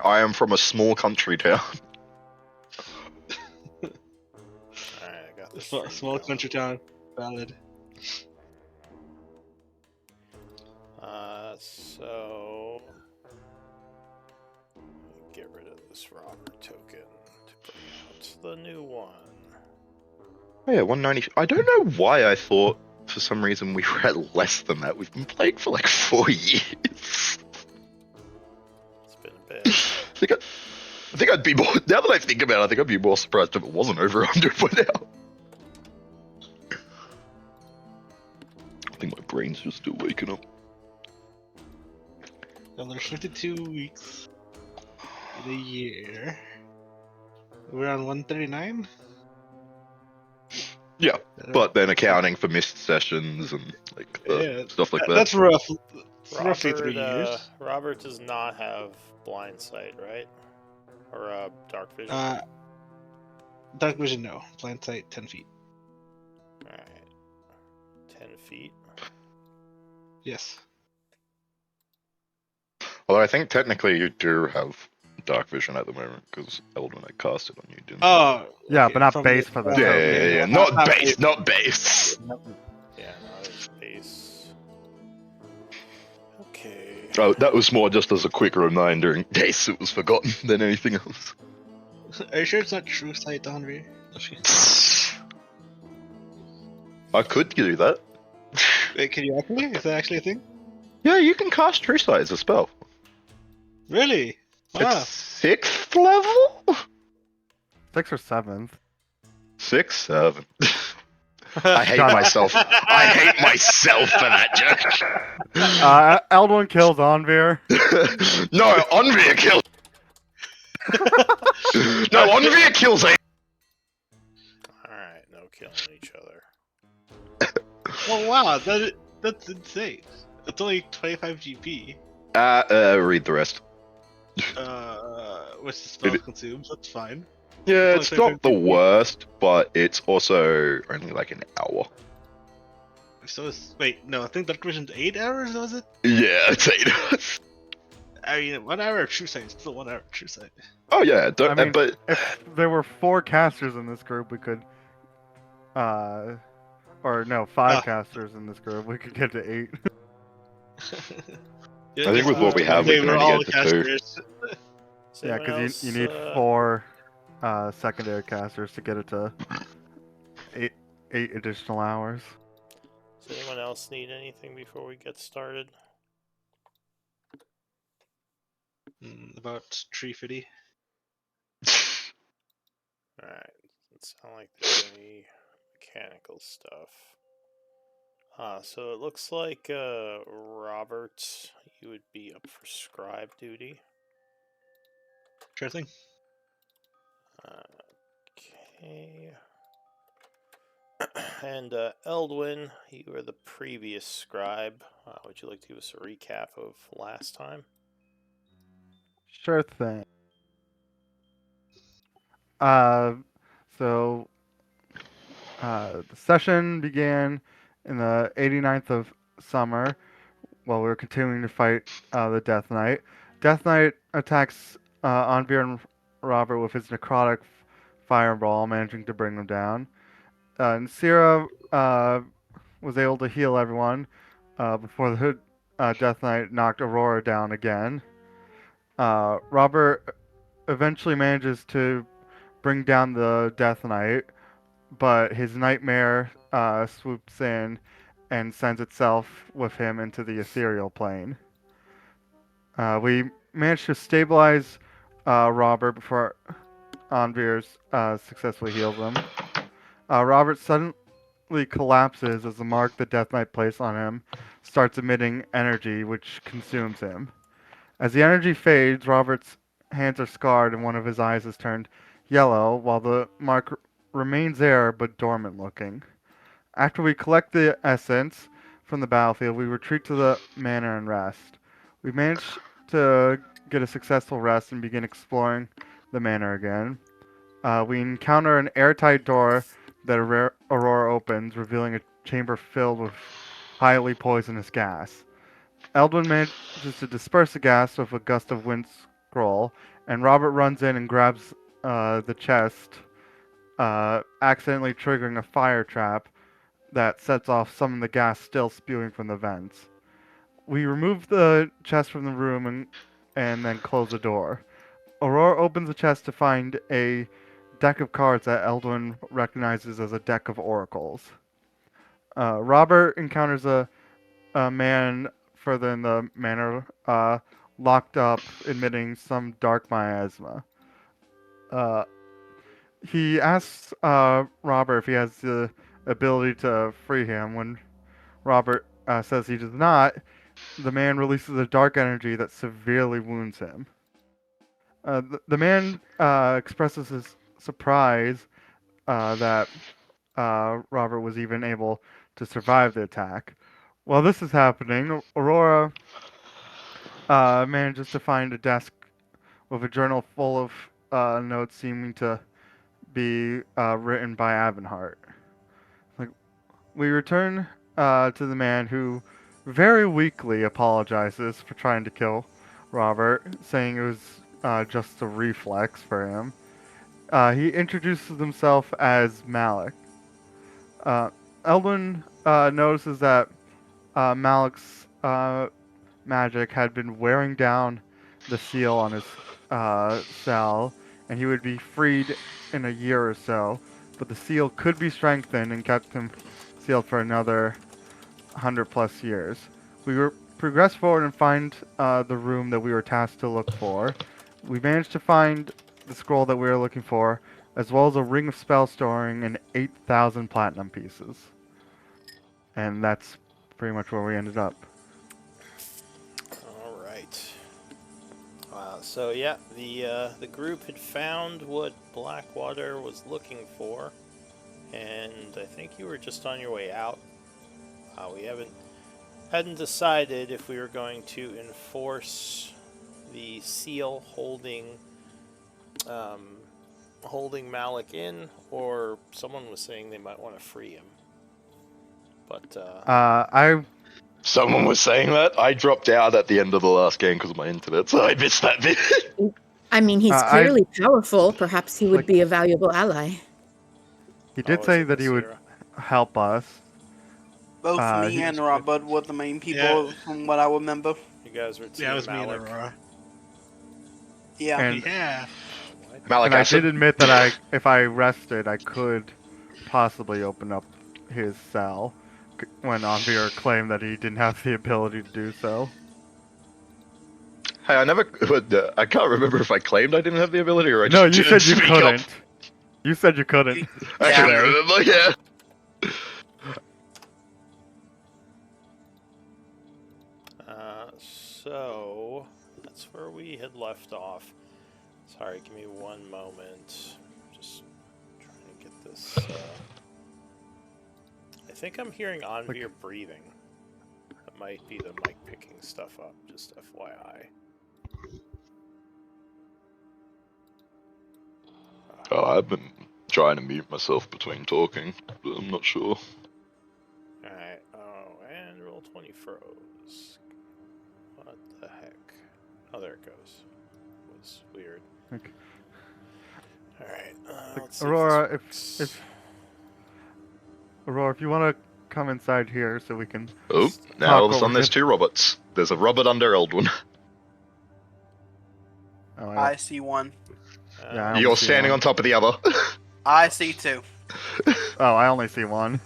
I am from a small country town. Alright, I got this. Small, stream small going. country town. Valid. So get rid of this Robert token to bring out the new one. Oh yeah, 190. I don't know why I thought for some reason we were at less than that. We've been playing for like 4 years. It's been a bit. I think I'd be more. Now that I think about it, I think I'd be more surprised if it wasn't over 100 by now. I think my brain's just still waking up. Well, there's 52 weeks in a year. We're on 139? Yeah, but then accounting for missed sessions and like stuff like that. That's rough. Roughly 3 years. Robert does not have blind sight, right? Or dark vision. Dark vision, no. Blind sight, 10 feet. Alright. 10 feet. Yes. Although I think technically you do have dark vision at the moment because Eldon had cast it on you, didn't? Oh, Yeah, okay, but not from base for the Yeah. Not base, not base. Yeah, no, it's base. Okay. Oh, that was more just as a quick reminder in case it was forgotten than anything else. Are you sure it's not True Sight, Henry? I could do that. Wait, can you actually? Is that actually a thing? Yeah, you can cast True Sight as a spell. Really? Wow. It's 6th level? 6th or 7th. 6, 7. I hate myself. I hate myself for that joke. Eldwin kills Onvir. No, Onvir kills. No, Onvir kills a. Alright, no killing each other. Oh wow, that's insane. It's only 25 GP. Read the rest. Which the spell consumes. That's fine. Yeah, It's it's only not the 25 worst, but it's also only like an hour. So it's wait, no, I think Dark Vision's 8 hours. Was it? Yeah, it's 8 hours. I mean, 1 hour of True Sight is still 1 hour of True Sight. Oh yeah, I mean, but if there were 4 casters in this group, we could, or no, 5 casters in this group, we could get to 8. I think with what we have, we they can were only all get to 2. casters. Does Yeah, anyone because you else, need 4 secondary casters to get it to 8 additional hours. Does anyone else need anything before we get started? About Tree Fitty. Alright, doesn't sound like there's any mechanical stuff. So it looks like, Robert, you would be up for scribe duty. Sure thing. Okay. And Eldwin, you were the previous scribe. Would you like to give us a recap of last time? Sure thing. The session began in the 89th of summer while we were continuing to fight the Death Knight. Death Knight attacks Onvir and Robert with his necrotic fireball, managing to bring them down. Nasira was able to heal everyone before the Death Knight knocked Aurora down again. Robert eventually manages to bring down the Death Knight, but his nightmare swoops in and sends itself with him into the ethereal plane. We managed to stabilize Robert before Onvir successfully heals him. Robert suddenly collapses as the mark the Death Knight placed on him starts emitting energy, which consumes him. As the energy fades, Robert's hands are scarred and one of his eyes is turned yellow, while the mark remains there but dormant looking. After we collect the essence from the battlefield, we retreat to the manor and rest. We managed to get a successful rest and begin exploring the manor again. We encounter an airtight door that Aurora opens, revealing a chamber filled with highly poisonous gas. Eldwin manages to disperse the gas with a gust of wind scroll, and Robert runs in and grabs the chest, accidentally triggering a fire trap that sets off some of the gas still spewing from the vents. We remove the chest from the room and then close the door. Aurora opens the chest to find a deck of cards that Eldwin recognizes as a deck of oracles. Robert encounters a man further in the manor, locked up, admitting some dark miasma. Uh, he asks Robert if he has the ability to free him. When Robert says he does not, the man releases a dark energy that severely wounds him. The man expresses his surprise that Robert was even able to survive the attack. While this is happening, Aurora manages to find a desk with a journal full of notes seeming to be written by Avonheart. Like, we return to the man who very weakly apologizes for trying to kill Robert, saying it was just a reflex for him. He introduces himself as Malik. Eldwin notices that Malik's magic had been wearing down the seal on his cell, and he would be freed in a year or so. But the seal could be strengthened and kept him sealed for another 100+ years. We progress forward and find the room that we were tasked to look for. We managed to find the scroll that we were looking for, as well as a ring of spell storing and 8,000 platinum pieces. And that's pretty much where we ended up. All right. So yeah, the group had found what Blackwater was looking for, and I think you were just on your way out. We hadn't decided if we were going to enforce the seal holding Malik in, or someone was saying they might want to free him. But Someone was saying that. I dropped out at the end of the last game because of my internet, so I missed that bit. I mean, he's clearly powerful. Perhaps he would like- be a valuable ally. He did is say it that he would Nasira? help us. Both me he- and Robert were the main people, Yeah. from what I remember. You guys were team Yeah, it was me and Malik. Aurora. Yeah. And, Yeah. Malik and I Acid. did admit that if I rested, I could possibly open up his cell when Anvir claimed that he didn't have the ability to do so. Hey, I can't remember if I claimed I didn't have the ability or I No, just you didn't said you speak couldn't. up. You said you couldn't. I Yeah. can't remember, yeah. So that's where we had left off. Sorry, give me one moment. Just trying to get this. I think I'm hearing Anvir breathing. That might be the mic picking stuff up. Just FYI. Oh, I've been trying to mute myself between talking, but I'm not sure. Alright, oh, and roll 20 froze. What the heck? Oh, there it goes. It was weird. Okay. Alright, Like, let's see Aurora, if this works. Aurora, if you want to come inside here so we can. Oh, now all of a Talk sudden there's over two Roberts. There's a Robert under Eldwin. Oh, I see one. Yeah, I Um, only You're see standing one. on top of the other. I see two. Oh, I only see one.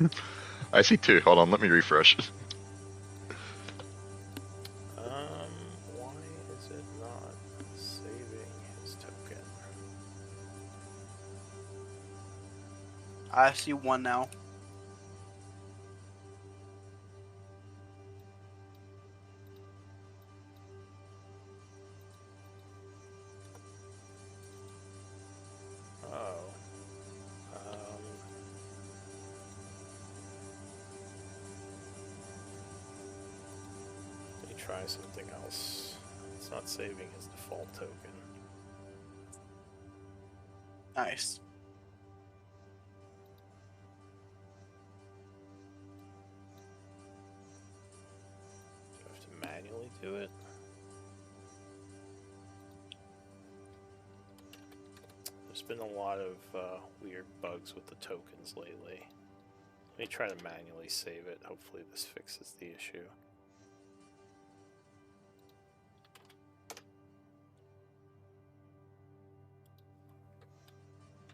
I see two. Hold on, let me refresh. why is it not saving his token? I see one now. Oh. Let me try something else. It's not saving his default token. Nice. Do I have to manually do it? There's been a lot of weird bugs with the tokens lately. Let me try to manually save it. Hopefully this fixes the issue.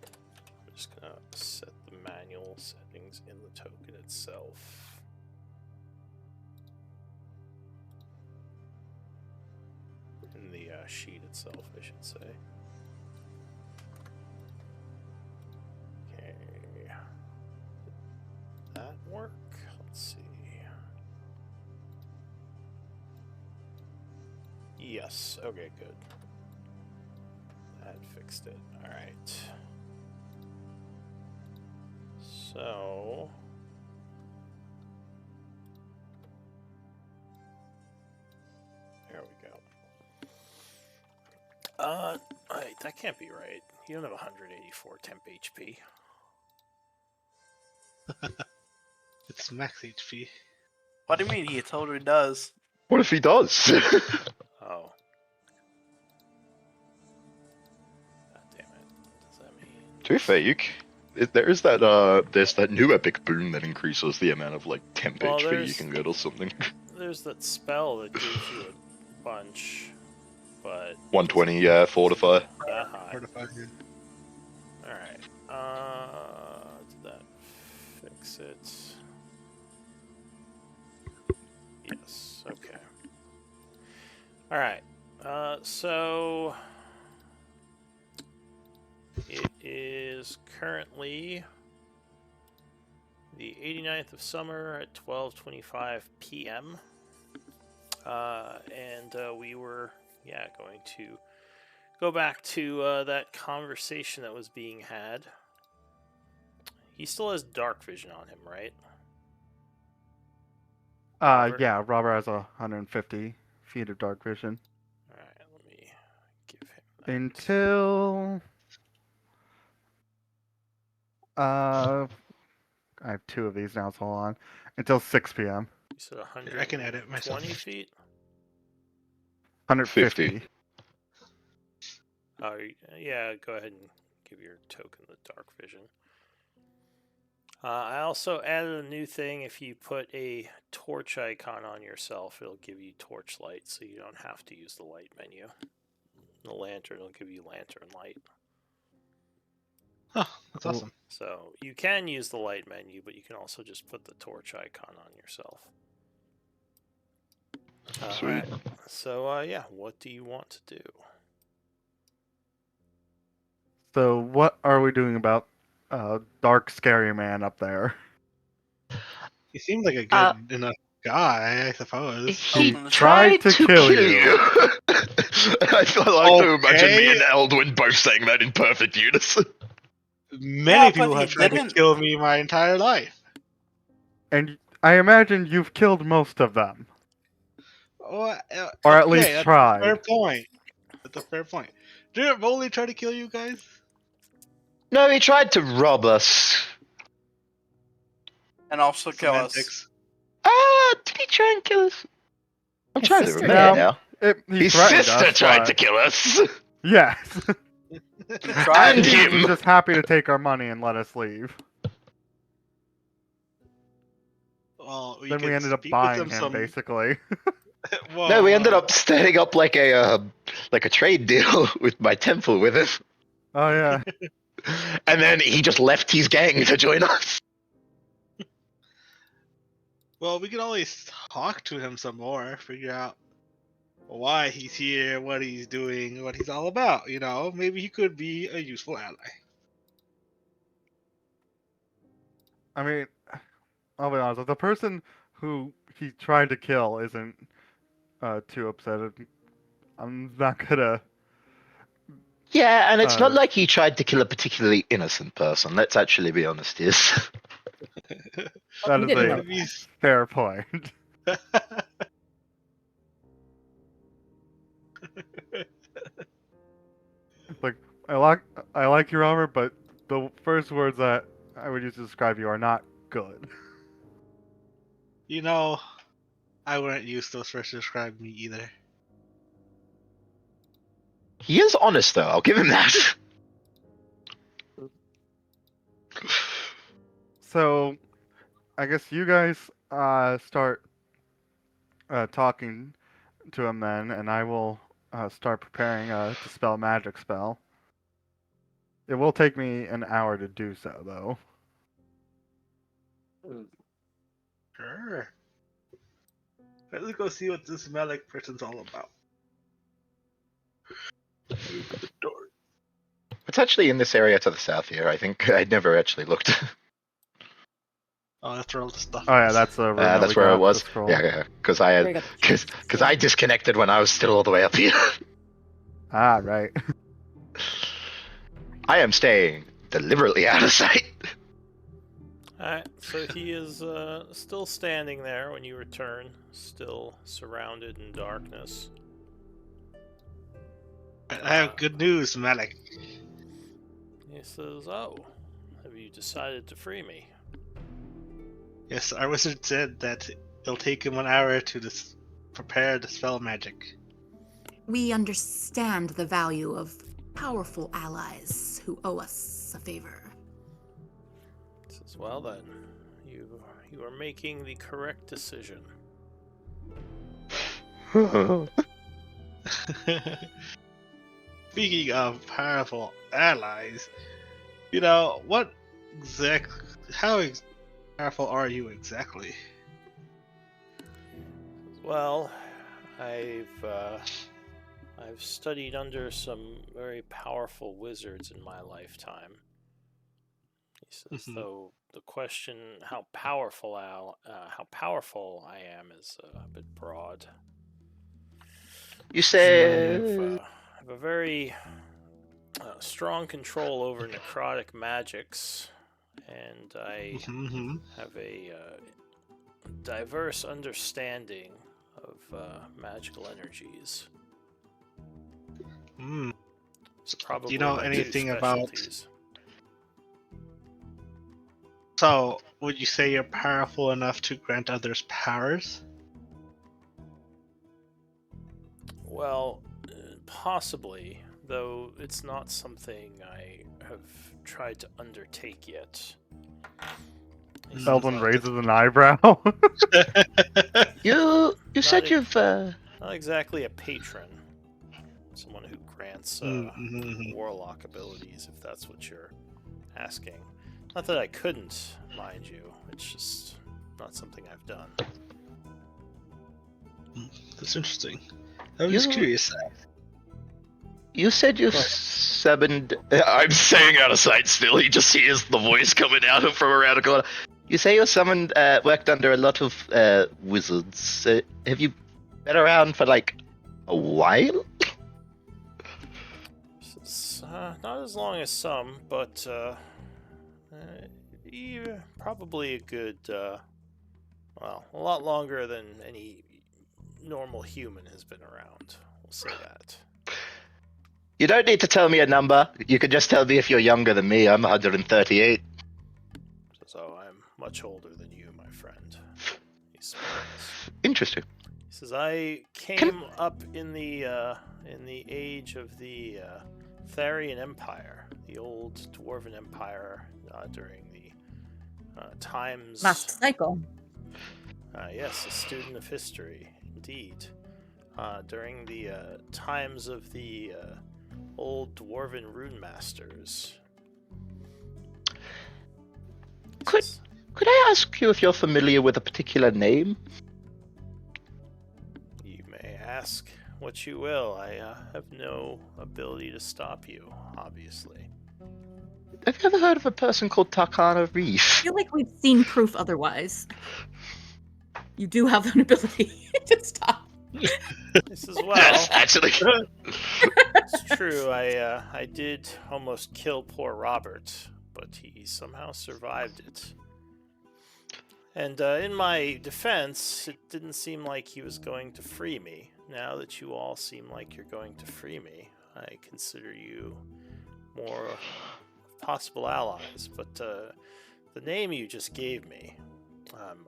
I'm just gonna set the manual settings in the token itself. In the sheet itself, I should say. Okay. Did that work? Let's see. Yes. Okay, good. That fixed it. Alright. So... there we go. Wait, that can't be right. You don't have 184 temp HP. It's max HP. What do you mean? He totally does. What if he does? Oh. God damn it. What does that mean? To be fair, there's that new epic boon that increases the amount of like temp Well, HP you there's- can get or something. There's that spell that gives you a bunch, but 120, yeah, fortify. that high. Fortified, yeah. Alright. Did that fix it? Yes, okay. Alright. So it is currently the 89th of summer at 12:25 p.m. And we were, going to go back to that conversation that was being had. He still has dark vision on him, right? Robert? Yeah, Robert has 150 feet of dark vision. Alright, let me give him that. Until... I have 2 of these now, so hold on. Until 6 p.m. You said 100. I can edit myself. 20 feet? 150. 50. Oh, yeah, go ahead and give your token the dark vision. I also added a new thing. If you put a torch icon on yourself, it'll give you torch light, so you don't have to use the light menu. The lantern will give you lantern light. Oh, that's Cool. awesome. So you can use the light menu, but you can also just put the torch icon on yourself. Sweet. Alright. So, yeah, what do you want to do? So what are we doing about dark scary man up there? He seemed like a good Uh, enough guy, I suppose. He Open the tried to kill you. I like to imagine me Okay. and Eldwin both saying that in perfect unison. Many Yeah, but people he have tried to didn't. kill me my entire life. And I imagine you've killed most of them. Oh, Or at okay, least that's tried. a fair point. That's a fair point. Did Rolly try to kill you guys? No, he tried to rob us. And also kill us. Semantics. Did he try and kill us? I'm His trying to sister remember did. now. He His threatened sister us, tried but- to kill us. Yes. Tried. And He him. was just happy to take our money and let us leave. Well, Then we could ended up speak with buying them him, some- basically. No, we ended up setting up like a trade deal with my temple with him, Oh yeah. and then he just left his gang to join us. Well, we could always talk to him some more, figure out why he's here, what he's doing, what he's all about. You know, maybe he could be a useful ally. I mean, I'll be honest. The person who he tried to kill isn't too upset. I'm not gonna. Yeah, and it's not Uh, like he tried to kill a particularly innocent person. Let's actually be honest here. That You is didn't a know. He's- fair point. Like I like you, Robert, but the first words that I would use to describe you are not good. You know, I wouldn't use those words to describe me either. He is honest, though. I'll give him that. So, I guess you guys start talking to him then, and I will start preparing a dispel magic spell. It will take me an hour to do so, though. Sure. Let's go see what this Malik person's all about. Open the door. It's actually in this area to the south here. I think I never actually looked. Oh, that's where all the stuff Oh yeah, is. that's the room that That's we where got it was. the scroll. Yeah, because I Bring had up the because I disconnected when I was still all the way up here. Ah, right. I am staying deliberately out of sight. Alright, so he is still standing there when you return, still surrounded in darkness. I have good news, Malik. He says, "Oh, have you decided to free me?" Yes, our wizard said that it'll take him 1 hour to prepare the spell magic. We understand the value of powerful allies who owe us a favor. He says, "Well then, you are making the correct decision." Speaking of powerful allies, you know, how powerful are you exactly? Well, I've studied under some very powerful wizards in my lifetime. He says, Mhm. though the question how powerful I am is a bit broad. You I said have a very strong control over necrotic magics, and I Mhm. have a diverse understanding of magical energies. Mm. It's probably Do you know my two anything about? specialties. So, would you say you're powerful enough to grant others powers? Well, possibly, though it's not something I have tried to undertake yet. He says, Eldon raises an eyebrow. you said Not you've not exactly a patron. Someone who grants Mhm. warlock abilities, if that's what you're asking. Not that I couldn't, mind you. It's just not something I've done. That's interesting. I'm just You- curious. You said you summoned. I'm staying out of sight still. He just hears the voice coming out from around the corner. You say you summoned, worked under a lot of wizards. Have you been around for like a while? It's, not as long as some, but probably a good, well, a lot longer than any normal human has been around. We'll say that. You don't need to tell me a number. You can just tell me if you're younger than me. I'm 138. So I'm much older than you, my friend. He smiles. Interesting. He says, I came up in the age of the Tharian Empire, the old Dwarven Empire, during the times... Last cycle. Yes, a student of history, indeed. During the times of the old Dwarven Rune Masters. Could I ask you if you're familiar with a particular name? You may ask what you will. I have no ability to stop you, obviously. Have you ever heard of a person called Takana I Reef? feel like we've seen proof otherwise. You do have an ability to stop. This is well. Yes, actually. It's true. I did almost kill poor Robert, but he somehow survived it. And in my defense, it didn't seem like he was going to free me. Now that you all seem like you're going to free me, I consider you more possible allies. But the name you just gave me,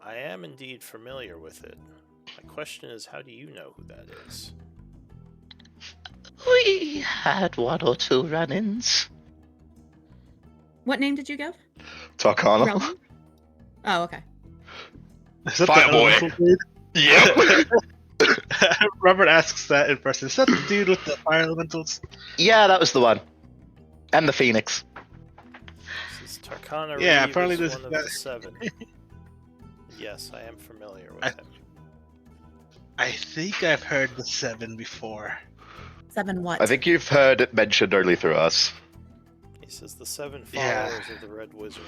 I am indeed familiar with it. My question is, how do you know who that is? We had one or two run-ins. What name did you give? Takana. Rowan? Oh, okay. Is that Fire the boy. elemental dude? Yep. Robert asks that in person. Is that the dude with the fire elementals? Yeah, that was the one. And the Phoenix. This is Tarkana Yeah, Reeve apparently is this one of guy- the 7. Yes, I am familiar with I- him. I think I've heard the 7 before. 7 what? I think you've heard it mentioned only through us. He says the 7 Yeah. followers of the Red Wizard.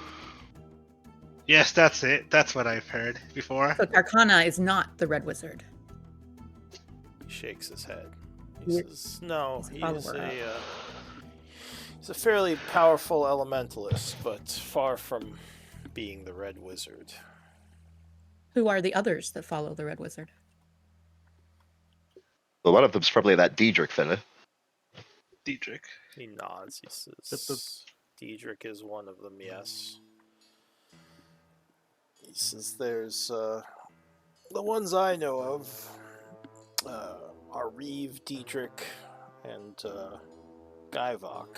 Yes, that's it. That's what I've heard before. So Tarkana is not the Red Wizard. He shakes his head. He He- says, "No, he's a he's follower he's a fairly powerful elementalist, but far from being the Red Wizard." Who are the others that follow the Red Wizard? Well, one of them's probably that Diedrich fella. Diedrich. He nods. He Yep, says, "Diedrich is one of them, yes." He says, "There's the ones I know of are Reeve, Diedrich, and Guyvok."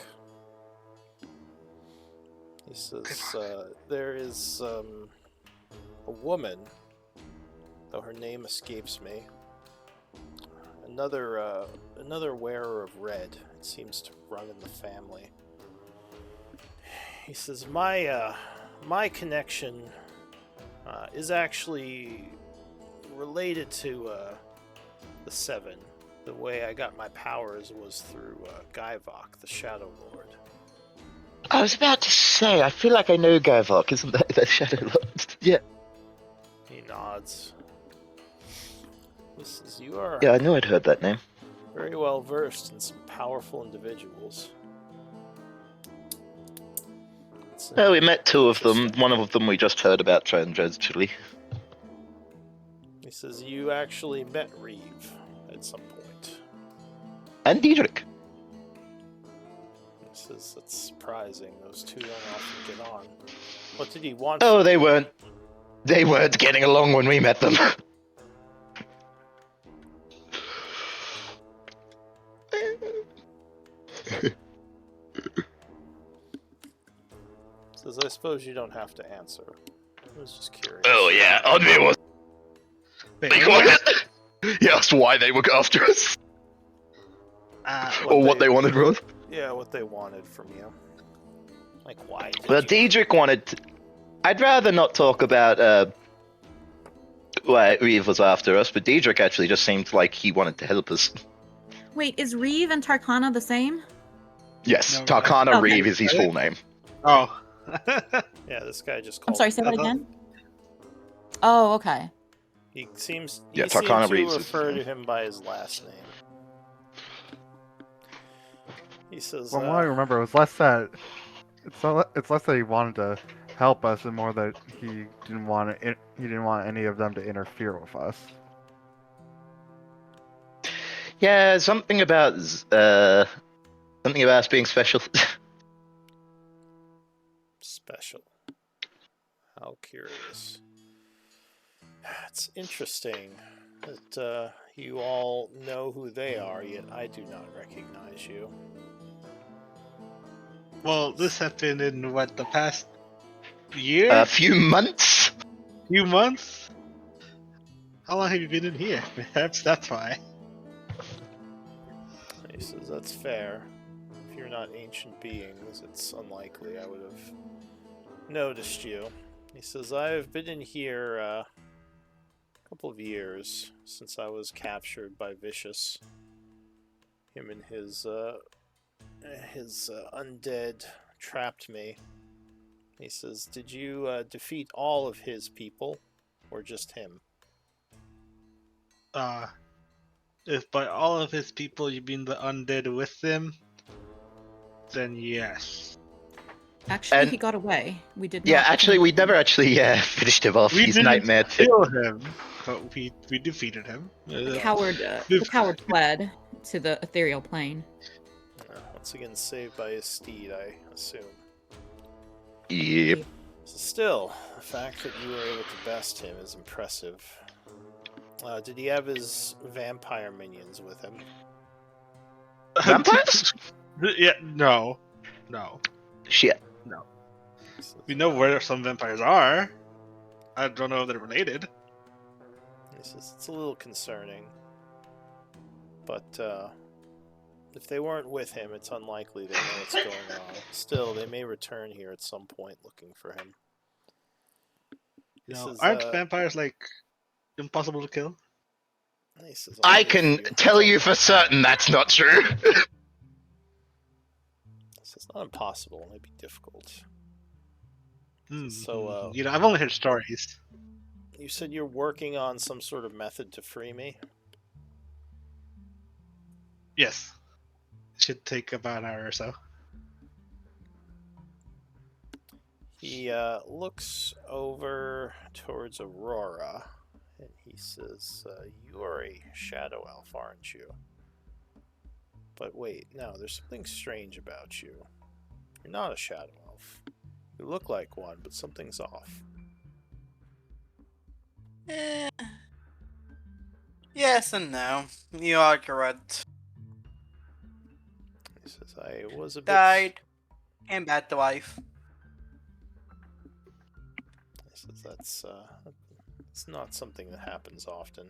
He says, "There is a woman, though her name escapes me. Another wearer of red. It seems to run in the family." He says, my connection is actually related to the 7. The way I got my powers was through Guyvok, the Shadow Lord." I was about to say, I feel like I know Guyvok, isn't that the Shadow Lord? Yeah. He nods. He says, "You are Yeah, I knew I'd heard that name. very well versed in some powerful individuals." It's Oh, we met 2 of them. One of them we just heard about tangentially. He says, "You actually met Reeve at some point." And Diedrich. He says, "That's surprising. Those 2 don't often get on. What did he want?" Oh, from they you?" weren't. They weren't getting along when we met them. Says, "I suppose you don't have to answer. I was just curious." Oh yeah, Onmi was. Wait, Be what? quiet. He asked why they were after us, or what they wanted from us. Yeah, what they wanted from you. Like, why did Well, you... Diedrich wanted. I'd rather not talk about why Reeve was after us, but Diedrich actually just seemed like he wanted to help us. Wait, is Reeve and Tarkana the same? Yes, No, Tarkana okay. Reeve is his full name. Oh. Yeah, this guy just I'm called... sorry, say that Uh-huh. again. Oh, okay. He seems... Yeah, he seemed Tarkana to Reeves is refer his to him by his last name. He says, From what I remember, it was less that it's less that he wanted to help us, and more that he didn't want any of them to interfere with us. Yeah, something about us being special. special. How curious. It's interesting that you all know who they are, yet I do not recognize you. Well, this happened in what, the past year? A few months. Few months? How long have you been in here? Perhaps that's why. He says, "That's fair. If you're not ancient beings, it's unlikely I would have noticed you." He says, "I've been in here a couple of years since I was captured by Vicious. Him and his undead trapped me." He says, "Did you defeat all of his people, or just him?" If by all of his people you mean the undead with them, then yes. Actually, And- he got away. We did. Yeah, not actually, finish we him. never actually finished him off. We He's didn't nightmare too. kill him, but we defeated him. The coward fled to the ethereal plane. Once again, saved by his steed, I assume. Yep. So still, the fact that you were able to best him is impressive. Did he have his vampire minions with him? Vampires? Yeah, no. No. Shit. So We know where some vampires are. I don't know if they're related. He says it's a little concerning, but if they weren't with him, it's unlikely they know what's going on. Still, they may return here at some point looking for him. He says, Aren't vampires like impossible to kill? he says, I only if can you tell don't you know for how. certain that's not true. It's not impossible. It may be difficult. Hmm. So, I've only heard stories. you said you're working on some sort of method to free me? Yes. Should take about an hour or so. He looks over towards Aurora, and he says, you are a shadow elf, aren't you? But wait, no, there's something strange about you. You're not a shadow elf. You look like one, but something's off. Eh. Yes and no. You are correct. He says, I was a bit... Died. Came back to life. He says, it's not something that happens often.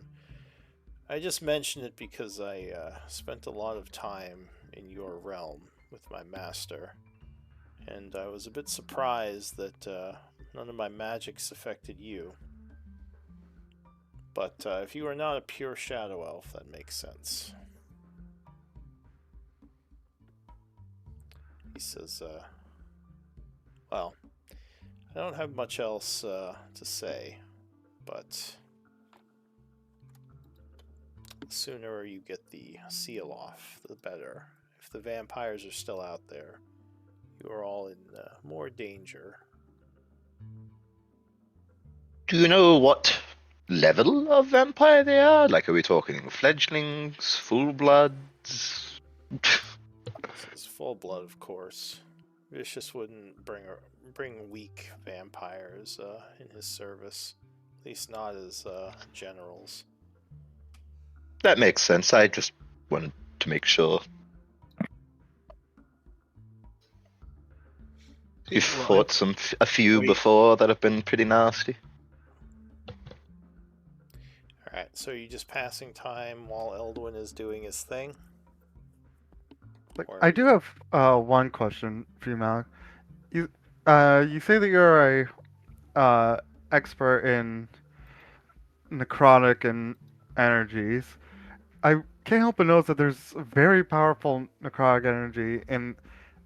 I just mention it because I spent a lot of time in your realm with my master, and I was a bit surprised that none of my magics affected you. But if you are not a pure shadow elf, that makes sense. He says, well, I don't have much else to say, but the sooner you get the seal off, the better. If the vampires are still out there, you are all in more danger. Do you know what level of vampire they are? Like, are we talking fledglings, full bloods? This is full blood, of course. Vicious wouldn't bring weak vampires in his service, at least not as generals. That makes sense. I just wanted to make sure. You've fought a few before that have been pretty nasty. Alright, so you're just passing time while Eldwin is doing his thing? Like, Or- I do have one question for you, Malik. You say that you're a expert in necrotic and energies. I can't help but notice that there's very powerful necrotic energy in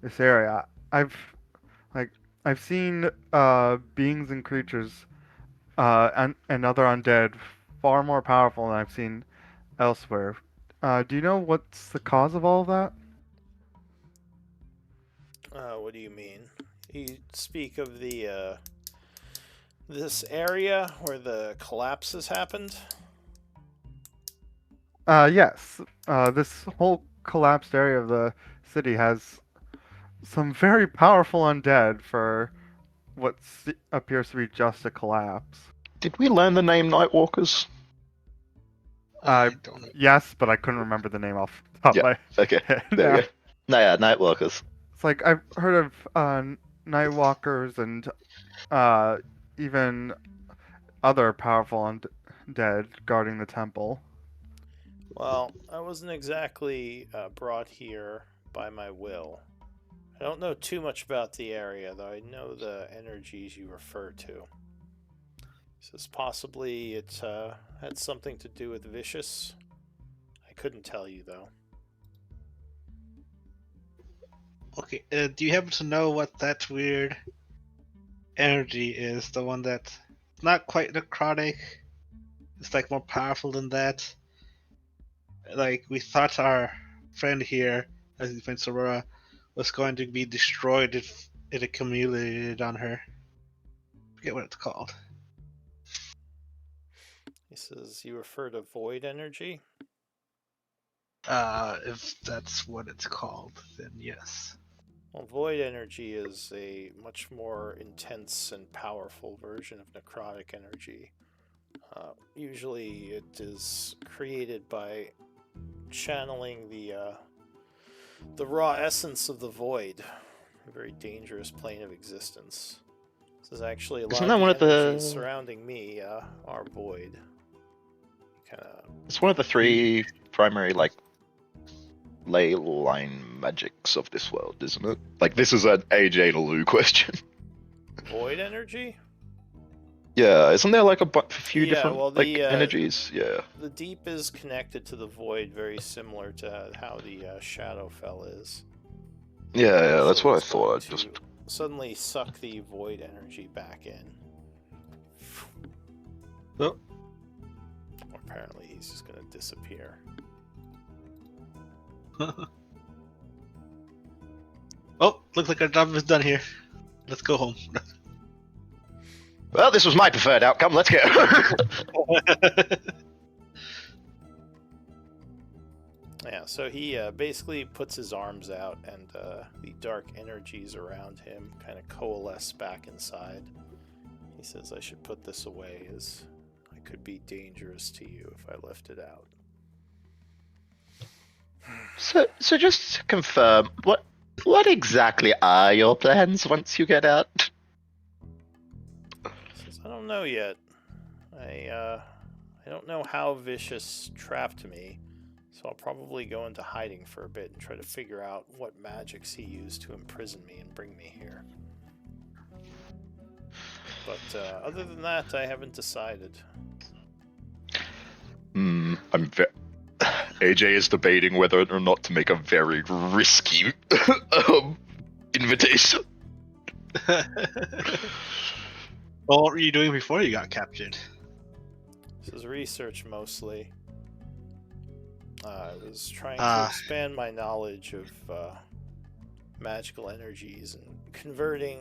this area. I've seen beings and creatures and other undead far more powerful than I've seen elsewhere. Do you know what's the cause of all of that? What do you mean? You speak of the this area where the collapses happened? Yes. This whole collapsed area of the city has some very powerful undead for what appears to be just a collapse. Did we learn the name Nightwalkers? I don't know. Yes, but I couldn't remember the name off the top of my Okay, head. there now. we go. No, yeah, Nightwalkers. It's like I've heard of Nightwalkers and even other powerful undead guarding the temple. Well, I wasn't exactly brought here by my will. I don't know too much about the area, though I know the energies you refer to. Says possibly it had something to do with Vicious. I couldn't tell you, though. Okay, do you happen to know what that weird energy is? The one that's not quite necrotic. It's like more powerful than that. Like, we thought our friend here, as you mentioned, Aurora, was going to be destroyed if it accumulated on her. I forget what it's called. He says you refer to void energy? If that's what it's called, then yes. Well, void energy is a much more intense and powerful version of necrotic energy. Usually it is created by channeling the raw essence of the void, a very dangerous plane of existence. This is actually a lot Isn't of that the one of the- energies surrounding me are void. Kind of. It's one of the 3 primary, like, ley line magics of this world, isn't it? Like, this is an AJ to Lou question. Void energy? Yeah, isn't there, like, a few Yeah, different, well, like, the, energies? Yeah. The deep is connected to the void, very similar to how the Shadowfell is. Yeah, that's So what I it's thought. going I just... to suddenly suck the void energy back in. Oh. Apparently, he's just going to disappear. Oh, looks like our job is done here. Let's go home. Well, this was my preferred outcome. Let's go. Yeah, so he basically puts his arms out, and the dark energies around him kind of coalesce back inside. He says, "I should put this away, as I could be dangerous to you if I left it out." So just to confirm, what exactly are your plans once you get out? He says, "I don't know yet. I don't know how Vicious trapped me, so I'll probably go into hiding for a bit and try to figure out what magics he used to imprison me and bring me here. But other than that, I haven't decided." AJ is debating whether or not to make a very risky invitation. Well, what were you doing before you got captured? This is research mostly. I was trying to expand my knowledge of magical energies and converting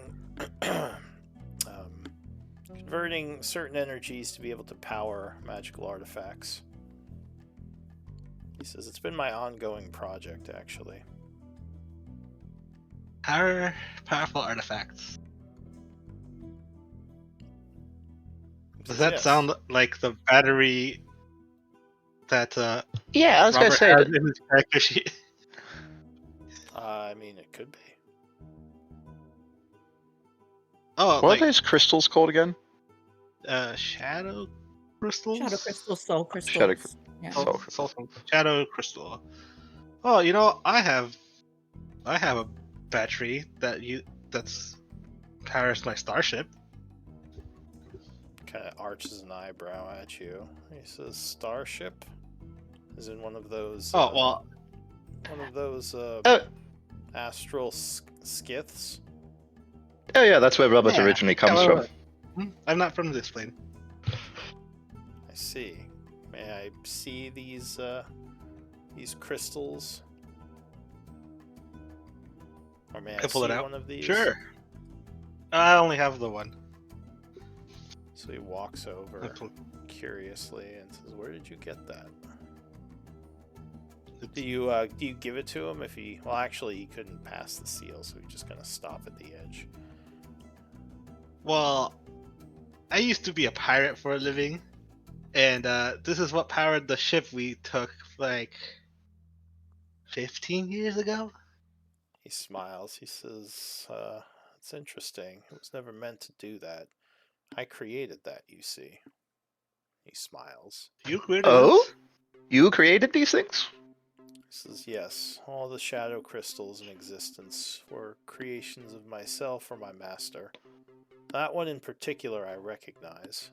certain energies to be able to power magical artifacts. He says it's been my ongoing project, actually. Powerful artifacts. Does that Yes. sound like the battery that Yeah, I was gonna Robert say. has in his character sheet? I mean, it could be. Oh, What like are those crystals called again? shadow crystals. Shadow crystals, soul crystals. Shadow Yeah. Soul Shadow crystal. Oh, you know, I have a battery that's powers my starship. Kind of arches an eyebrow at you. He says, "Starship?" Is in one of those. Oh well, One of those astral skiths. Oh yeah, that's where Robert Yeah. originally comes Yeah, from. well, I'm not from this plane. I see. May I see these crystals? Or may I pull see it out? one of these? Sure. I only have the one. So he walks I over pull- curiously and says, "Where did you get that?" Do you give it to him if he? Well, actually, he couldn't pass the seal, so he's just gonna stop at the edge. Well, I used to be a pirate for a living, and this is what powered the ship we took like 15 years ago. He smiles. He says, "It's interesting. It was never meant to do that. I created that, you see." He smiles. You created Oh? this? You created these things? He says, "Yes, all the shadow crystals in existence were creations of myself or my master. That one in particular I recognize."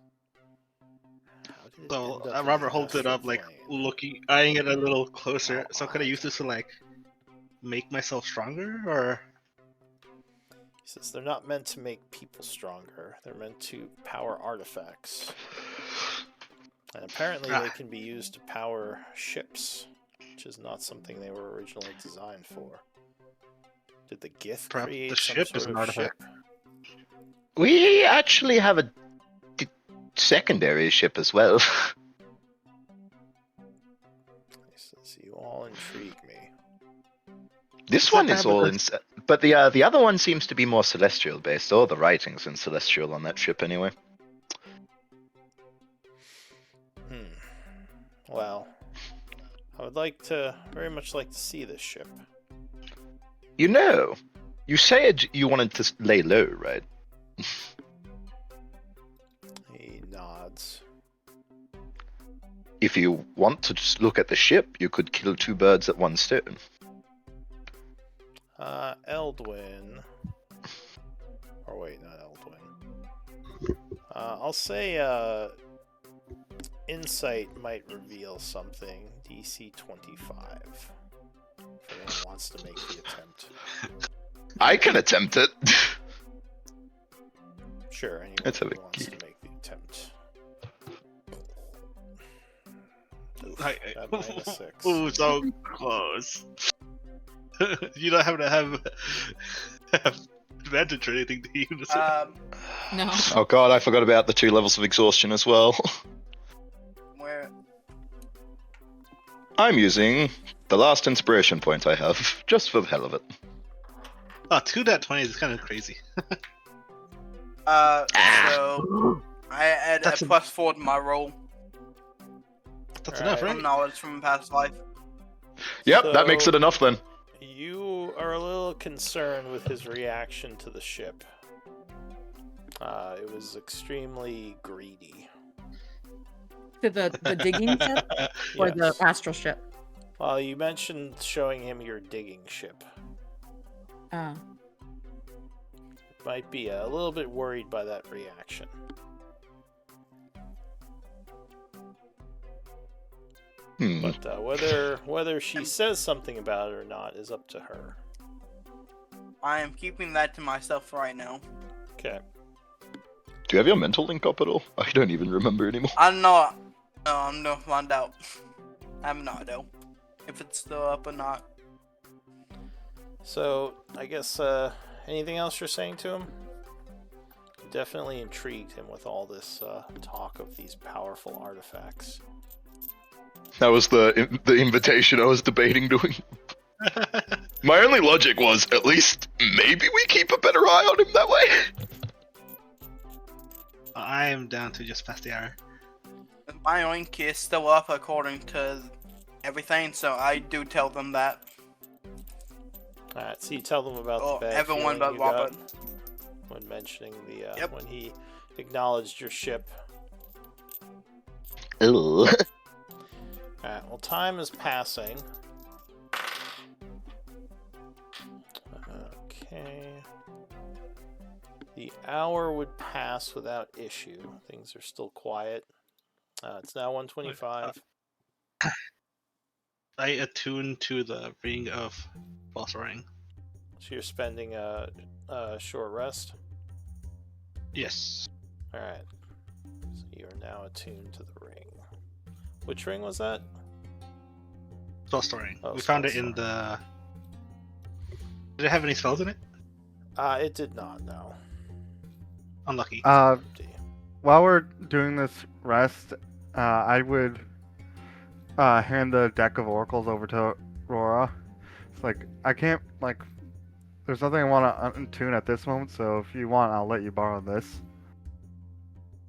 How did it So end up in Robert the holds it astral up, like plane? eyeing it a little closer. How So can I use this to like make myself stronger, or? He says they're not meant to make people stronger. They're meant to power artifacts. And apparently they can be used to power ships, which is not something they were originally designed for. Did the Gith Perhaps create the some ship sort is an of ship? artifact. We actually have a secondary ship as well. He says, "You all intrigue me." This Is one that is bad all because- but the other one seems to be more celestial based. All the writings in celestial on that ship anyway. Well, I would very much like to see this ship. You know, you said you wanted to lay low, right? if you want to just look at the ship, you could kill two birds at one stone. Eldwin. Or wait, not Eldwin. I'll say Insight might reveal something. DC 25. If anyone wants to make the attempt. I can attempt it. Sure, anyone Let's have who a wants key. to make the attempt. Oof, I- that -6. Ooh, so close. You don't have to have advantage or anything to use. No. Oh god, I forgot about the 2 levels of exhaustion as well. Where? I'm using the last inspiration point I have, just for the hell of it. Oh, 2 nat 20 is kind of crazy. So I add That's a a- +4 to my roll That's Alright. enough, from right? knowledge from past life. Yep, that makes So- it enough then. You are a little concerned with his reaction to the ship. It was extremely greedy. To the digging ship or the Yes. astral ship? Well, you mentioned showing him your digging ship. Oh. Might be a little bit worried by that reaction. But whether she says something about it or not is up to her. I am keeping that to myself right now. Okay. Do you have your mental link up at all? I don't even remember anymore. I don't know. I'm gonna find out. I have no idea if it's still up or not. So, I guess, anything else you're saying to him? Definitely intrigued him with all this talk of these powerful artifacts. That was the invitation I was debating doing. My only logic was, at least, maybe we keep a better eye on him that way. I am down to just past the hour. My oink is still up according to everything, so I do tell them that. Alright, so you tell them about Oh, the bad everyone feeling but you got Robert. when mentioning the Yep. when he acknowledged your ship. Ugh. Alright, well, time is passing. Okay. The hour would pass without issue. Things are still quiet. It's now 1:25. I attune to the ring of boss ring. So you're spending a short rest. Yes. Alright. So you are now attuned to the ring. Which ring was that? Boss ring. Oh, We found it spell in the. Did it have any spells in it? It did not, no. Unlucky. Empty. While we're doing this rest, I would hand the deck of oracles over to Aurora. It's like, I can't, like, there's nothing I want to untune at this moment, so if you want, I'll let you borrow this.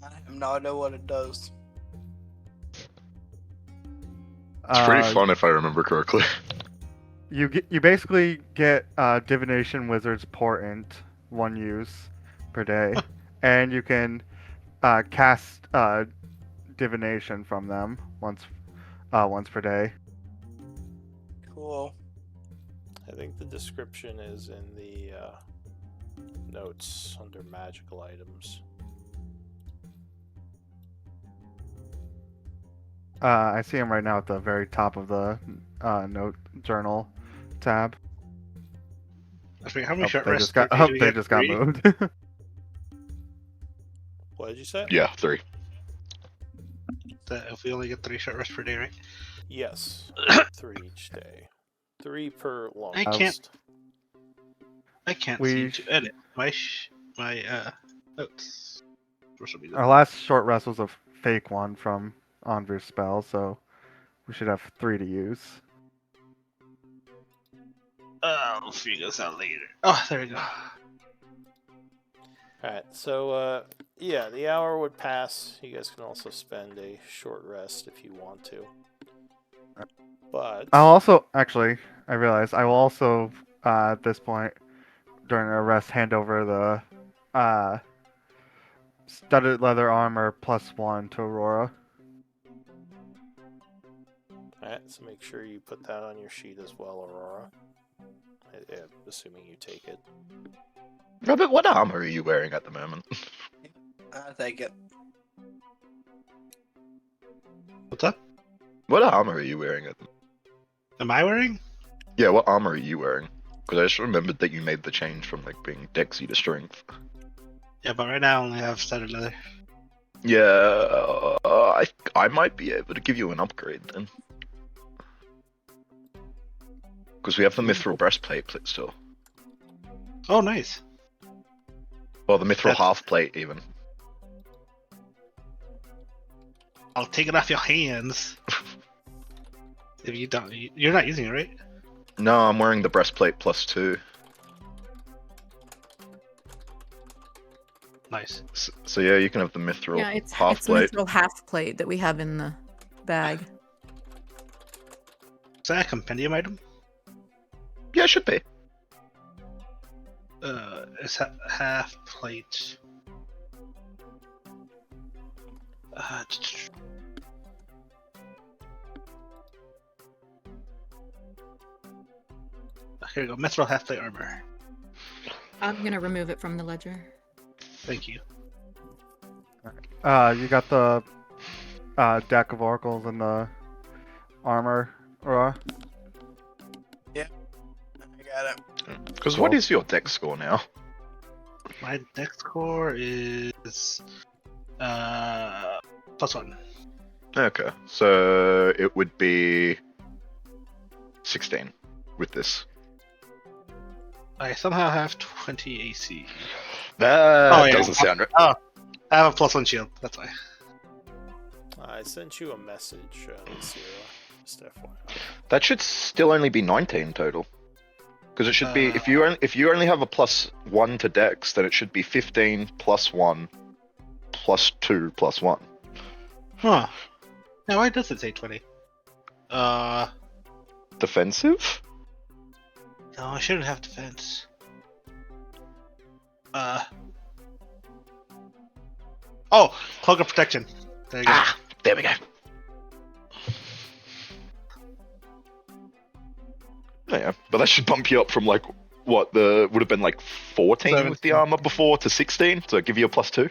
I have no idea what it does. It's pretty Uh, fun if I remember correctly. You basically get divination wizard's portent, 1 use per day, and you can cast divination from them once per day. Cool. I think the description is in the notes under magical items. I see him right now at the very top of the note journal tab. I forget how many short they rests just got, per day do we they get? just got 3? moved. What did you say? Yeah, 3. If we only get 3 short rests per day, right? Yes. 3 each day. 3 per long I can't- rest. I can't We seem to edit my notes. For some reason. Our last short rest was a fake one from Andre's spell, so we should have 3 to use. I'll figure this out later. Oh, there we go. Alright, so yeah, the hour would pass. You guys can also spend a short rest if you want to. But I'll also, actually, I realized, I will also, at this point, during our rest, hand over the studded leather armor +1 to Aurora. So make sure you put that on your sheet as well, Aurora. Assuming you take it. Robert, what armor are you wearing at the moment? I take it. What's up? What armor are you wearing at the Am I wearing? Yeah, what armor are you wearing? Because I just remembered that you made the change from like being Dexy to Strength. Yeah, but right now I only have standard leather. Yeah, I might be able to give you an upgrade then. Because we have the Mithril breastplate still. Oh, nice. Or the Mithril That's- half plate even. I'll take it off your hands. If you don't, you're not using it, right? No, I'm wearing the breastplate +2. Nice. So yeah, you can have the Mithril Yeah, it's half it's plate. mithril half plate that we have in the bag. Is that a compendium item? Yeah, it should be. It's half plate. Here we go. Mithril half plate armor. I'm gonna remove it from the ledger. Thank you. You got the deck of oracles and the armor, Aurora? I got it. Because Cool. what is your dex score now? My dex score is +1. Okay, so it would be 16 with this. I somehow have 20 AC. That Oh, yeah. doesn't sound right. I have a +1 shield. That's why. I sent you a message, Sierra. Just FYI. That should still only be 19 total. Because it should be if you only have a +1 to dex, then it should be 15 +1 +2 +1. Huh. Now why does it say 20? Defensive? No, I shouldn't have defense. Oh, cloak of protection. There you go. Ah, there we go. Yeah, but that should bump you up from like what would have been like 14 with the 17. armor before to 16, so give you a +2.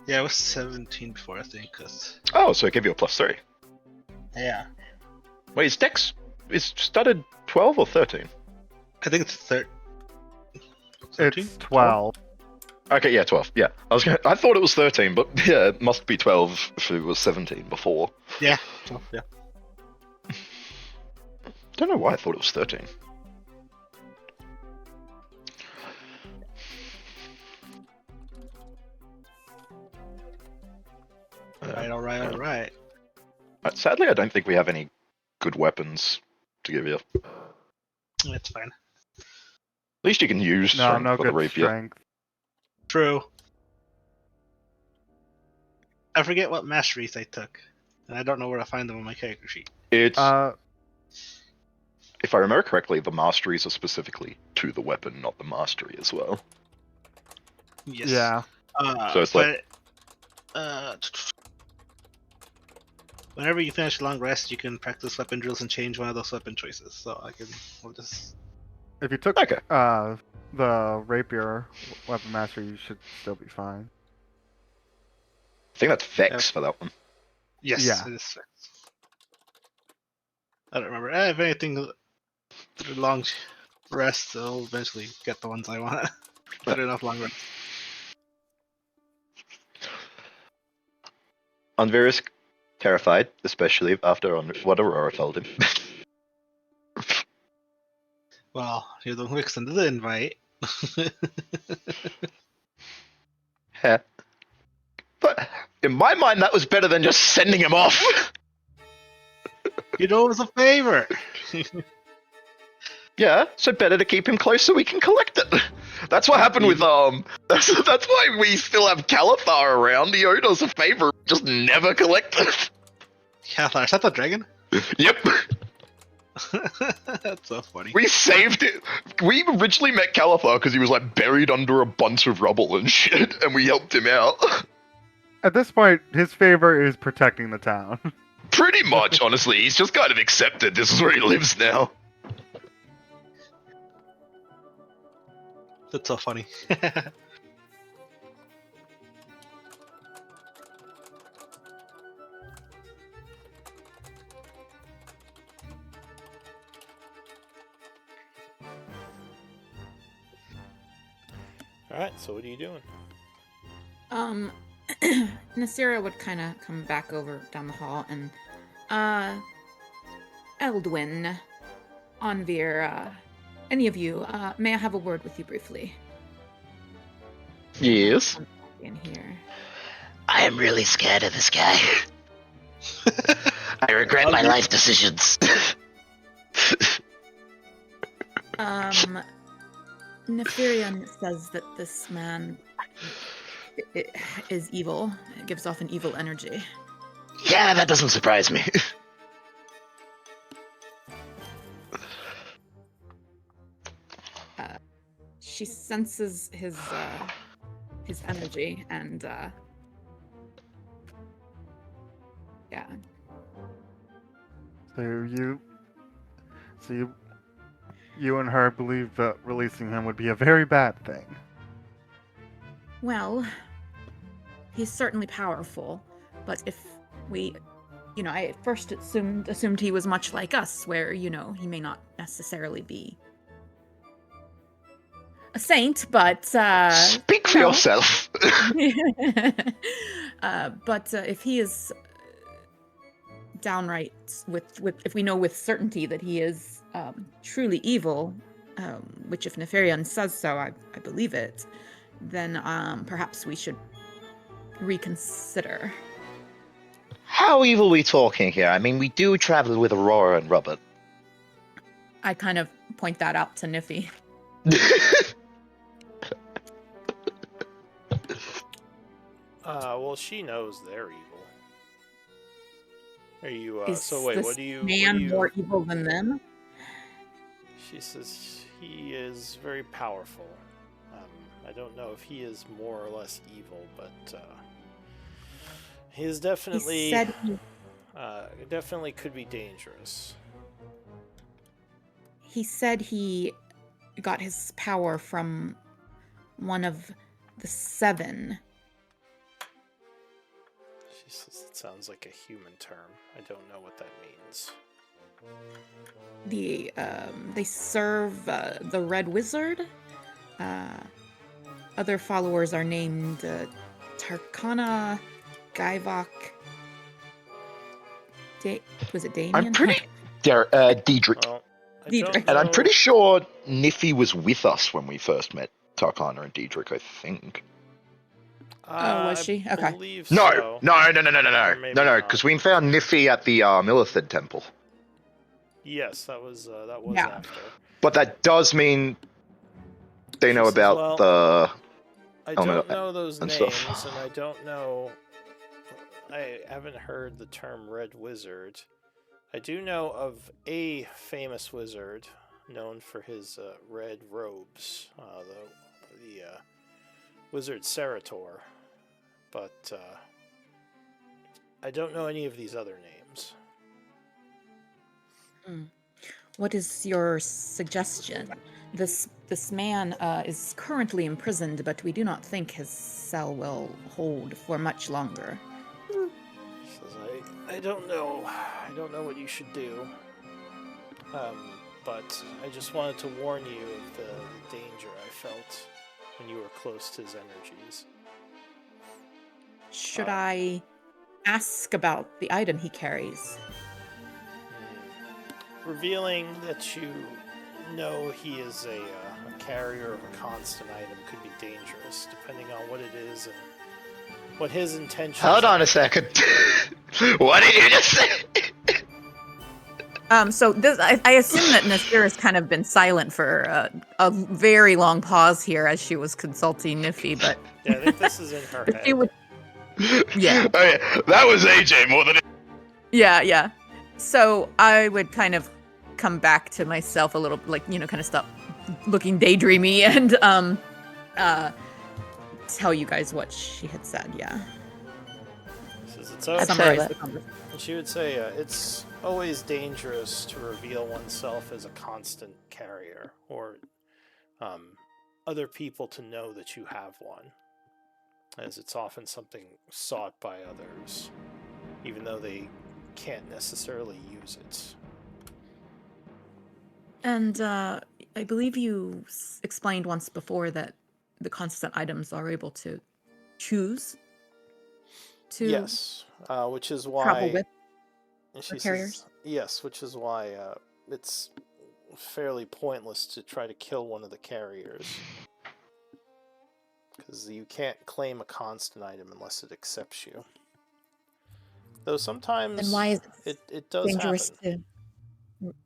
Yeah, it was 17 before, I think. Oh, so it gave you a +3. Yeah. Wait, is dex is studded 12 or 13? I think it's 13. It's 12. Okay, yeah, 12. Yeah, I thought it was 13, but yeah, it must be 12 if it was 17 before. Yeah. 12, yeah. Don't know why I thought it was 13. Alright. Sadly, I don't think we have any good weapons to give you. At It's fine. least you can use No, strength no for the good rapier. strength. True. I forget what masteries I took, and I don't know where to find them on my character sheet. It's Uh, if I remember correctly, the masteries are specifically to the weapon, not the mastery as well. Yes. yeah. So it's like- whenever you finish a long rest, you can practice weapon drills and change one of those weapon choices. So we'll just. If you took Okay. the rapier weapon master, you should still be fine. I think that's Vex for that one. Yes. Yeah. It is. I don't remember. If anything, through long rest, I'll eventually get the ones I want. Good enough long rest. Unvarus terrified, especially after what Aurora told him. Well, you're the one who extended the invite. Yeah. But in my mind, that was better than just sending him off. You know, it was a favor. Yeah, so better to keep him close so we can collect it. That's what happened with That's why we still have Calathar around. He owed us a favor, just never collected it. Cathar, is that the dragon? Yep, That's so funny. we saved it. We originally met Calathar because he was like buried under a bunch of rubble and shit, and we helped him out. At this point, his favor is protecting the town. Pretty much, honestly. He's just kind of accepted this is where he lives now. That's so funny. Alright, so what are you doing? Nasira would kind of come back over down the hall and, Eldwin, Onvir, any of you, may I have a word with you briefly? Yes. In here. I am really scared of this guy. I regret my life decisions. Neferion says that this man is evil. It gives off an evil energy. Yeah, that doesn't surprise me. She senses his energy, and yeah. So you and her believe that releasing him would be a very bad thing. Well, he's certainly powerful, but if we, I at first assumed he was much like us, where, he may not necessarily be a saint, but Speak for yourself. but if he is downright if we know with certainty that he is truly evil, which if Neferion says so, I believe it, then perhaps we should reconsider. How evil are we talking here? I mean, we do travel with Aurora and Robert. I kind of point that out to Niffy. Well, she knows they're evil. Are you, Is so wait, this what do you... man more evil than them? She says he is very powerful. I don't know if he is more or less evil, but, he is definitely... He said definitely could be dangerous. He said he got his power from one of the 7. She says it sounds like a human term. I don't know what that means. They serve the Red Wizard. Other followers are named Tarkana, Gaivok. Was it Damien? I'm pretty... Diedrich. Well, Diedrich. And I'm pretty sure Niffy was with us when we first met Tarkana and Diedrich, I think. Oh, was she? I Okay. believe No, so. no, maybe not. because we found Niffy at the Millithid Temple. Yes, that was Yeah. after. But that does mean they know She says, about well, the... I Oh, no, don't know those and names, stuff. and I don't know. I haven't heard the term Red Wizard. I do know of a famous wizard known for his red robes, the wizard Cerator, but I don't know any of these other names. What is your suggestion? This man is currently imprisoned, but we do not think his cell will hold for much longer. He says, I don't know. I don't know what you should do. But I just wanted to warn you of the danger I felt when you were close to his energies. Should I ask about the item he carries? Revealing that you know he is a carrier of a constant item could be dangerous, depending on what it is and what his intentions Hold on are. a second. What did you just say? So this, I assume that Nasira's kind of been silent for a very long pause here as she was consulting Niffy, but Yeah, I think this is in her head. she would, yeah. Okay, that was AJ more than... Yeah. So I would kind of come back to myself a little, like, kind of stop looking daydreamy and tell you guys what she had said. Yeah. Says it's I'd say Summarize that- the conversation. she would say it's always dangerous to reveal oneself as a constant carrier, or other people to know that you have one, as it's often something sought by others, even though they can't necessarily use it. And I believe you explained once before that the constant items are able to choose to Yes, which is travel why with she carriers? says yes, which is why it's fairly pointless to try to kill one of the carriers, because you can't claim a constant item unless it accepts you. Though sometimes Then why is it does dangerous happen.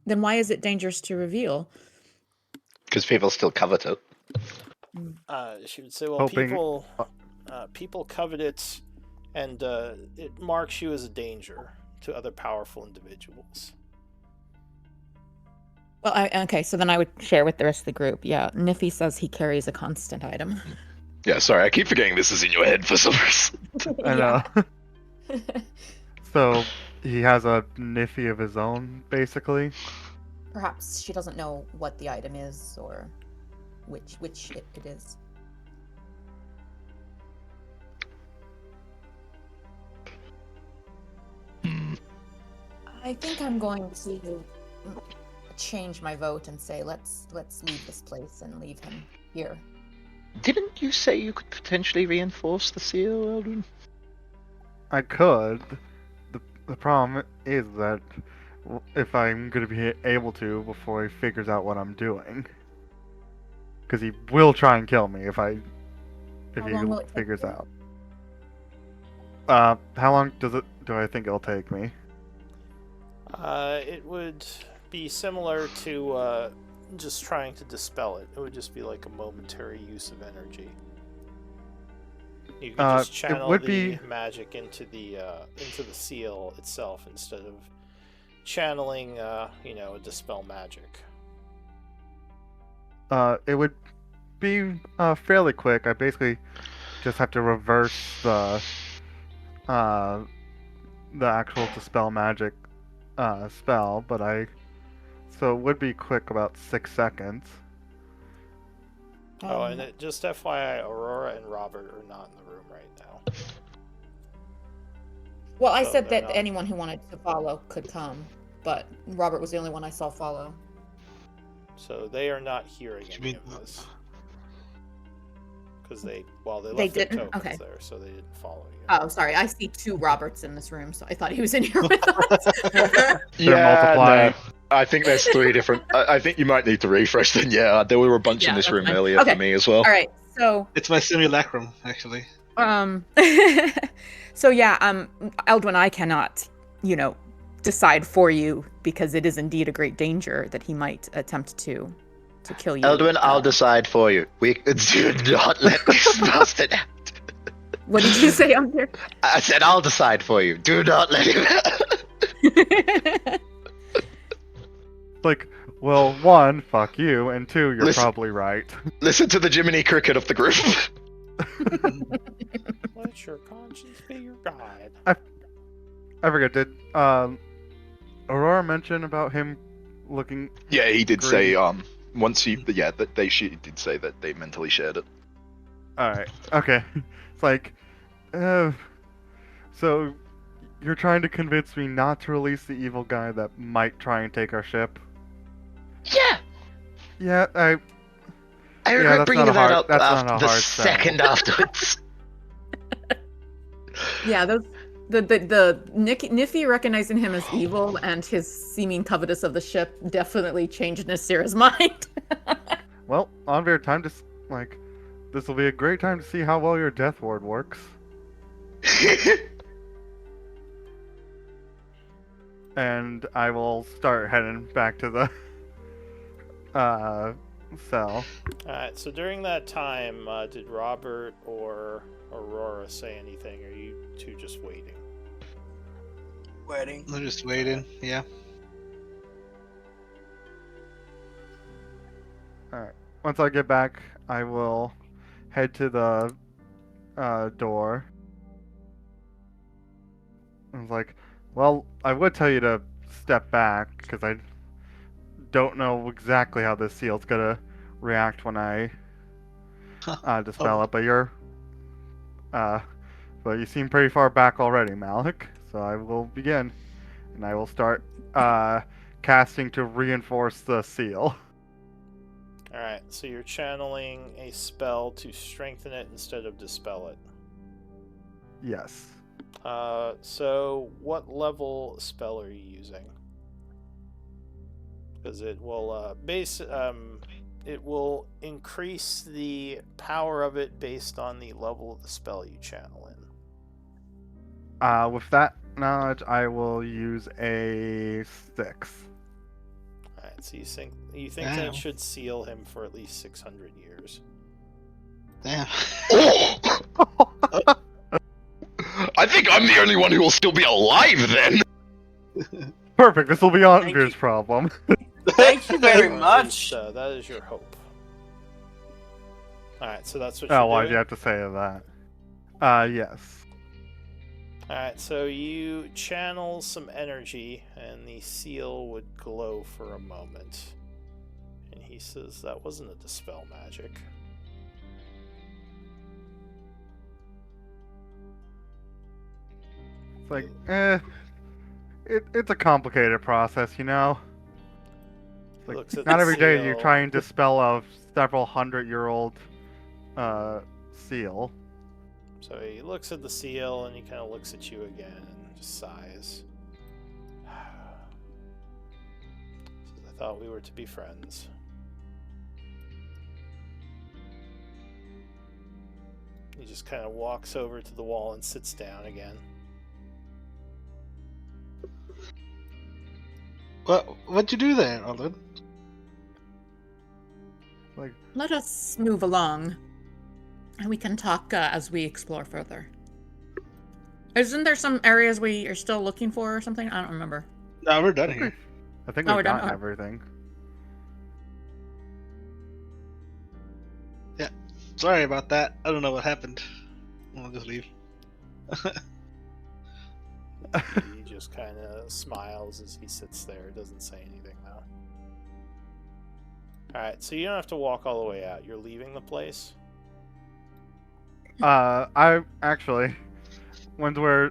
Then why is it dangerous to reveal? Because people still covet it. She would say, well, Hoping- people covet it, and it marks you as a danger to other powerful individuals. Well, okay, so then I would share with the rest of the group. Yeah, Niffy says he carries a constant item. Yeah, sorry, I keep forgetting this is in your head for some reason. I know. So he has a Niffy of his own, basically. Perhaps she doesn't know what the item is or which it is. I think I'm going to change my vote and say let's leave this place and leave him here. Didn't you say you could potentially reinforce the seal, Eldrin? I could. The problem is that if I'm going to be able to before he figures out what I'm doing. Because he will try and kill me if How long will he it take figures you? out. How long do I think it'll take me? It would be similar to just trying to dispel it. It would just be like a momentary use of energy. You could just It channel would the be- magic into the seal itself instead of channeling, a dispel magic. It would be fairly quick. I basically just have to reverse the actual dispel magic spell, so it would be quick, about 6 seconds. Oh, and just FYI, Aurora and Robert are not in the room right now. Well, I So said they're that not- anyone who wanted to follow could come, but Robert was the only one I saw follow. So they are not hearing You any mean- of this. Because they left They their didn't? tokens Okay. there, so they didn't follow you. Oh, sorry. I see 2 Roberts in this room, so I thought he was in here with us. multiplying. no. I think there's 3 different. I think you might need to refresh then. Yeah, there were a bunch in Yeah, this that's room fine. earlier Okay. for me as well. All right. So, It's my simulacrum, actually. so yeah, Eldwin, I cannot, decide for you because it is indeed a great danger that he might attempt to kill you. Eldwin, I'll decide for you. We do not let this bastard out. What did you say, Umdir? I said I'll decide for you. Do not let him out. Like, well, 1, fuck you, and 2, you're Listen- probably right. Listen to the Jiminy Cricket of the group. Let your conscience be your guide. I forget, did Aurora mention about him looking... Yeah, he did Great. say once he she did say that they mentally shared it. Alright, okay. It's like, so you're trying to convince me not to release the evil guy that might try and take our ship? Yeah, Yeah, I Yeah, regret that's bringing not a that hard- up that's not after a the hard sell. second afterwards. Yeah, those the Niffy recognizing him as evil and his seeming covetous of the ship definitely changed Nasira's mind. well, Anvir, time to, this will be a great time to see how well your Death Ward works. And I will start heading back to the, cell. Alright, so during that time, did Robert or Aurora say anything, or are you two just waiting? Wedding. I'm just waiting, yeah. Once I get back, I will head to the door. I was like, Well, I would tell you to step back because I don't know exactly how this seal's gonna react when I dispel it. But you seem pretty far back already, Malik. So I will begin, and I will start casting to reinforce the seal. Alright, so you're channeling a spell to strengthen it instead of dispel it. Yes. So what level spell are you using? Because it will it will increase the power of it based on the level of the spell you channel in. With that knowledge, I will use a 6. Alright, so you think that it should seal him for at least 600 years. Damn. Oh! I think I'm the only one who will still be alive then. Perfect. This will be Thank Andrew's you. problem. Thank you very Or at much. least, that is your hope. Alright, so that's what Oh, you're why'd doing? you have to say that? Yes. Alright, so you channel some energy, and the seal would glow for a moment. And he says, that wasn't a dispel magic. It's like, it's a complicated process, you know? It's like, Looks at not the every day you seal. try and dispel a several hundred-year-old seal. So he looks at the seal, and he kind of looks at you again, and just sighs. Says, I thought we were to be friends. He just kind of walks over to the wall and sits down again. What'd you do there, Alden? Like, Let us move along, and we can talk as we explore further. Isn't there some areas we are still looking for or something? I don't remember. No, we're done here. I think Oh, we've we're done? got Oh. everything. Sorry about that. I don't know what happened. I'll just leave. He just kind of smiles as he sits there. Doesn't say anything, though. Alright, so you don't have to walk all the way out. You're leaving the place? I actually, when we're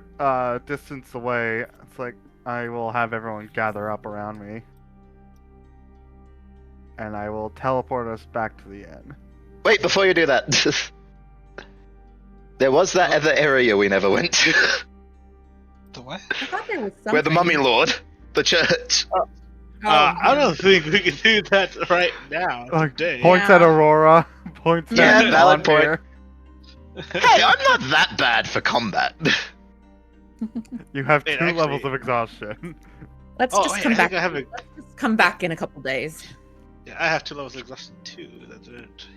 distance away, it's like I will have everyone gather up around me, and I will teleport us back to the inn. Wait, before you do that, there was that other area we never went to, The what? I thought there was something. where the Mummy Lord, the church. Oh, I don't think we can do that right now. Like, Today. points at Yeah. Aurora, points Yeah, at valid point. Here. Hey, I'm not that bad for combat. You have Wait, 2 levels actually- of exhaustion. Let's Oh, just wait, come I back. think I have a. Let's just come back in a couple days. Yeah, I have 2 levels of exhaustion too. That's it.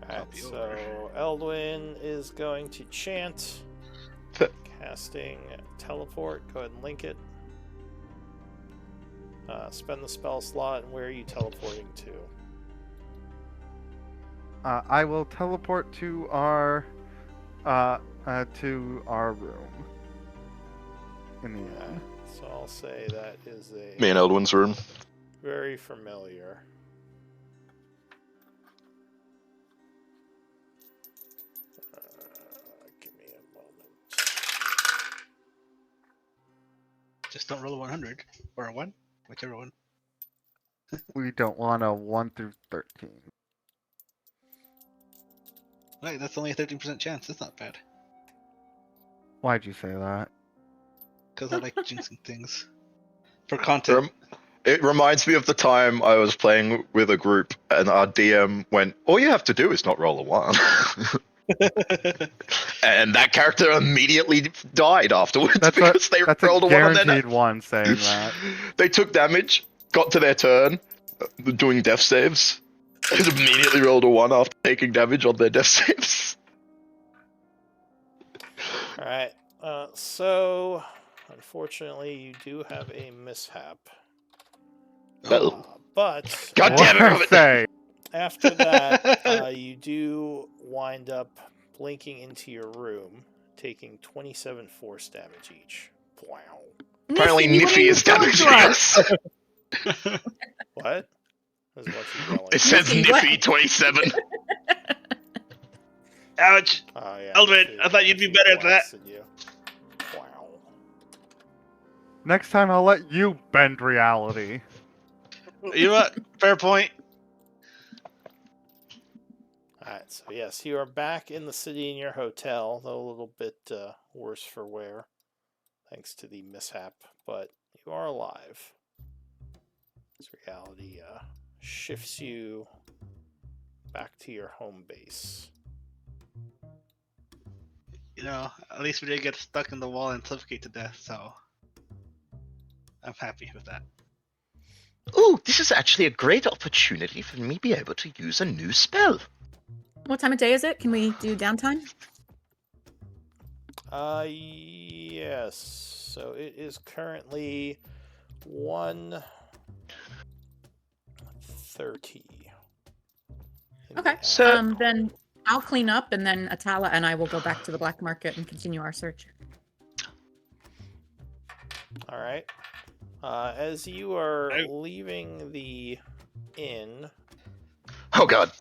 Alright, be so Eldwin is going to chant. Casting teleport. Go ahead and link it. Spend the spell slot, and where are you teleporting to? I will teleport to our room in the inn. So I'll say that is a Me and Eldwin's room. very familiar. Give me a moment. Just don't roll a 100 or a 1, whichever one. We don't want a 1 through 13. Right, that's only a 13% chance. That's not bad. Why'd you say that? Because I like jinxing things. For content. It reminds me of the time I was playing with a group and our DM went, all you have to do is not roll a 1. And that character immediately died afterwards That's because they That's rolled a a 1 on their guaranteed one saying that. They took damage, got to their turn, doing death saves, and immediately rolled a 1 after taking damage on their death saves. Alright, so unfortunately you do have a mishap. Oh. But God What damn it, I Robert. say? after that, you do wind up blinking into your room, taking 27 force damage each. Wow. Apparently, Niffy, what are Niffy you is doing damaging to us. What? Is what you yelling? It says Niffy, what? Niffy 27. Ouch! Oh yeah. Eldred, Niffy- I thought you'd be Niffy better at that. blasted you. Wow. Next time I'll let you bend reality. You know what? Fair point. Alright, so yes, you are back in the city in your hotel, though a little bit worse for wear, thanks to the mishap, but you are alive. This reality shifts you back to your home base. You know, at least we didn't get stuck in the wall and suffocate to death, so I'm happy with that. Ooh, this is actually a great opportunity for me to be able to use a new spell. What time of day is it? Can we do downtime? Yes. So it is currently 1:30. Okay. So- Then I'll clean up, and then Atala and I will go back to the black market and continue our search. All right. As you are I- leaving the inn, Oh god.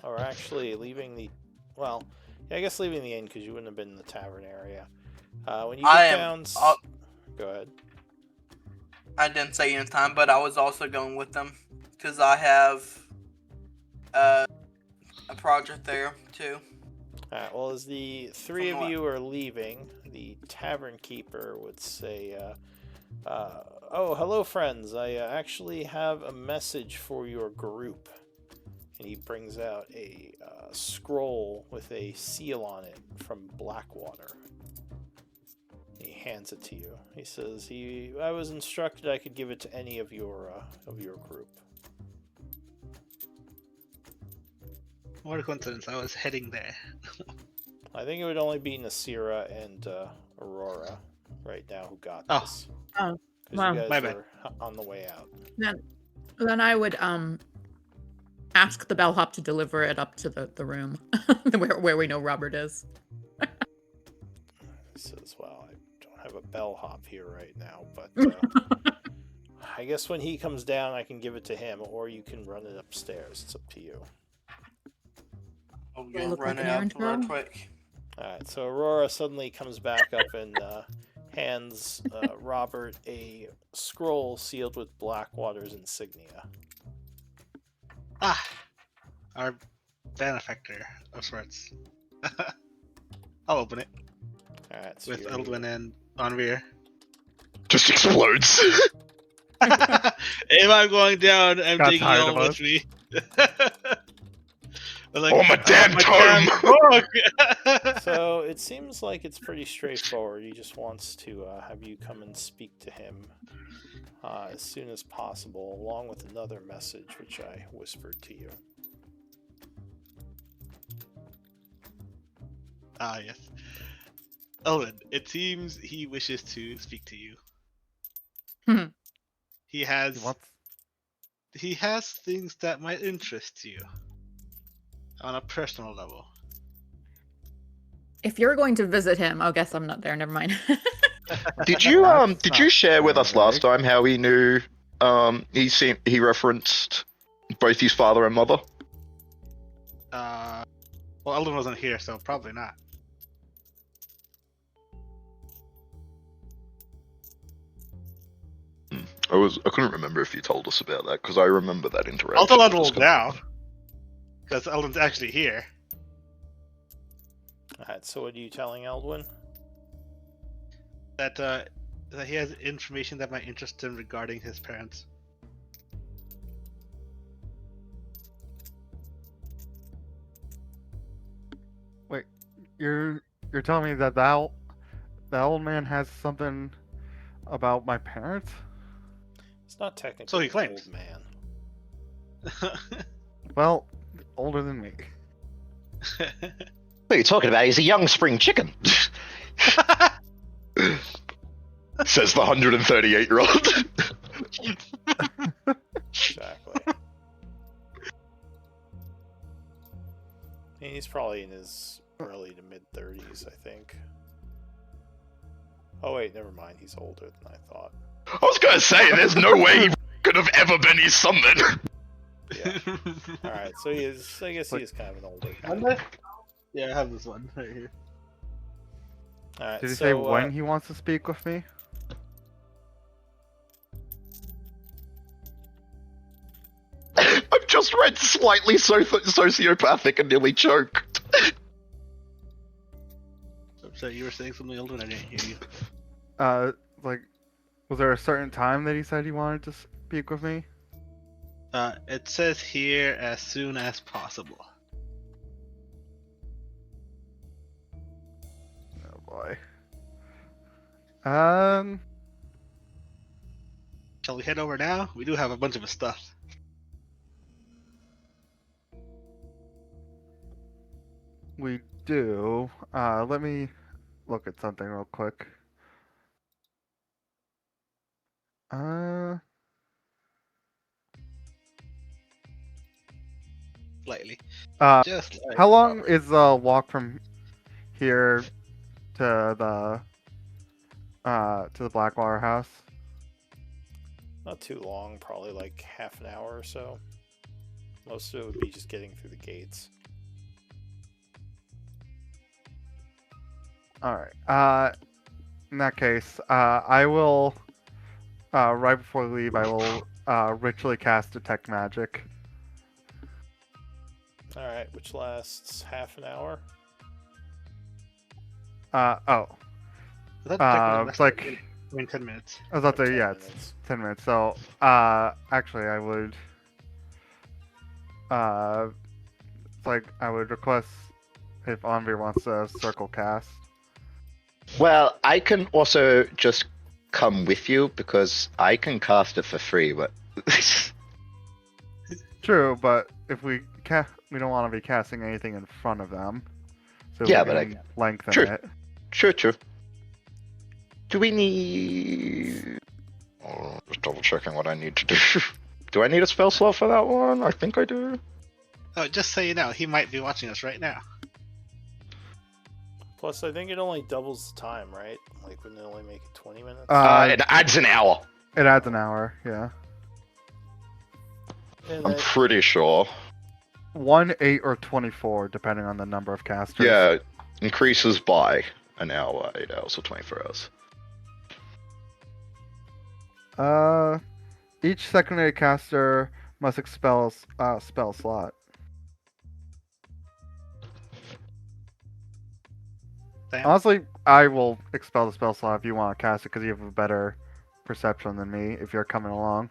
or actually leaving the, well, yeah, I guess leaving the inn because you wouldn't have been in the tavern area. When you I get am- down, go ahead. I didn't say in time, but I was also going with them because I have a project there too. Alright, well, as the three of Somewhat. you are leaving, the tavern keeper would say, oh, hello, friends. I actually have a message for your group. And he brings out a scroll with a seal on it from Blackwater. He hands it to you. He says, I was instructed I could give it to any of your group. What a coincidence, I was heading there. I think it would only be Nasira and Aurora right now who got Oh. this. Oh, 'Cause wow. you guys My bad. were on the way out. Then I would ask the bellhop to deliver it up to the room where we know Robert is. He says, well, I don't have a bellhop here right now, but I guess when he comes down, I can give it to him, or you can run it upstairs. It's up to you. I'm Do I gonna look run like it an out errand real girl? quick. Alright, so Aurora suddenly comes back up and hands Robert a scroll sealed with Blackwater's insignia. Ah! Our benefactor of sorts. I'll open it Alright, so with you're- Eldwin and Onvir. Just explodes. If I'm going down, I'm Got taking tired you of all us. with me. Like, Oh, my damn tome! So it seems like it's pretty straightforward. He just wants to have you come and speak to him as soon as possible, along with another message which I whispered to you. Ah, yes. Elvin, it seems he wishes to speak to you. Hmm. He He has wants he has things that might interest you on a personal level. If you're going to visit him, oh, guess I'm not there. Never mind. Did you That's did not you share with us very last time how he knew he referenced both his father and mother? Well, Eldon wasn't here, so probably not. I couldn't remember if you told us about that because I remember that interaction. I'll tell It Eldon was now, because Eldon's actually here. Alright, so what are you telling Eldwin? That that he has information that might interest him regarding his parents. you're telling me that the old man has something about my parents? It's not technically So he an claims. old man. Well, older than me. What are you talking about? He's a young spring chicken. Says the 138-year-old. Exactly. He's probably in his early to mid 30s, I think. Oh wait, never mind. He's older than I thought. I was gonna say, there's no way he could have ever been his son then. Yeah. All right, so he is. I guess he is kind of an older guy. Monday? Yeah, I have this one right here. All right. Did he so, say when he wants to speak with me? I've just read slightly sociopathic and nearly choked. I'm sorry, you were saying something older and I didn't hear you. Like, was there a certain time that he said he wanted to speak with me? It says here as soon as possible. Oh boy. Shall we head over now? We do have a bunch of his stuff. We do. Let me look at something real quick. Slightly. Just like how long Robert. is the walk from here to the Blackwater house? Not too long, probably like half an hour or so. Most of it would be just getting through the gates. Alright. In that case, I will, right before we leave, I will ritually cast Detect Magic. Alright, which lasts half an hour. I thought It's like, 10 minutes. I was about to, 10 yeah, it's minutes. 10 minutes. So, actually, I would, I would request if Anvir wants to circle cast. Well, I can also just come with you because I can cast it for free, but True, but if we we don't want to be casting anything in front of them. So Yeah, we but can lengthen True. it. True. Do we need... Oh, just double checking what I need to do. Do I need a spell slot for that one? I think I do. Oh, just so you know, he might be watching us right now. Plus, I think it only doubles the time, right? Like, wouldn't it only make it 20 minutes? It adds an hour. It adds an hour, yeah. And I'm then- pretty sure. 1, 8, or 24, depending on the number of casters. Yeah, increases by an hour, 8 hours, or 24 hours. Each secondary caster must expel a spell slot. Damn. Honestly, I will expel the spell slot if you want to cast it because you have a better perception than me if you're coming along.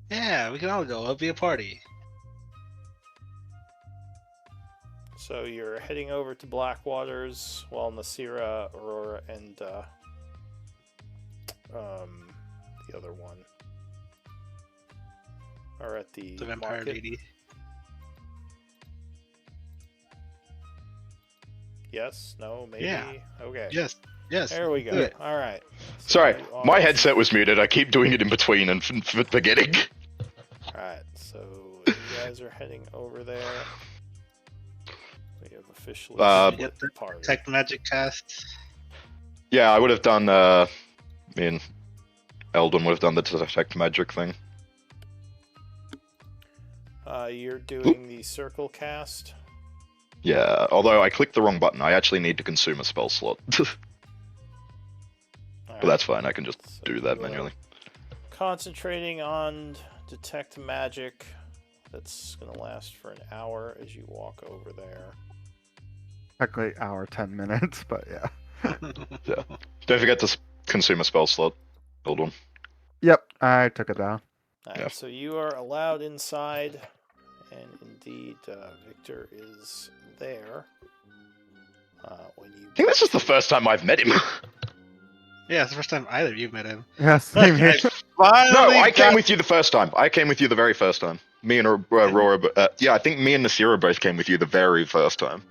Yeah, we can all go. It'll be a party. So you're heading over to Blackwaters while Nasira, Aurora, and the other one are at the The vampire market. lady. Yes? No? Maybe? Yeah. Okay. Yes. There we do go. it. All right. So Sorry, you are- my headset was muted. I keep doing it in between and forgetting. All right. So you guys are heading over there. We have officially split the party. Detect magic cast. Yeah, I would have done, me and Eldon would have done the detect magic thing. You're doing the circle cast. Yeah, although I clicked the wrong button. I actually need to consume a spell slot. But that's fine, I can just So do that you, manually. Concentrating on detect magic. That's going to last for an hour as you walk over there. Technically, hour, 10 minutes, but yeah. Yeah. Don't forget to consume a spell slot. Hold on. Yep, I took it down. Alright, Yeah. so you are allowed inside, and indeed, Victor is there. When you I think this is the first time I've met him. Yeah, it's the first time either of you met him. Yeah, same here. No, I came with you the first time. I came with you the very first time. Me and Aurora, yeah, I think me and Nasira both came with you the very first time.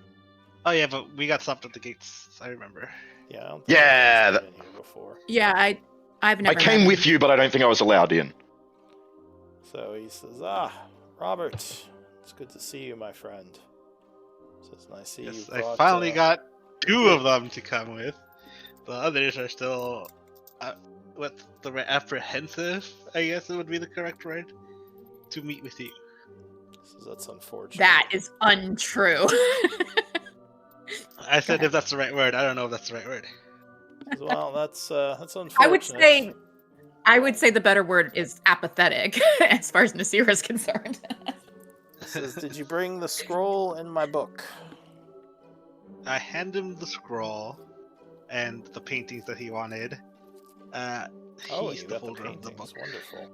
Oh yeah, but we got stopped at the gates. I remember. Yeah, I don't think Yeah, you guys have been here before. Yeah, I've never. I came met with him. you, but I don't think I was allowed in. So he says, Robert, it's good to see you, my friend. Says, and I see Yes, you I brought, finally got two of them to come with. The others are still, what's the right, apprehensive, I guess it would be the correct word, to meet with you. That's unfortunate. That is untrue. I said ahead. if that's the right word. I don't know if that's the right word. Well, that's unfortunate. I would say the better word is apathetic as far as Nasira is concerned. He says, "Did you bring the scroll in my book?" I hand him the scroll and the paintings that he wanted. Oh, He's you the got the holder of the paintings. book. Wonderful.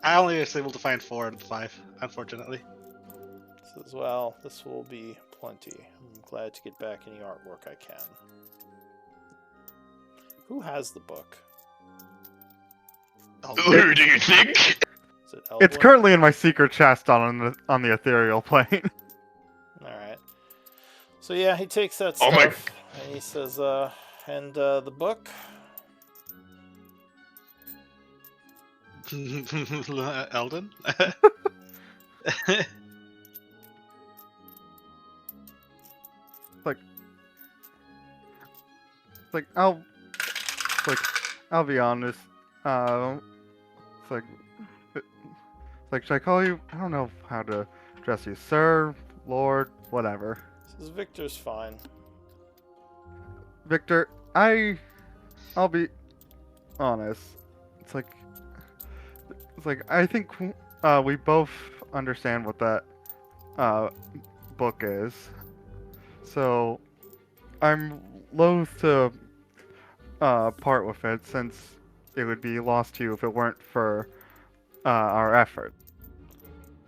I only was able to find 4 of the 5, unfortunately. Says, "Well, this will be plenty. I'm glad to get back any artwork I can." Who has the book? Who do you think? Is it It's Eldwin? currently in my secret chest on the ethereal plane. All right. So yeah, he takes that Oh stuff my- and he says, and the book. Eldon? I'll be honest. It's like, should I call you? I don't know how to address you, sir, lord, whatever. Says Victor's fine. Victor, I'll be honest. It's like I think we both understand what that book is. So I'm loath to part with it, since it would be lost to you if it weren't for our effort.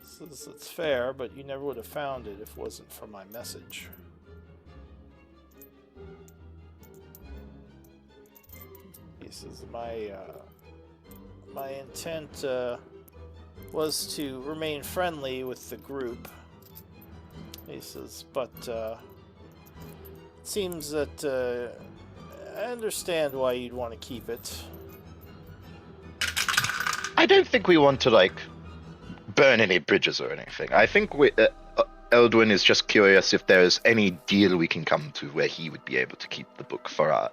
Says it's fair, but you never would have found it if it wasn't for my message. He says my intent was to remain friendly with the group. He says, but it seems that I understand why you'd want to keep it. I don't think we want to, like, burn any bridges or anything. I think Eldwin is just curious if there's any deal we can come to where he would be able to keep the book for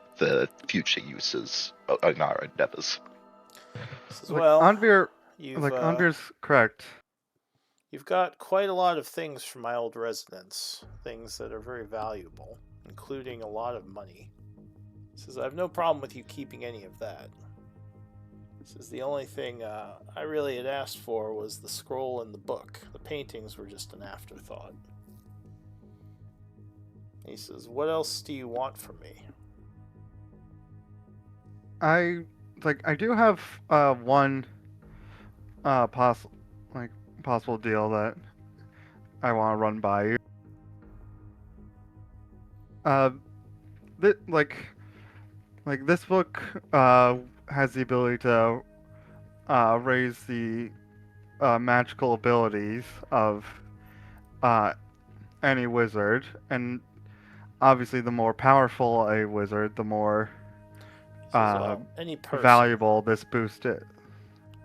future uses in our endeavors. Says, well, Anvir, you've, Anvir's correct. you've got quite a lot of things from my old residence, things that are very valuable, including a lot of money. He says, I have no problem with you keeping any of that. He says, the only thing I really had asked for was the scroll and the book. The paintings were just an afterthought. He says, what else do you want from me? I do have one possible deal that I want to run by you. This book has the ability to raise the magical abilities of any wizard, and obviously the more powerful a wizard, the more He says, well, any person valuable this boost is.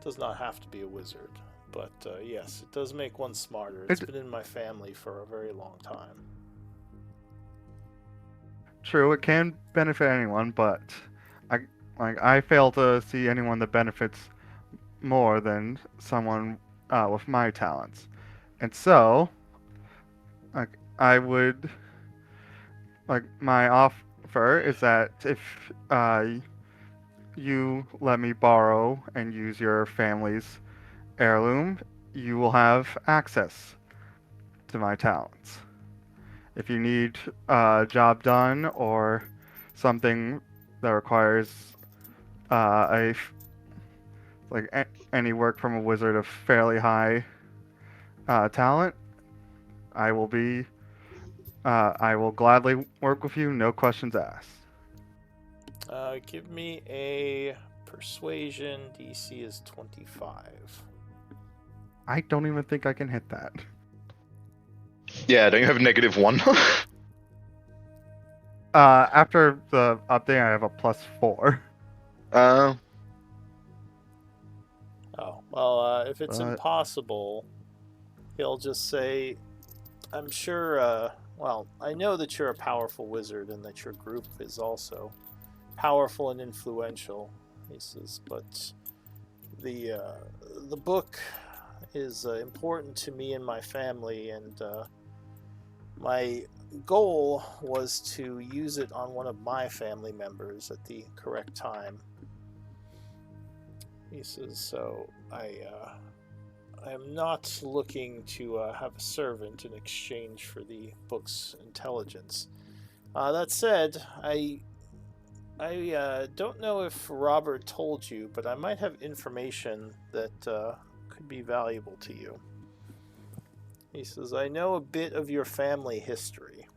does not have to be a wizard, but yes, it does make one smarter. It's been in my family for a very long time. True, it can benefit anyone, but I fail to see anyone that benefits more than someone with my talents. And so, I would my offer is that if you let me borrow and use your family's heirloom, you will have access to my talents. If you need a job done or something that requires any work from a wizard of fairly high talent, I will gladly work with you, no questions asked. Give me a persuasion. DC is 25. I don't even think I can hit that. Yeah, don't you have a -1? After the update, I have a +4. Oh, well, if it's But- impossible, he'll just say, I'm sure well, I know that you're a powerful wizard and that your group is also powerful and influential. He says, but the book is important to me and my family, and my goal was to use it on one of my family members at the correct time. He says, so I am not looking to have a servant in exchange for the book's intelligence. That said, I don't know if Robert told you, but I might have information that could be valuable to you. He says, I know a bit of your family history.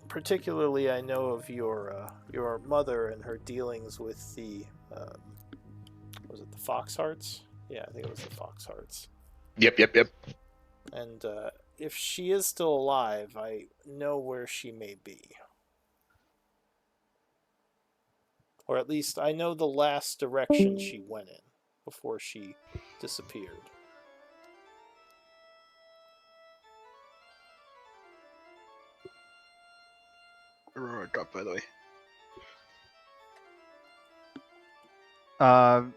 Particularly, I know of your mother and her dealings with the was it the Foxhearts? Yeah, I think it was the Foxhearts. Yep. And if she is still alive, I know where she may be. Or at least I know the last direction she went in before she disappeared. Aurora drop, by the way. Uh, Did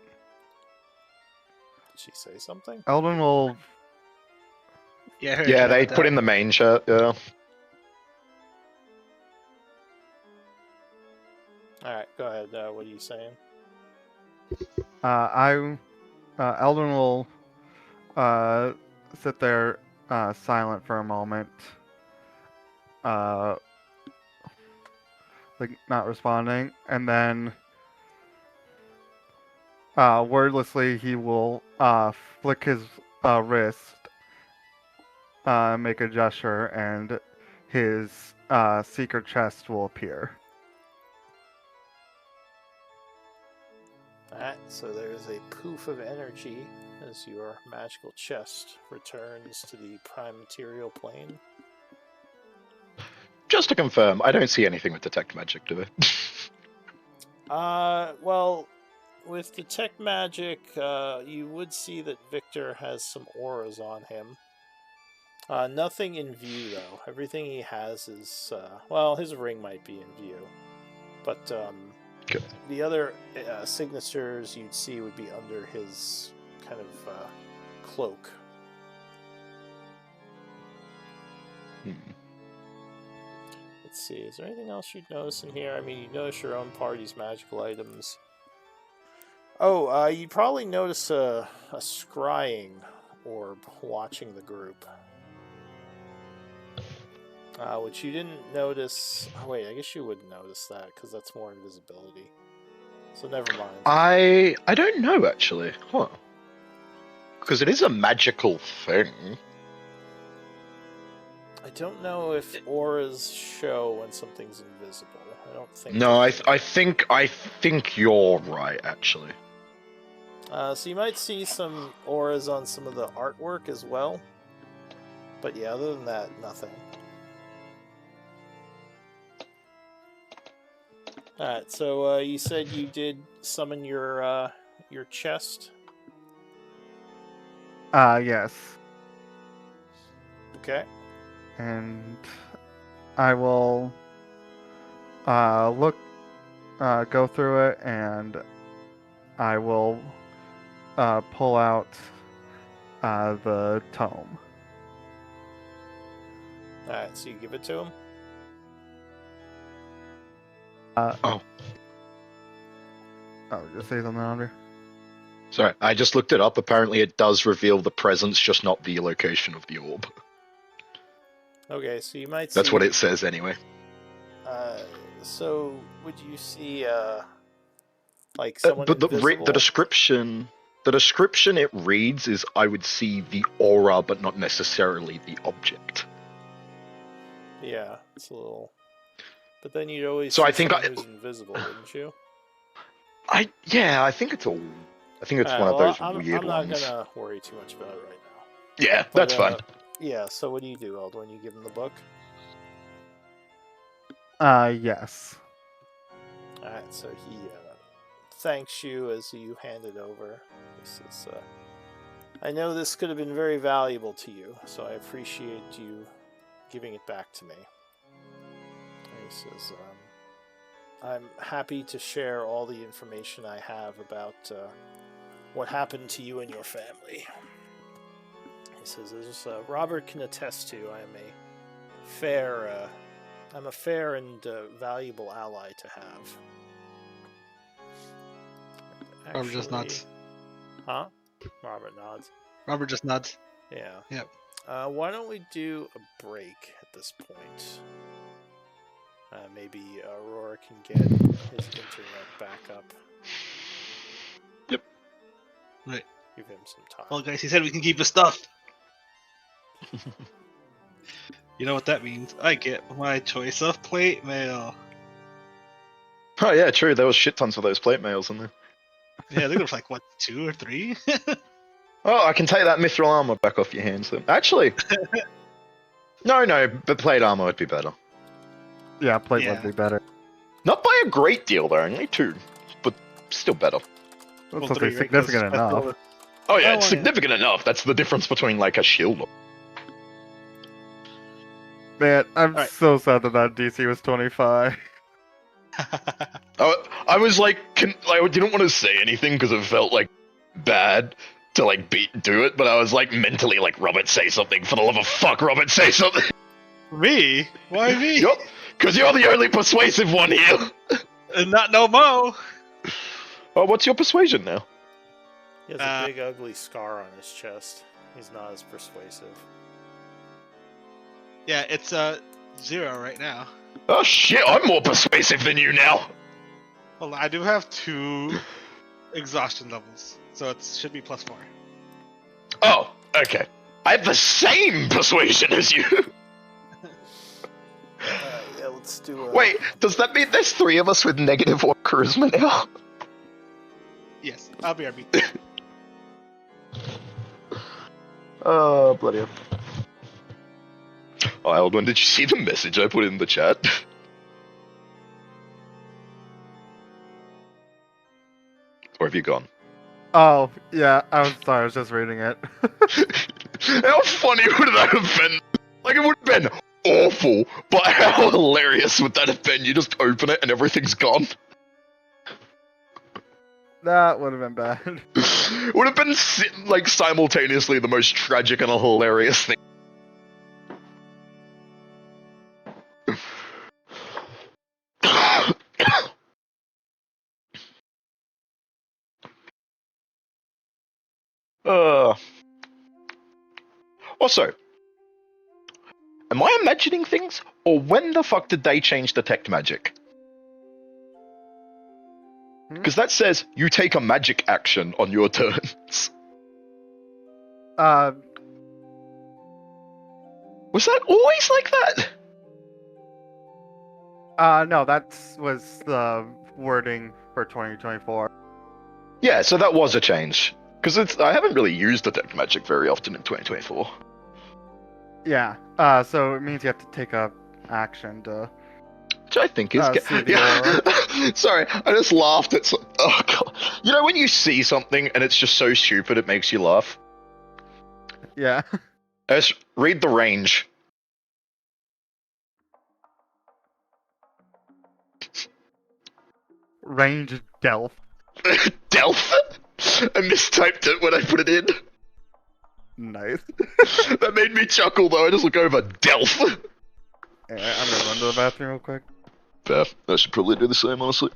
she say something? Eldon will. Yeah, I heard Yeah, you they have put in the main chat. Yeah. All right, go ahead. What are you saying? Eldon will sit there silent for a moment, like not responding, and then wordlessly he will flick his wrist, make a gesture, and his secret chest will appear. Alright, so there's a poof of energy as your magical chest returns to the prime material plane. Just to confirm, I don't see anything with detect magic, do I? Well, with detect magic, you would see that Victor has some auras on him. Nothing in view, though. Everything he has is, well, his ring might be in view. But, Good. the other signatures you'd see would be under his kind of cloak. Let's see, is there anything else you'd notice in here? I mean, you notice your own party's magical items. Oh, you'd probably notice a scrying orb watching the group. Which you didn't notice... Oh, wait, I guess you wouldn't notice that, because that's more invisibility. So never mind. I don't know, actually. Huh. Because it is a magical thing. I don't know if auras show when something's invisible. I don't think... No, they I do. think you're right, actually. So you might see some auras on some of the artwork as well. But yeah, other than that, nothing. Alright, so you said you did summon your chest? Yes. Okay. And I will go through it, and I will pull out the tome. Alright, so you give it to him? Oh, Just say something, Andre. sorry. I just looked it up. Apparently, it does reveal the presence, just not the location of the orb. Okay, so you might see... That's what it says, anyway. So, would you see, like, someone But invisible? the description it reads is, I would see the aura, but not necessarily the object. Yeah, it's a little... But then you'd always So see I think someone who's invisible, wouldn't you? I think it's one of those weird I'm not ones. gonna worry too much about it right now. Yeah, But, that's fine. Yeah, so what do you do, Eld, when you give him the book? Yes. Alright, so he thanks you as you hand it over. He says, I know this could have been very valuable to you, so I appreciate you giving it back to me. And he says, I'm happy to share all the information I have about what happened to you and your family. He says, as Robert can attest to, I'm a fair and valuable ally to have. Robert just nods. Huh? Robert nods. Robert just nods. Yeah. Yep. Why don't we do a break at this point? Maybe Aurora can get his internet back up. Yep. Right. Give him some time. Well, guys, he said we can keep his stuff. You know what that means? I get my choice of plate mail. Oh yeah, true. There was shit tons of those plate mails in there. Yeah, they're gonna like what, 2 or 3? Oh, I can take that mithril armor back off your hands then. Actually, no, but plate armor would be better. Yeah, plate Yeah. would be better. Not by a great deal though, only 2, but still better. That's Well, something 3, right? 'Cause significant that's enough. all- Oh yeah, Oh, it's yeah. significant enough. That's the difference between like a shield. Man, I'm Alright. so sad that DC was 25. I was like, I didn't want to say anything because it felt like bad to like do it, but I was like mentally like, Robert, say something for the love of fuck, Robert, say something. Me? Why me? Because you're the only persuasive one here. And not no mo. Oh, what's your persuasion now? He has a big, ugly scar on his chest. He's not as persuasive. Yeah, it's 0 right now. Oh shit, I'm more persuasive than you now. Well, I do have 2 exhaustion levels, so it should be +4. Oh, okay. I have the same persuasion as you. Yeah, let's do a... Wait, does that mean there's 3 of us with -1 charisma now? Yes, I'll be RB. Oh, bloody hell. Oh, Eldwin, did you see the message I put in the chat? Or have you gone? Oh, yeah, I was sorry, I was just reading it. How funny would that have been? Like, it would have been awful, but how hilarious would that have been? You just open it and everything's gone. That would have been bad. Would have been, like, simultaneously the most tragic and hilarious thing. Also, am I imagining things, or when the fuck did they change detect magic? Because that says you take a magic action on your turns. Was that always like that? No, that was the wording for 2024. Yeah, so that was a change. Because I haven't really used detect magic very often in 2024. Yeah, so it means you have to take a action to... Which I think is... see the yeah. Sorry, I just laughed at... Oh, God. You know when you see something and it's just so stupid it makes you laugh? Yeah. Just read the range. Range Delph. Delph? I mistyped it when I put it in. Nice. That made me chuckle though. I just look over Delph. Yeah, I'm gonna run to the bathroom real quick. Fair. I should probably do the same, honestly.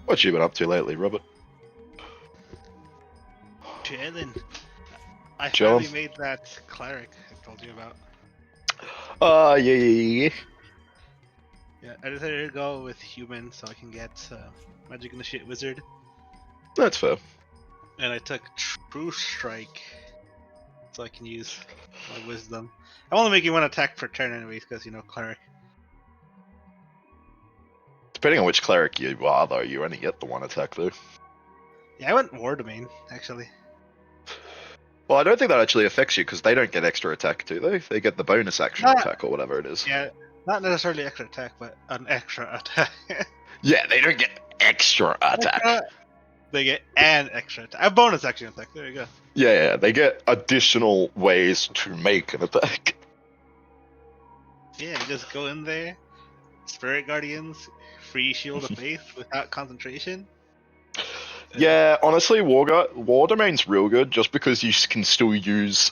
What you been up to lately, Robert? Chillin'. I Chillin'. finally made that cleric I told you about. Yeah. Yeah, I decided to go with human so I can get magic initiate wizard, That's fair. and I took true strike so I can use my wisdom. I'm only making one attack per turn anyways, because cleric. Depending on which cleric you are, though, you only get the one attack, though. Yeah, I went war domain actually. Well, I don't think that actually affects you, because they don't get extra attack, do they? They get the bonus action attack, or whatever it is. Yeah, not necessarily extra attack, but an extra attack. Yeah, they don't get extra attack. They get an extra attack. A bonus action attack. There you go. Yeah, they get additional ways to make an attack. Yeah, you just go in there. Spirit Guardians, free Shield of Faith without concentration. Yeah, honestly, War Domain's real good, just because you can still use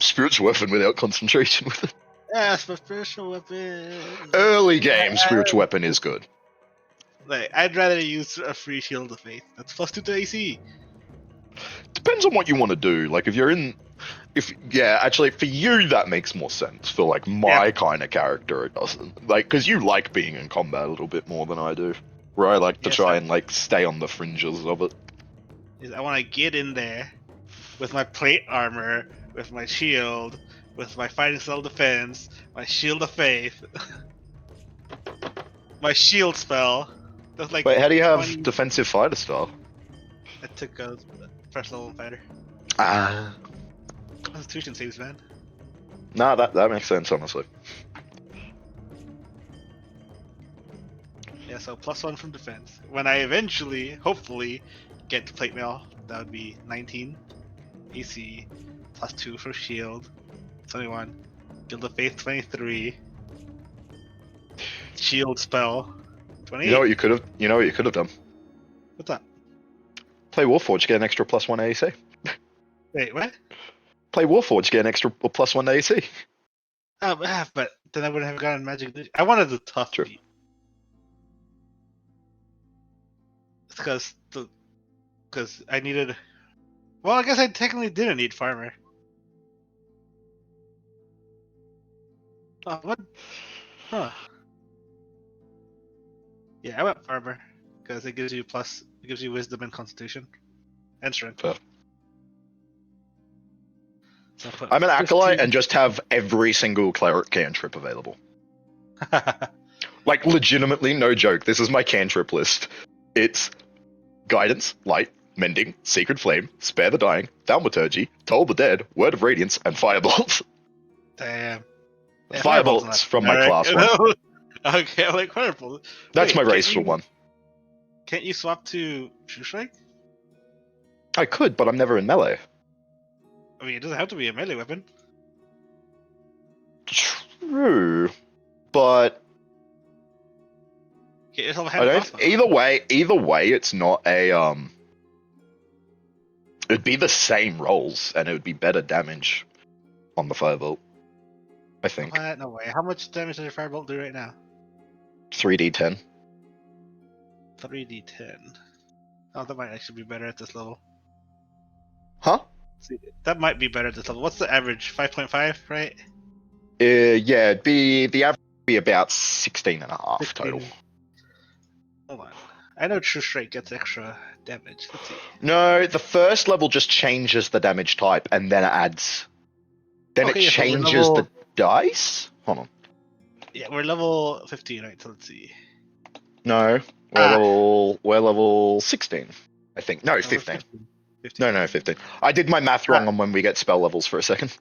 Spiritual Weapon without concentration with it. Yeah, spiritual weapon. Early game, Spiritual Weapon is good. Like, I'd rather use a free Shield of Faith. That's +2 to AC. Depends on what you want to do. Like, actually, for you, that makes more sense. For, like, my kind of character, it doesn't. Like, because you like being in combat a little bit more than I do. Where I like to try and, like, stay on the fringes of it. I want to get in there with my plate armor, with my shield, with my fighting style defense, my Shield of Faith, my shield spell. That's like Wait, how do you have 20 defensive fighter style? I took a first level fighter. Ah. Constitution saves, man. Nah, that makes sense, honestly. Yeah, so +1 from defense. When I eventually, hopefully, get to plate mail, that would be 19 AC, +2 for shield, 21. Shield of Faith 23. Shield spell 28. You know what you could have done? What's that? Play Warforged, get an extra +1 AC. Wait, what? Play Warforged, get an extra +1 AC. But then I wouldn't have gotten magic. I wanted the tough True. beat. Because I needed. Well, I guess I technically didn't need farmer. Oh, what? Huh. Yeah, I went farmer because it gives you wisdom and constitution and strength. Fair. So I put I'm an acolyte 15. and just have every single cleric cantrip available. Like, legitimately, no joke. This is my cantrip list. It's Guidance, Light, Mending, Secret Flame, Spare the Dying, Thaumaturgy, Toll the Dead, Word of Radiance, and Firebolt. Damn. Yeah, Firebolt's from my class one. Okay, I like Firebolt. That's Wait, my raceful one. Can't you swap to True Strike? I could, but I'm never in melee. I mean, it doesn't have to be a melee weapon. True, but Get yourself a I hand don't. crossbow. Either way, it's not a It'd be the same rolls, and it would be better damage on the Firebolt. I think No way. How much damage does your Firebolt do right now? 3d10. 3d10. Oh, that might actually be better at this level. Huh? See, that might be better at this level. What's the average? 5.5, right? Yeah, it'd be the average would be about 16.5 total. 16. Hold on. I know True Strike gets extra damage. Let's see. No, the first level just changes the damage type, and then it adds. Then Okay, it so we're changes level- the dice. Hold on. Yeah, we're level 15, right? So let's see. No, we're level 16. I think. No, Level 15. 15. No, 15. I did my math wrong on when we get spell levels for a second.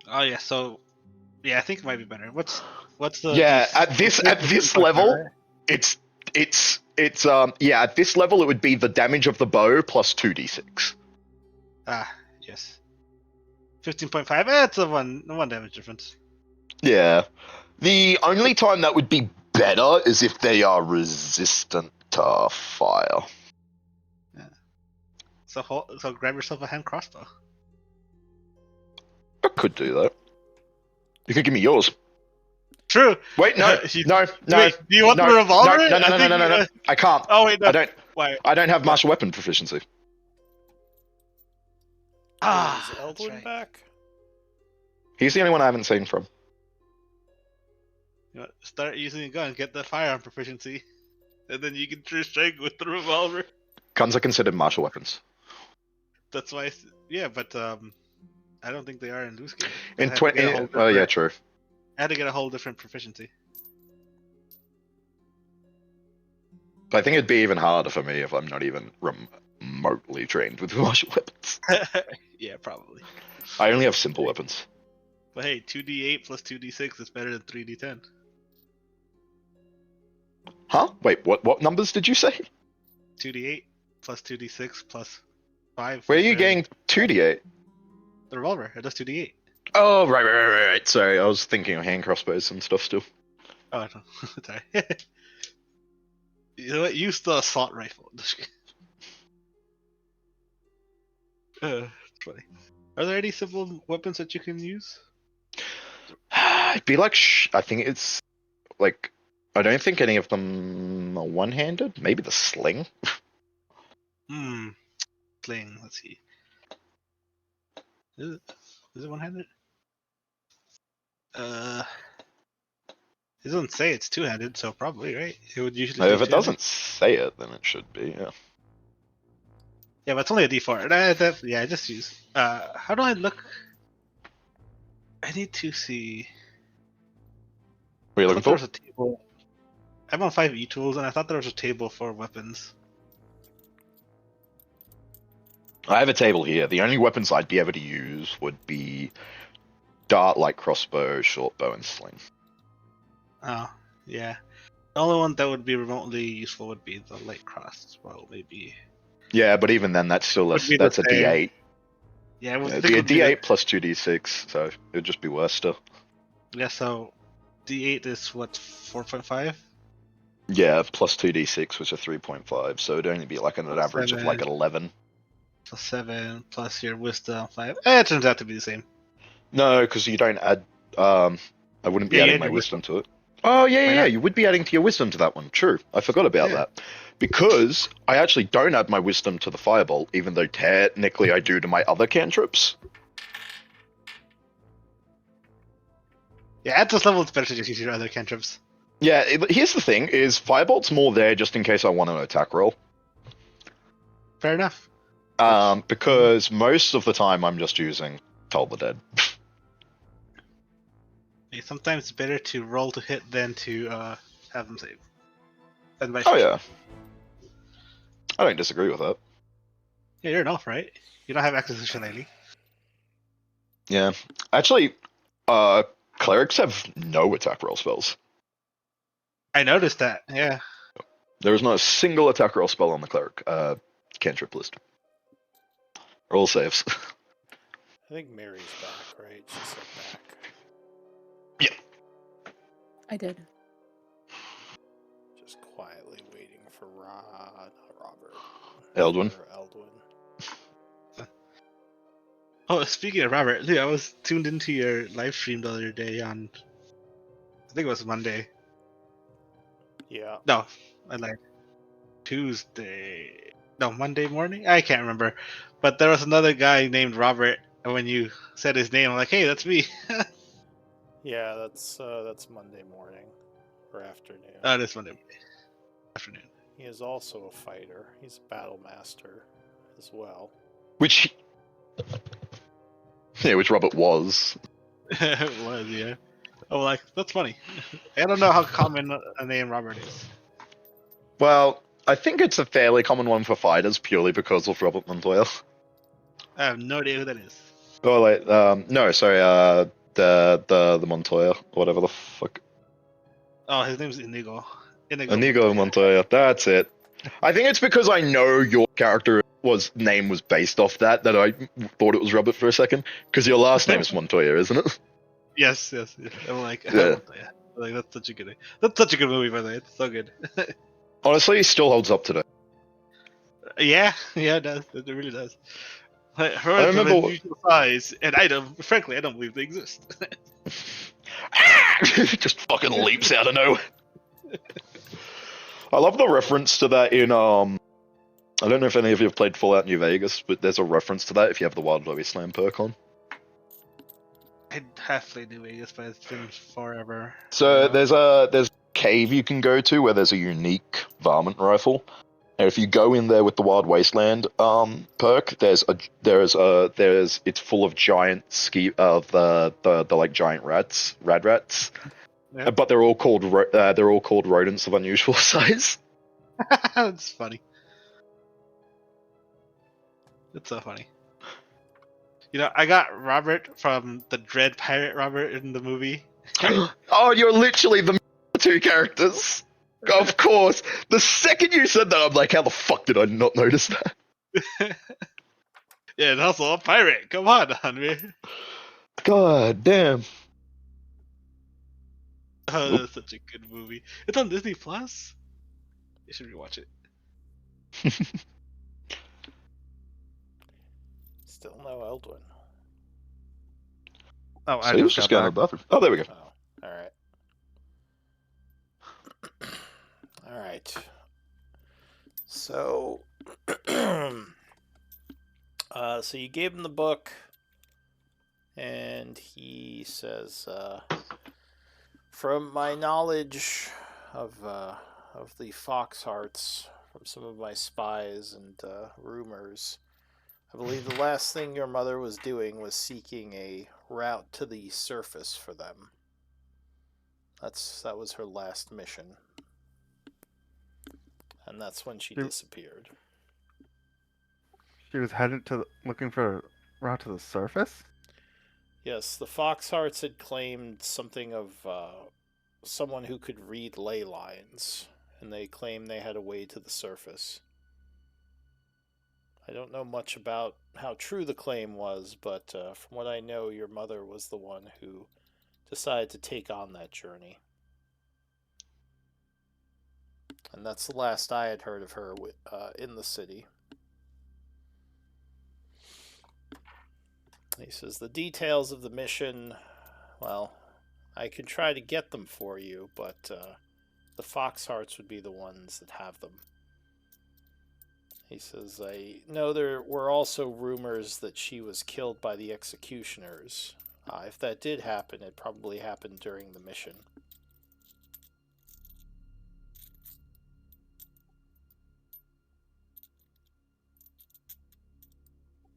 Oh yeah, so yeah, I think it might be better. What's the Yeah, at this level, it's at this level it would be the damage of the bow plus 2d6. Ah, yes. 15.5. It's a one damage difference. Yeah. The only time that would be better is if they are resistant to fire. So grab yourself a hand crossbow. I could do that. You could give me yours. True. Wait, no, You- no, no. Wait, do you want no, the revolver? No, no, no, I no, think, no, no, no. I can't. Oh wait, no. I don't. Why? I don't have martial weapon proficiency. Ah, Is that's Eldwin right. back? He's the only one I haven't seen from. You know, start using a gun, get the firearm proficiency, and then you can true strike with the revolver. Guns are considered martial weapons. That's why. Yeah, but I don't think they are in loose game. In I had to get a 20. whole Oh yeah, different- true. I had to get a whole different proficiency. I think it'd be even harder for me if I'm not even remotely trained with martial weapons. Yeah, probably. I only have simple weapons. But hey, 2d8 plus 2d6 is better than 3d10. Huh? Wait, what numbers did you say? 2d8 plus 2d6 plus 5. Where are is you better than getting 2d8? the revolver? It does 2d8. Oh, right. Sorry, I was thinking of hand crossbows and stuff still. Oh, no. Sorry. You know what? Use the assault rifle. It's funny. Are there any simple weapons that you can use? It'd be like, I think it's like, I don't think any of them are one-handed. Maybe the sling. Sling. Let's see. Is it one-handed? It doesn't say it's two-handed, so probably, right? It would usually. No, say if it two-handed. doesn't say it, then it should be. Yeah. Yeah, but it's only a D4. Yeah, I just use. How do I look? I need to see. What are you I looking thought there for? was a table. I'm on 5 e-tools, and I thought there was a table for weapons. I have a table here. The only weapons I'd be able to use would be dart, like crossbow, short bow, and sling. Oh, yeah. The only one that would be remotely useful would be the light crossbow, maybe. Yeah, but even then, that's still Would be the that's a same. D8. Yeah, it would It'd be a D8 plus 2D6, so it'd just be worse still. Yeah, so D8 is what, 4.5? Yeah, plus 2D6, which are 3.5, so it'd only be like an average of like 7. 11. Plus 7 plus your wisdom 5. It turns out to be the same. No, because you don't add. I wouldn't be Yeah, you adding add my your wisdom to it. Oh Why yeah, not? you would be adding to your wisdom to that one. True, I forgot about Yeah. that. Because I actually don't add my wisdom to the firebolt, even though technically I do to my other cantrips. Yeah, at this level, it's better to just use your other cantrips. Yeah, here's the thing: is firebolt's more there just in case I want an attack roll. Fair enough. Because most of the time I'm just using Toll the Dead. Yeah, sometimes it's better to roll to hit than to have them save. And vice Oh versa. yeah, I don't disagree with that. Yeah, you're an elf, right? You don't have access to Shillelagh. Yeah, actually, clerics have no attack roll spells. I noticed that, yeah. There is not a single attack roll spell on the cleric cantrip list. Roll saves. I think Mary's back, right? She said back. I did. Just quietly waiting for Robert. Eldwin. For Eldwin. Oh, speaking of Robert, dude, I was tuned into your live stream the other day on, I think it was Monday. Yeah. No, I lied. Tuesday. No, Monday morning? I can't remember. But there was another guy named Robert, and when you said his name, I'm like, hey, that's me. Yeah, that's Monday morning or afternoon. Oh, this Monday afternoon. He is also a fighter. He's a battle master as well. Which Robert was. It was, yeah. Oh, like, that's funny. I don't know how common a name Robert is. Well, I think it's a fairly common one for fighters purely because of Robert Montoya. I have no idea who that is. Oh, like, no, sorry, the Montoya, whatever the fuck. Oh, his name's Inigo. Inigo Montoya, that's it. I think it's because I know your character name was based off that I thought it was Robert for a second. Because your last name is Montoya, isn't it? Yes. I'm like, Yeah. yeah. Like that's such a good movie, by the way. It's so good. Honestly, it still holds up today. Yeah, it does. It really does. Her I remember of unusual size, and frankly, I don't believe they exist. just fucking leaps out of nowhere. I love the reference to that in I don't know if any of you have played Fallout New Vegas, but there's a reference to that if you have the Wild Wasteland perk on. I have played New Vegas, but it's been forever. So there's a cave you can go to where there's a unique varmint rifle. And if you go in there with the Wild Wasteland perk, it's full of giant the like giant rad rats. Yeah. But they're all called rodents of unusual size. It's funny. It's so funny. You know, I got Robert from the Dread Pirate Robert in the movie. Oh, you're literally the two characters. Of course. The second you said that, I'm like, how the fuck did I not notice that? Yeah, and also a pirate. Come on, Henry. God damn. Oh, that's such a good movie. It's on Disney Plus. You should rewatch it. Still no Eldwin. Oh, So he was just going to the bathroom. Oh, there we go. Oh, all right. All right. So, so you gave him the book, and he says, "From my knowledge of the Foxhearts, from some of my spies and rumors, I believe the last thing your mother was doing was seeking a route to the surface for them. That was her last mission. And that's when she disappeared." She was headed looking for a route to the surface? Yes, the Foxhearts had claimed something of someone who could read ley lines, and they claimed they had a way to the surface. I don't know much about how true the claim was, but from what I know, your mother was the one who decided to take on that journey. And that's the last I had heard of her in the city. He says, the details of the mission, well, I can try to get them for you, but the Foxhearts would be the ones that have them. He says, I know there were also rumors that she was killed by the executioners. If that did happen, it probably happened during the mission.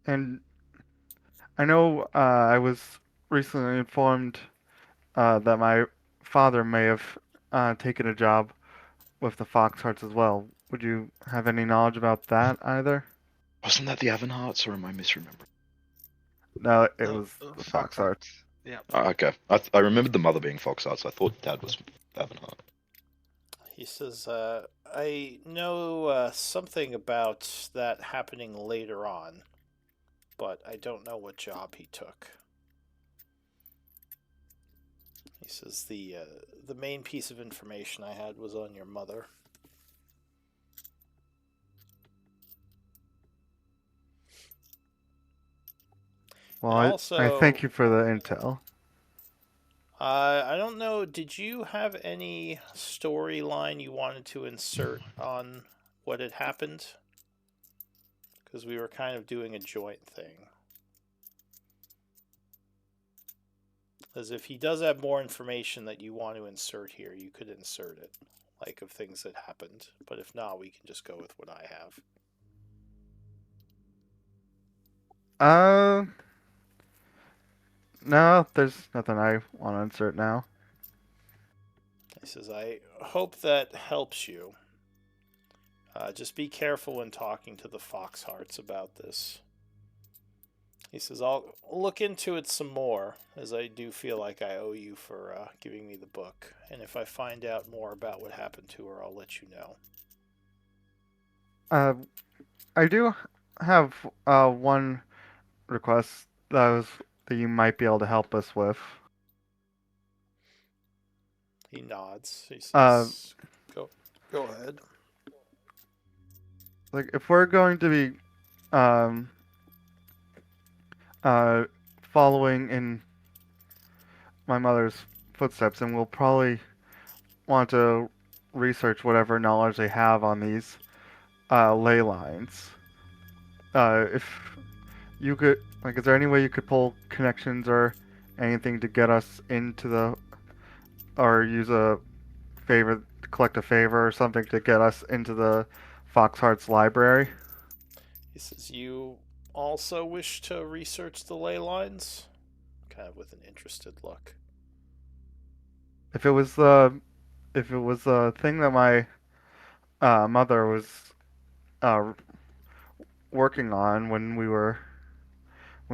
And I know I was recently informed that my father may have taken a job with the Foxhearts as well. Would you have any knowledge about that either? Wasn't that the Avonhearts, or am I misremembering? No, it No, was the the Foxhearts. Yeah. Oh, okay. I remembered the mother being Foxhearts. I thought Dad was Avonheart. He says, I know something about that happening later on, but I don't know what job he took. He says, the main piece of information I had was on your mother. Well, Also, I thank you for the intel. I don't know, did you have any storyline you wanted to insert on what had happened? Because we were kind of doing a joint thing. As if he does have more information that you want to insert here, you could insert it. Like of things that happened. But if not, we can just go with what I have. No, there's nothing I want to insert now. He says, I hope that helps you. Just be careful when talking to the Foxhearts about this. He says, I'll look into it some more, as I do feel like I owe you for giving me the book. And if I find out more about what happened to her, I'll let you know. I do have one request that you might be able to help us with. He nods. He Uh, says, "Go ahead." Like if we're going to be um following in my mother's footsteps, and we'll probably want to research whatever knowledge they have on these ley lines. If you could, like, is there any way you could pull connections or anything to get us into or use a favor, collect a favor or something to get us into the Foxheart's library? He says, "You also wish to research the ley lines?" Kind of with an interested look. If it was the thing that my mother was uh, working on when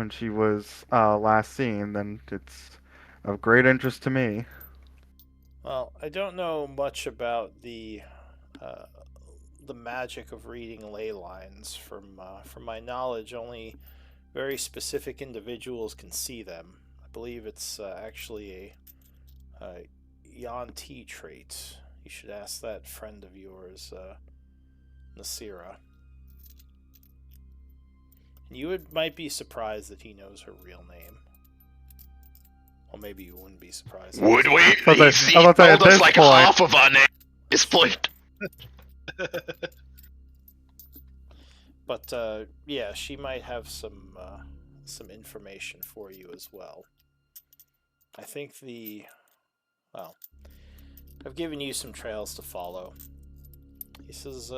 she was last seen, then it's of great interest to me. Well, I don't know much about the magic of reading ley lines. From my knowledge, only very specific individuals can see them. I believe it's actually a Yuan-Ti trait. You should ask that friend of yours, Nasira. You might be surprised that he knows her real name. Well, maybe you wouldn't be surprised. Would we? But He I was told at us this like point- half of our name at this point. But yeah, she might have some information for you as well. I think well, I've given you some trails to follow. He says,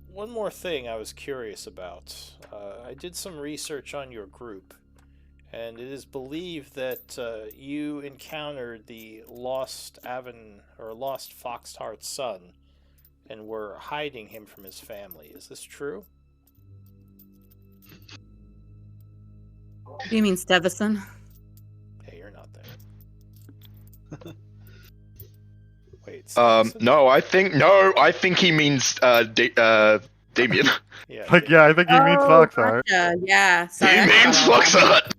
one more thing I was curious about. I did some research on your group, and it is believed that you encountered the lost Foxheart's son, and were hiding him from his family. Is this true? You mean Stevison? Hey, you're not there. Wait. Stevenson? No, I think he means Damien. Yeah. Like, yeah, I think he means Foxheart. Gotcha. Yeah. Sorry, He I forgot means all that.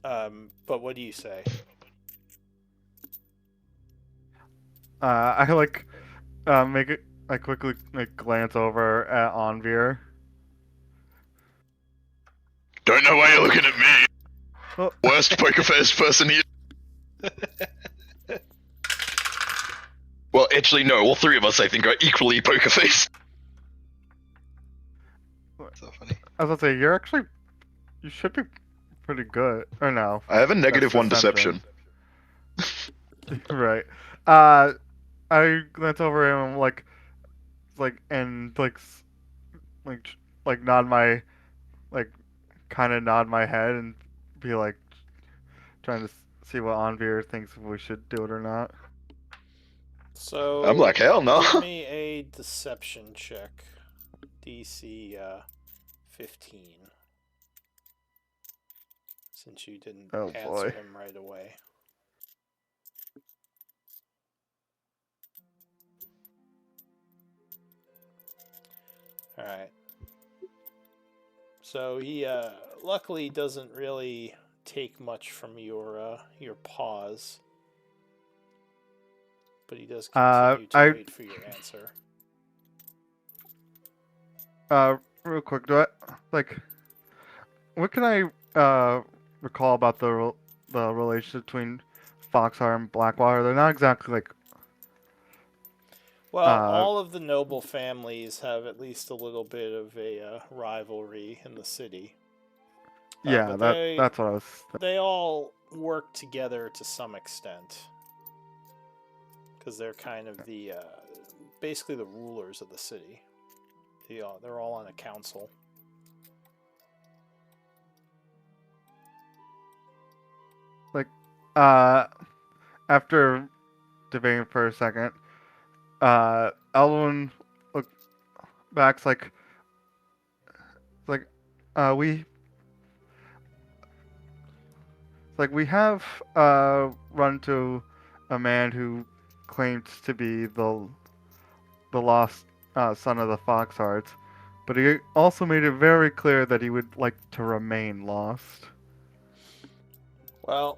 Foxheart. But what do you say? I I quickly glance over at Onvir. Don't know why you're looking at me. Oh. Worst poker face person here. Well, actually, no. All three of us, I think, are equally poker faced. So funny. I was gonna say you should be pretty good. Or no? I have a negative That's one deception. Right. I glance over him and nod my kind of nod my head and be like trying to see what Onvir thinks if we should do it or not. So I'm like, hell no. Give me a deception check. DC 15. Since you didn't Oh, answer boy. him right away. Alright. So he luckily doesn't really take much from your pause. But he does continue to wait for your answer. Real quick, what can I recall about the relationship between Foxheart and Blackwater? They're not exactly Well, all of the noble families have at least a little bit of a rivalry in the city. yeah, but that's what I was. They all work together to some extent. Because they're kind of basically the rulers of the city. They're all on a council. After debating for a second, Elwyn looked back, we have run to a man who claims to be the lost son of the Foxhearts. but he also made it very clear that he would like to remain lost. Well,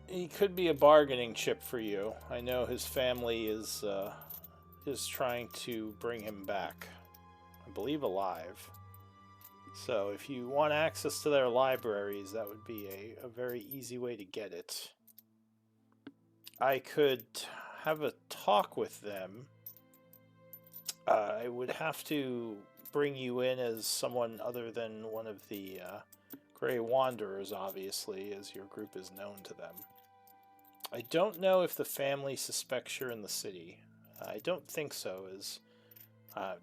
he could be a bargaining chip for you. I know his family is trying to bring him back. I believe alive. So if you want access to their libraries, that would be a very easy way to get it. I could have a talk with them. I would have to bring you in as someone other than one of the Grey Wanderers, obviously, as your group is known to them. I don't know if the family suspects you're in the city. I don't think so,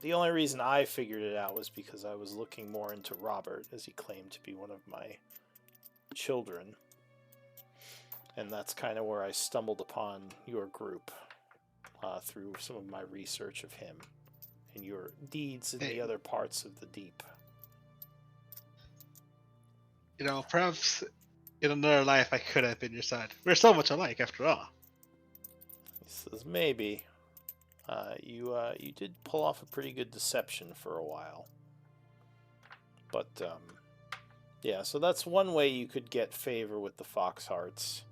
the only reason I figured it out was because I was looking more into Robert, as he claimed to be one of my children. And that's kind of where I stumbled upon your group, through some of my research of him and your deeds in the other parts of the deep. You know, perhaps in another life I could have been your son. We're so much alike, after all. He says, maybe. You did pull off a pretty good deception for a while. But, yeah, so that's one way you could get favor with the Foxhearts.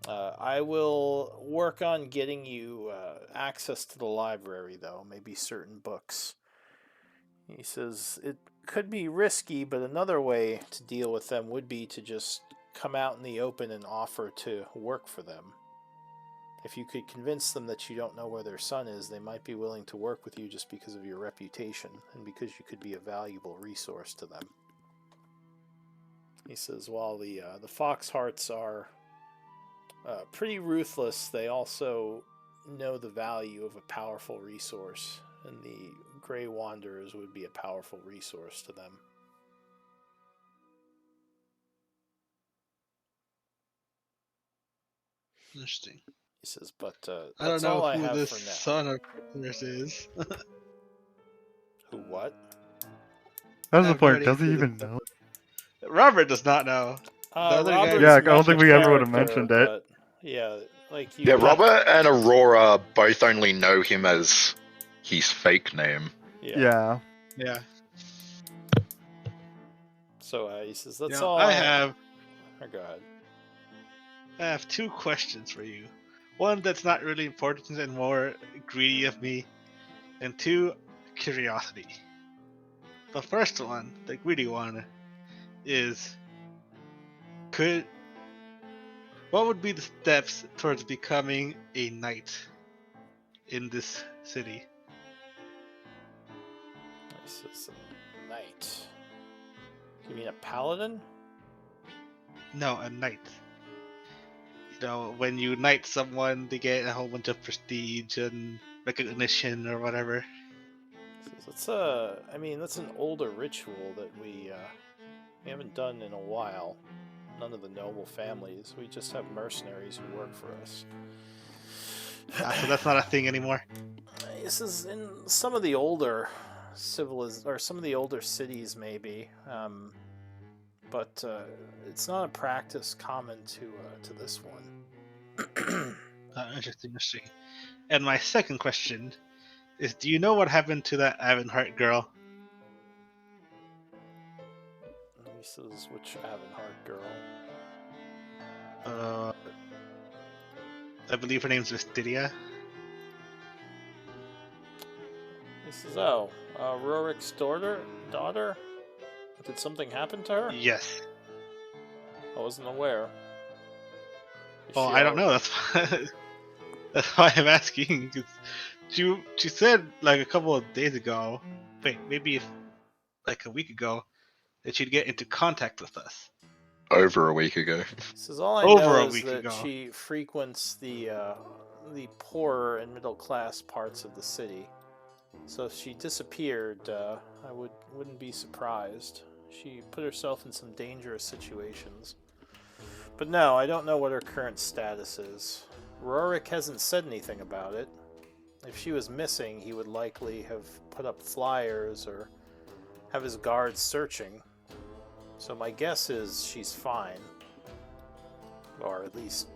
I will work on getting you access to the library, though, maybe certain books. He says, it could be risky, but another way to deal with them would be to just come out in the open and offer to work for them. If you could convince them that you don't know where their son is, they might be willing to work with you just because of your reputation and because you could be a valuable resource to them. He says, while the Foxhearts are pretty ruthless, they also know the value of a powerful resource, and the Grey Wanderers would be a powerful resource to them. Interesting. He says, but I don't that's know all I who have this for now. son of yours is. Who, what? That's the I'm point. pretty Does he into even this. know? Robert does not know. The other guy- Robert's Yeah, I don't think we main ever would have character, mentioned it. but, yeah, like you. Yeah, Robert and Aurora both only know him as his fake name. Yeah. Yeah. So he says, that's You know, all I have Oh, go ahead. I have two questions for you. One that's not really important and more greedy of me, and two, curiosity. The first one, the greedy one, is what would be the steps towards becoming a knight in this city? This is a knight. You mean a paladin? No, a knight. You know, when you knight someone, they get a whole bunch of prestige and recognition or whatever. That's that's an older ritual that we haven't done in a while. None of the noble families. We just have mercenaries who work for us. So that's not a thing anymore. This is in some of the older some of the older cities, maybe, but it's not a practice common to this one. Interesting. And my second question is, do you know what happened to that Avonheart girl? He says, which Avonheart girl? I believe her name's Vistidia. He says, Rorik's daughter? Did something happen to her? Yes. I wasn't aware. Well, I don't know. That's why I'm asking. 'Cause she said like a couple of days ago, maybe like a week ago, that she'd get into contact with us. Over a week ago. This is all I Over know a is week that ago. she frequents the poorer and middle class parts of the city. So if she disappeared, I wouldn't be surprised. She put herself in some dangerous situations. But no, I don't know what her current status is. Rorik hasn't said anything about it. If she was missing, he would likely have put up flyers or have his guards searching. So my guess is she's fine. Or at least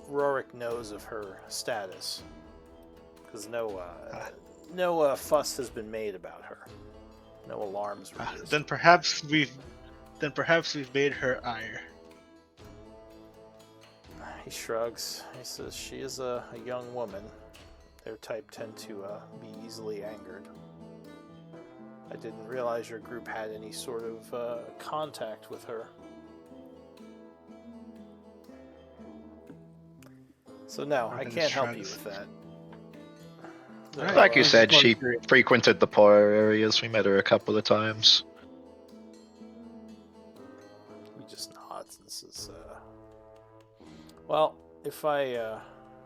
Rorik knows of her status. Because no fuss has been made about her. No alarms raised. Then perhaps we've made her ire. He shrugs. He says, she is a young woman. Their type tend to be easily angered. I didn't realize your group had any sort of contact with her. So no, I can't help you with that. Alright, Like you well, said, just she wondering. frequented the poorer areas. We met her a couple of times. He just nods and says, well, if I,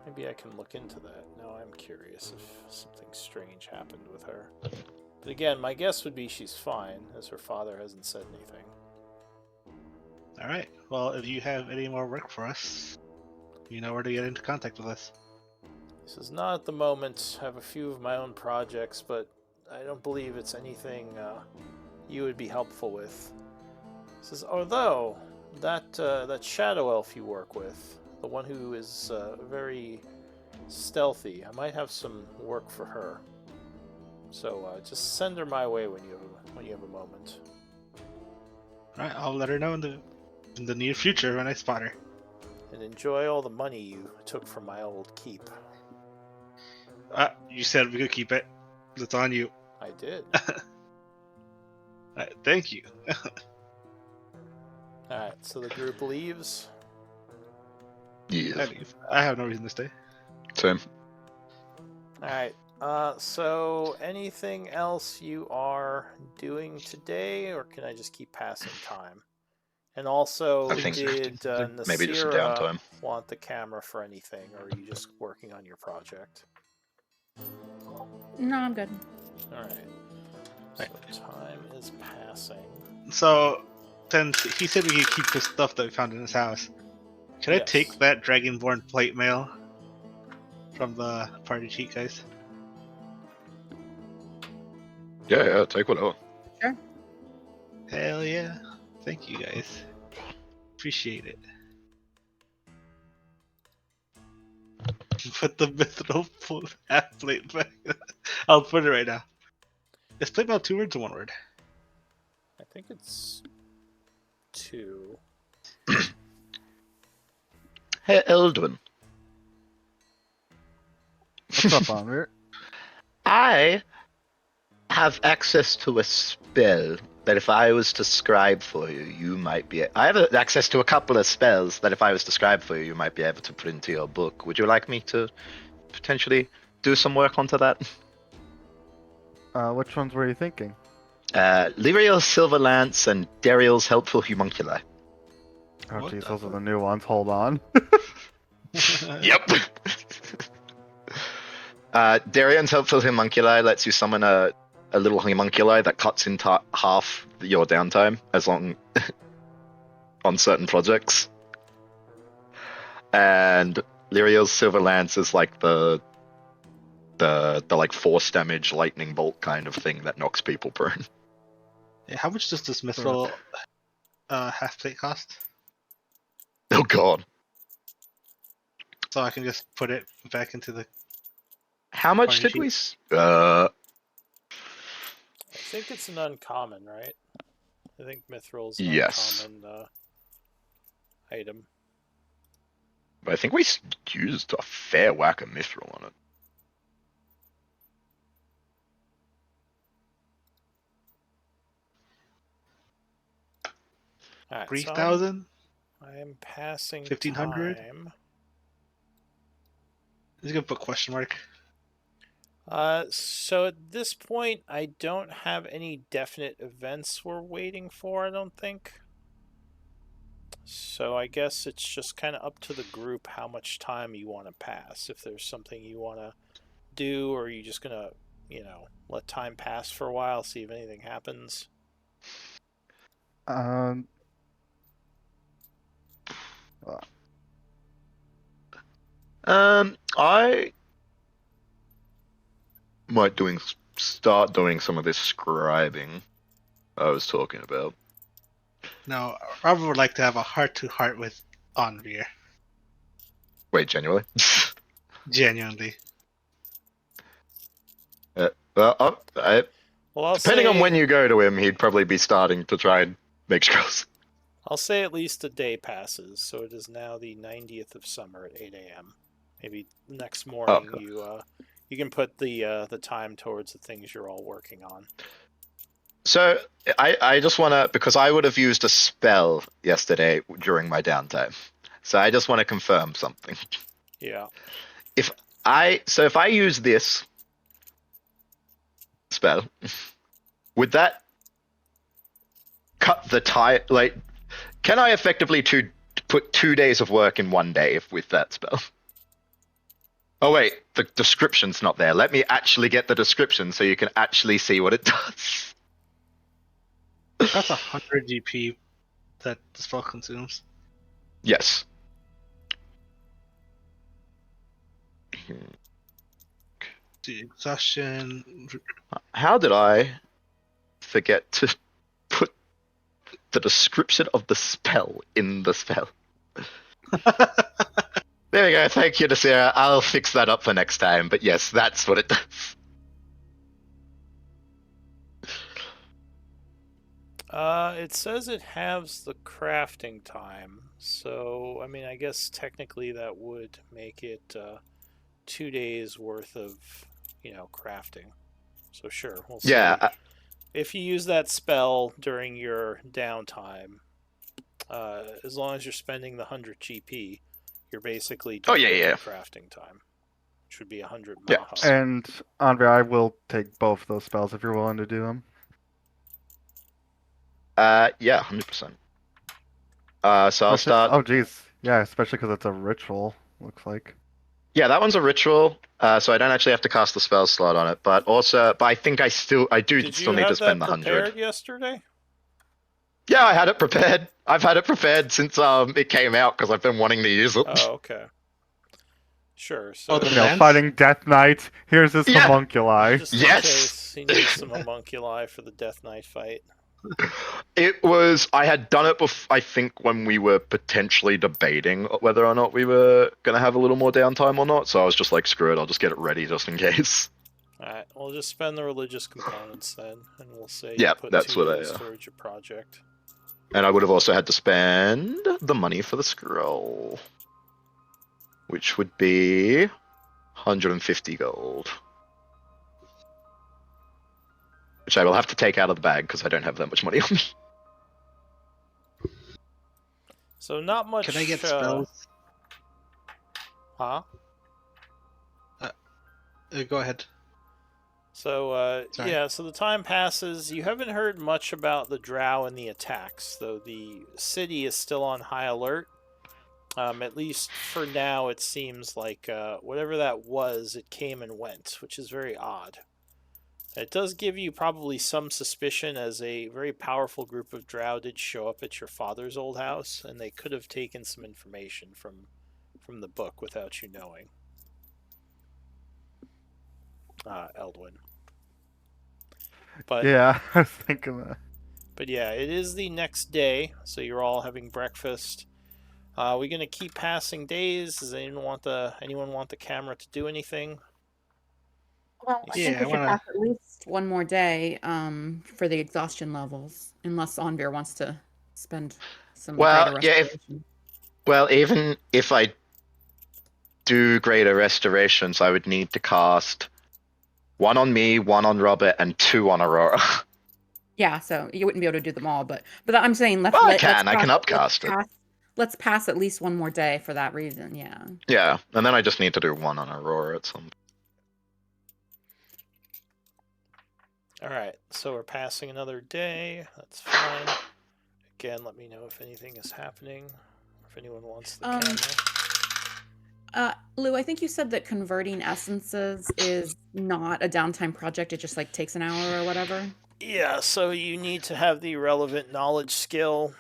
maybe I can look into that. Now I'm curious if something strange happened with her. But again, my guess would be she's fine, as her father hasn't said anything. Alright, well, if you have any more work for us, you know where to get into contact with us. He says, not at the moment. I have a few of my own projects, but I don't believe it's anything you would be helpful with. He says, although, that shadow elf you work with, the one who is very stealthy, I might have some work for her. So just send her my way when you have a moment. Alright, I'll let her know in the near future when I spot her. And enjoy all the money you took from my old keep. You said we could keep it. It's on you. I did. Alright, thank you. Alright, so the group leaves. Yeah. I have no reason to stay. Same. Alright, so anything else you are doing today, or can I just keep passing time? And also, I think did maybe just some Nasira downtime. want the camera for anything, or are you just working on your project? No, I'm good. Alright, so time is passing. So, since he said we could keep the stuff that we found in his house, can I Yes. take that Dragonborn plate mail from the party cheat guys? Yeah, take whatever. Hell yeah. Thank you guys. Appreciate it. Put the mithril half plate back. I'll put it right now. Is plate mail 2 words or 1 word? I think it's 2. Hey, Eldwin. What's up, Amir? I have access to a spell that if I was to scribe for you, you might be. I have access to a couple of spells that if I was to scribe for you, you might be able to put into your book. Would you like me to potentially do some work onto that? Which ones were you thinking? Lyriel's Silver Lance and Dariel's Helpful Homunculi. Oh, What jeez, the those are the new ones. Hold on. Yep. Darian's Helpful Homunculi lets you summon a little homunculi that cuts into half your downtime as long on certain projects. And Lyriel's Silver Lance is like the like force damage lightning bolt kind of thing that knocks people prone. Yeah, how much does this mithril half plate cost? Oh god. So I can just put it back into the. How much Party did we I think it's an uncommon, right? I think Mithril's an Yes. uncommon item. I think we used a fair whack of mithril on it. Alright, 3,000? I am passing 1,500? time. He's gonna put question mark. So at this point, I don't have any definite events we're waiting for, I don't think. So I guess it's just kind of up to the group how much time you want to pass. If there's something you want to do, or are you just gonna, let time pass for a while, see if anything happens? I might start doing some of this scribing I was talking about. No, Robert would like to have a heart-to-heart with Anvir. Wait, genuinely? Genuinely. Well, Well, I'll Depending say, on when you go to him, he'd probably be starting to try and make scrolls. I'll say at least a day passes, so it is now the 90th of summer at 8 a.m. Maybe next morning Okay. you can put the time towards the things you're all working on. So I just want to, because I would have used a spell yesterday during my downtime. So I just want to confirm something. Yeah. If I use this spell, would that cut the time? Like, can I effectively put 2 days of work in 1 day with that spell? Oh wait, the description's not there. Let me actually get the description so you can actually see what it does. That's 100 GP that the spell consumes. Yes. The exhaustion. How did I forget to put the description of the spell in the spell? There we go. Thank you, Nasira. I'll fix that up for next time. But yes, that's what it does. It says it halves the crafting time, so I mean, I guess technically that would make it 2 days worth of, crafting. So sure, we'll see. Yeah. If you use that spell during your downtime, as long as you're spending the 100 GP, you're basically doubling yeah. your crafting time, which would be 100 Yeah. Maha. And Andre, I will take both those spells if you're willing to do them. Yeah, 100%. So I'll start. Oh, geez. Yeah, especially because it's a ritual, looks like. Yeah, that one's a ritual, so I don't actually have to cast the spell slot on it. But I think I still need to spend the 100. Did you have that prepared yesterday? Yeah, I had it prepared. I've had it prepared since it came out because I've been wanting to use it. Oh, okay. Sure. So the You know, lance? fighting Death Knight. Here's his Yeah. homunculi. just in Yes! case he needs some homunculi for the Death Knight fight. I had done it before, I think, when we were potentially debating whether or not we were going to have a little more downtime or not. So I was just like, screw it, I'll just get it ready just in case. Alright, we'll just spend the religious components then, and we'll say Yeah, you put that's 2 what I, days towards your project. And I would have also had to spend the money for the scroll, which would be 150 gold. Which I will have to take out of the bag because I don't have that much money on me. So not much. Can I get spells? Huh? Go ahead. So, Sorry. yeah, so the time passes. You haven't heard much about the drow and the attacks, though the city is still on high alert. At least for now, it seems like whatever that was, it came and went, which is very odd. It does give you probably some suspicion, as a very powerful group of drow did show up at your father's old house, and they could have taken some information from the book without you knowing. Eldwin. But Yeah, I was thinking that. But yeah, it is the next day, so you're all having breakfast. We're gonna keep passing days. Does anyone want the camera to do anything? Well, I think Yeah, we I should wanna- pass at least one more day for the exhaustion levels, unless Onvir wants to spend some Well, greater yeah, restoration. Well, even if I do greater restorations, I would need to cast 1 on me, 1 on Robert, and 2 on Aurora. Yeah, so you wouldn't be able to do them all, but I'm saying let's. Well, I let's can pass- upcast it. Let's pass at least one more day for that reason. Yeah. Yeah, and then I just need to do 1 on Aurora at some point. Alright, so we're passing another day. That's fine. Again, let me know if anything is happening, or if anyone wants the camera. Lou, I think you said that converting essences is not a downtime project. It just takes an hour or whatever. Yeah, so you need to have the relevant knowledge skill,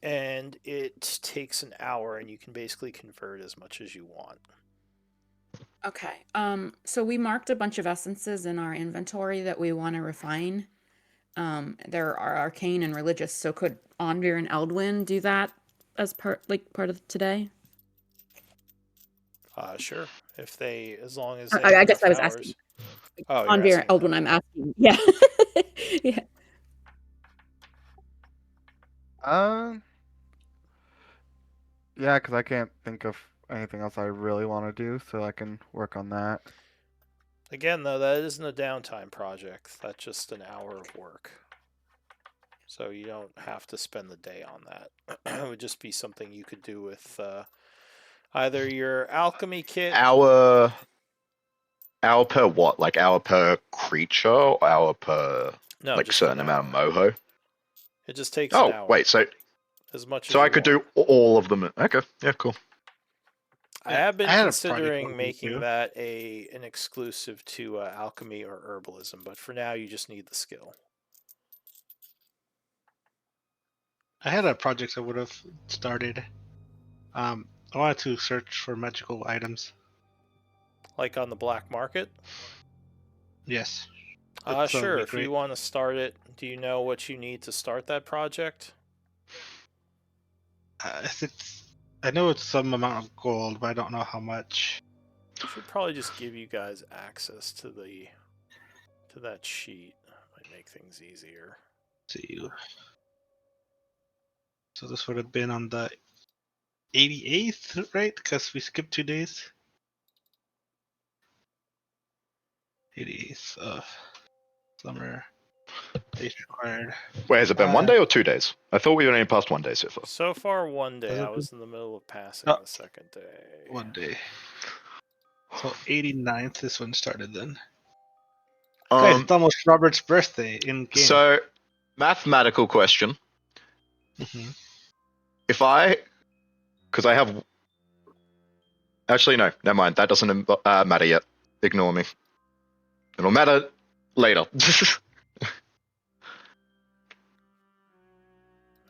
and it takes an hour, and you can basically convert as much as you want. Okay. So we marked a bunch of essences in our inventory that we want to refine. There are arcane and religious. So could Onvir and Eldwin do that as part of today? Sure. As long as I guess I was asking. Oh, you're Anvir asking Eldwin, that. I'm asking. Yeah. Yeah. Yeah, because I can't think of anything else I really want to do, so I can work on that. Again, though, that isn't a downtime project. That's just an hour of work. So you don't have to spend the day on that. It would just be something you could do with either your alchemy kit. Hour per what? Like hour per creature, or hour per No, like just certain an amount of hour. moho? It just takes an Oh, hour. wait, so As much as I you could want. do all of them. Okay, yeah, cool. I have been I had a project considering one making too. that an exclusive to alchemy or herbalism, but for now you just need the skill. I had a project I would have started. I wanted to search for magical items. Like on the black market? Yes. That would Sure. be If great. you want to start it, do you know what you need to start that project? I know it's some amount of gold, but I don't know how much. Should probably just give you guys access to that sheet. Might make things easier. Let's see. So this would have been on the 88th, right? Because we skipped 2 days. 88th of summer. Days required. Wait, has it been 1 day or 2 days? I thought we were only past 1 day so far. So far, 1 day. Has it I been- was in the middle of passing Oh. the second day. 1 day. So 89th, this one started then. Guys, Um, it's almost Robert's birthday in game. so mathematical question: Mhm. if because I have, actually no, never mind. That doesn't matter yet. Ignore me. It'll matter later.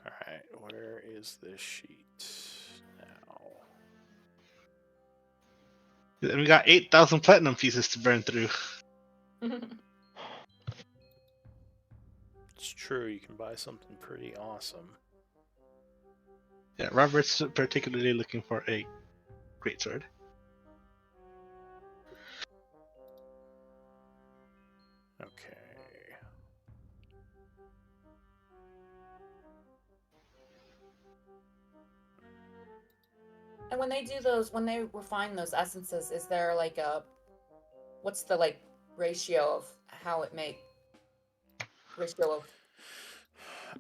Alright, where is this sheet now? And we got 8,000 platinum pieces to burn through. It's true, you can buy something pretty awesome. Yeah, Robert's particularly looking for a greatsword. Okay. And when they do those, when they refine those essences, is there like what's the like ratio of how it ratio of?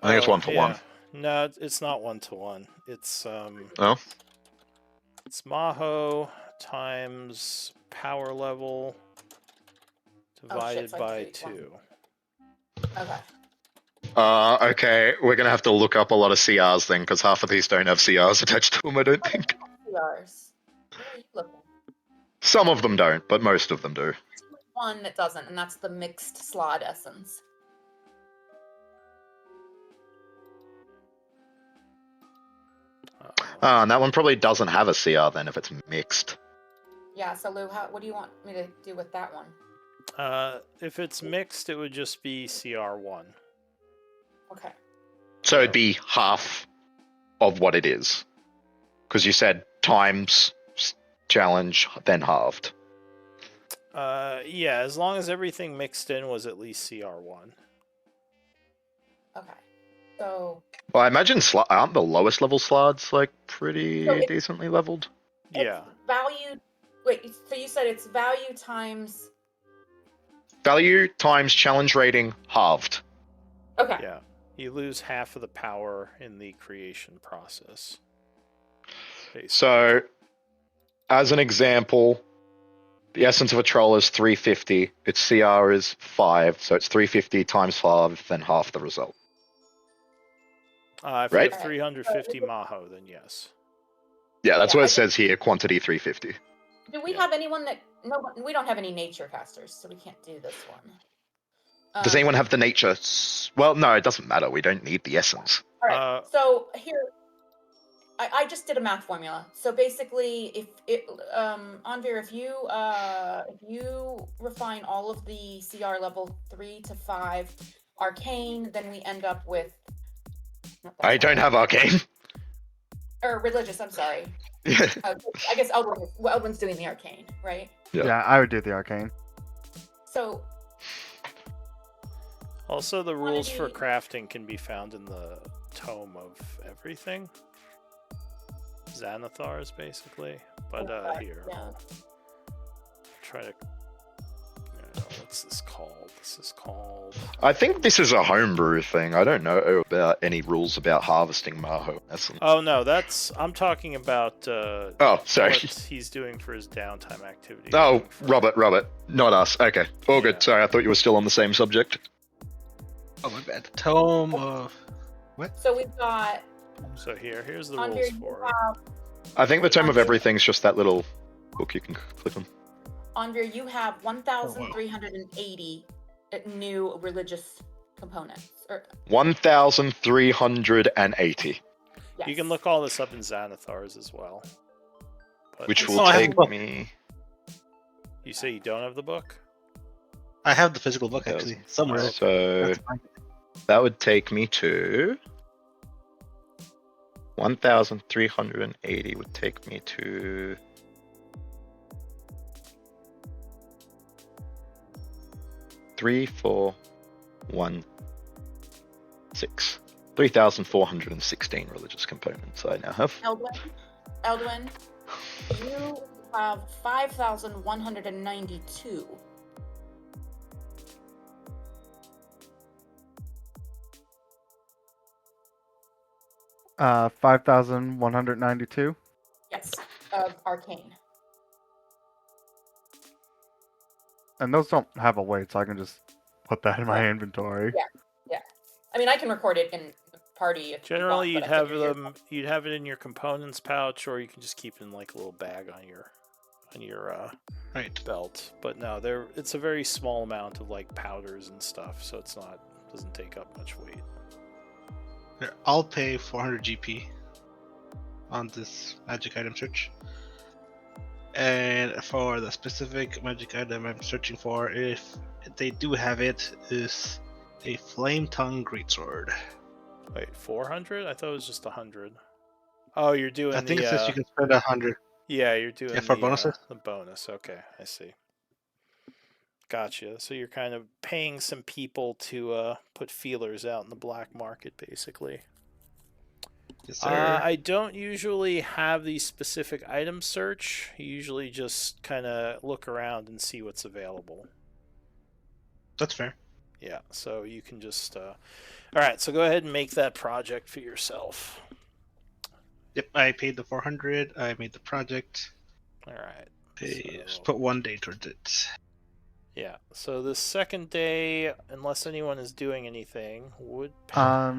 I think it's 1 to 1. yeah. No, it's not 1 to 1. It's Oh, it's Maho times power level divided so I by take 1. 2. Okay. okay. We're gonna have to look up a lot of CRs then, because half of these don't have CRs attached to them. I don't think. CRs. Where are you looking? Some of them don't, but most of them do. One that doesn't, and that's the mixed slod essence. And that one probably doesn't have a CR then if it's mixed. Yeah. So Lou, what do you want me to do with that one? If it's mixed, it would just be CR1. Okay. So it'd be half of what it is. Because you said times challenge, then halved. Yeah, as long as everything mixed in was at least CR1. Okay. So Well, I imagine aren't the lowest level slots like pretty So it- decently leveled? Yeah. it's value. Wait. So you said it's value times. Value times challenge rating halved. Okay. Yeah. You lose half of the power in the creation process. Basically. So, as an example, the essence of a troll is 350. Its CR is 5, so it's 350 times 5, then half the result. If Right? you have 350 Maho, then yes. Yeah, that's Yeah, what I it says here. Quantity 350. Do we Yeah. have anyone that? No, we don't have any nature casters, so we can't do this one. Does anyone have the nature? Well, no, it doesn't matter. We don't need the essence. All right. So here, I just did a math formula. So basically, if Anvir, if you refine all of the CR level 3 to 5 arcane, then we end up with. I don't have arcane. Or religious. I'm sorry. Yeah. I guess Eldwin's doing the arcane, right? Yeah. Yeah, I would do the arcane. So Also, the rules for Quantity- crafting can be found in the Tome of Everything. Xanathars, basically. But here, yeah. I'll try to. What's this called? This is called. I think this is a homebrew thing. I don't know about any rules about harvesting Maho essence. Oh no, I'm talking about. Oh, sorry. What he's doing for his downtime activity. Oh, Robert, not us. Okay, all good. Yeah. Sorry, I thought you were still on the same subject. Oh my bad. Tome of So we've got So here's the on rules here you for it. have I think the Tome of Everything's just that little book you can click on. Andrea, you have 1,380 new religious components. Or 1,380, yes. You can look all this up in Xanathars as well. But which Oh, will I have a take book. me. You say you don't have the book? I have the physical book actually somewhere. So That's fine. that would take me to 1,380 would take me to 3,416 religious components I now have. Eldwin, you have 5,192. Uh, 5,192. Yes, of arcane. And those don't have a weight, so I can just put that in my inventory. Yeah. I mean, I can record it in the party if Generally, you you'd want, but I have figured them. You'd have it in your components pouch, or you can just keep it in like a little bag on your Right. belt. But no, it's a very small amount of like powders and stuff, so doesn't take up much weight. Here, I'll pay 400 GP on this magic item search. And for the specific magic item I'm searching for, if they do have it, is a flame tongue greatsword. Wait, 400? I thought it was just 100. Oh, you're doing I think the. it says you can spend 100. Yeah, you're doing Yeah, for the, bonuses? the bonus. Okay, I see. Gotcha. So you're kind of paying some people to put feelers out in the black market, basically. Yes, sir. I don't usually have the specific item search. I usually just kind of look around and see what's available. That's fair. Yeah, so you can just... Alright, so go ahead and make that project for yourself. Yep, I paid the 400. I made the project. Alright. Just put 1 day towards it. Yeah, so the second day, unless anyone is doing anything, would... I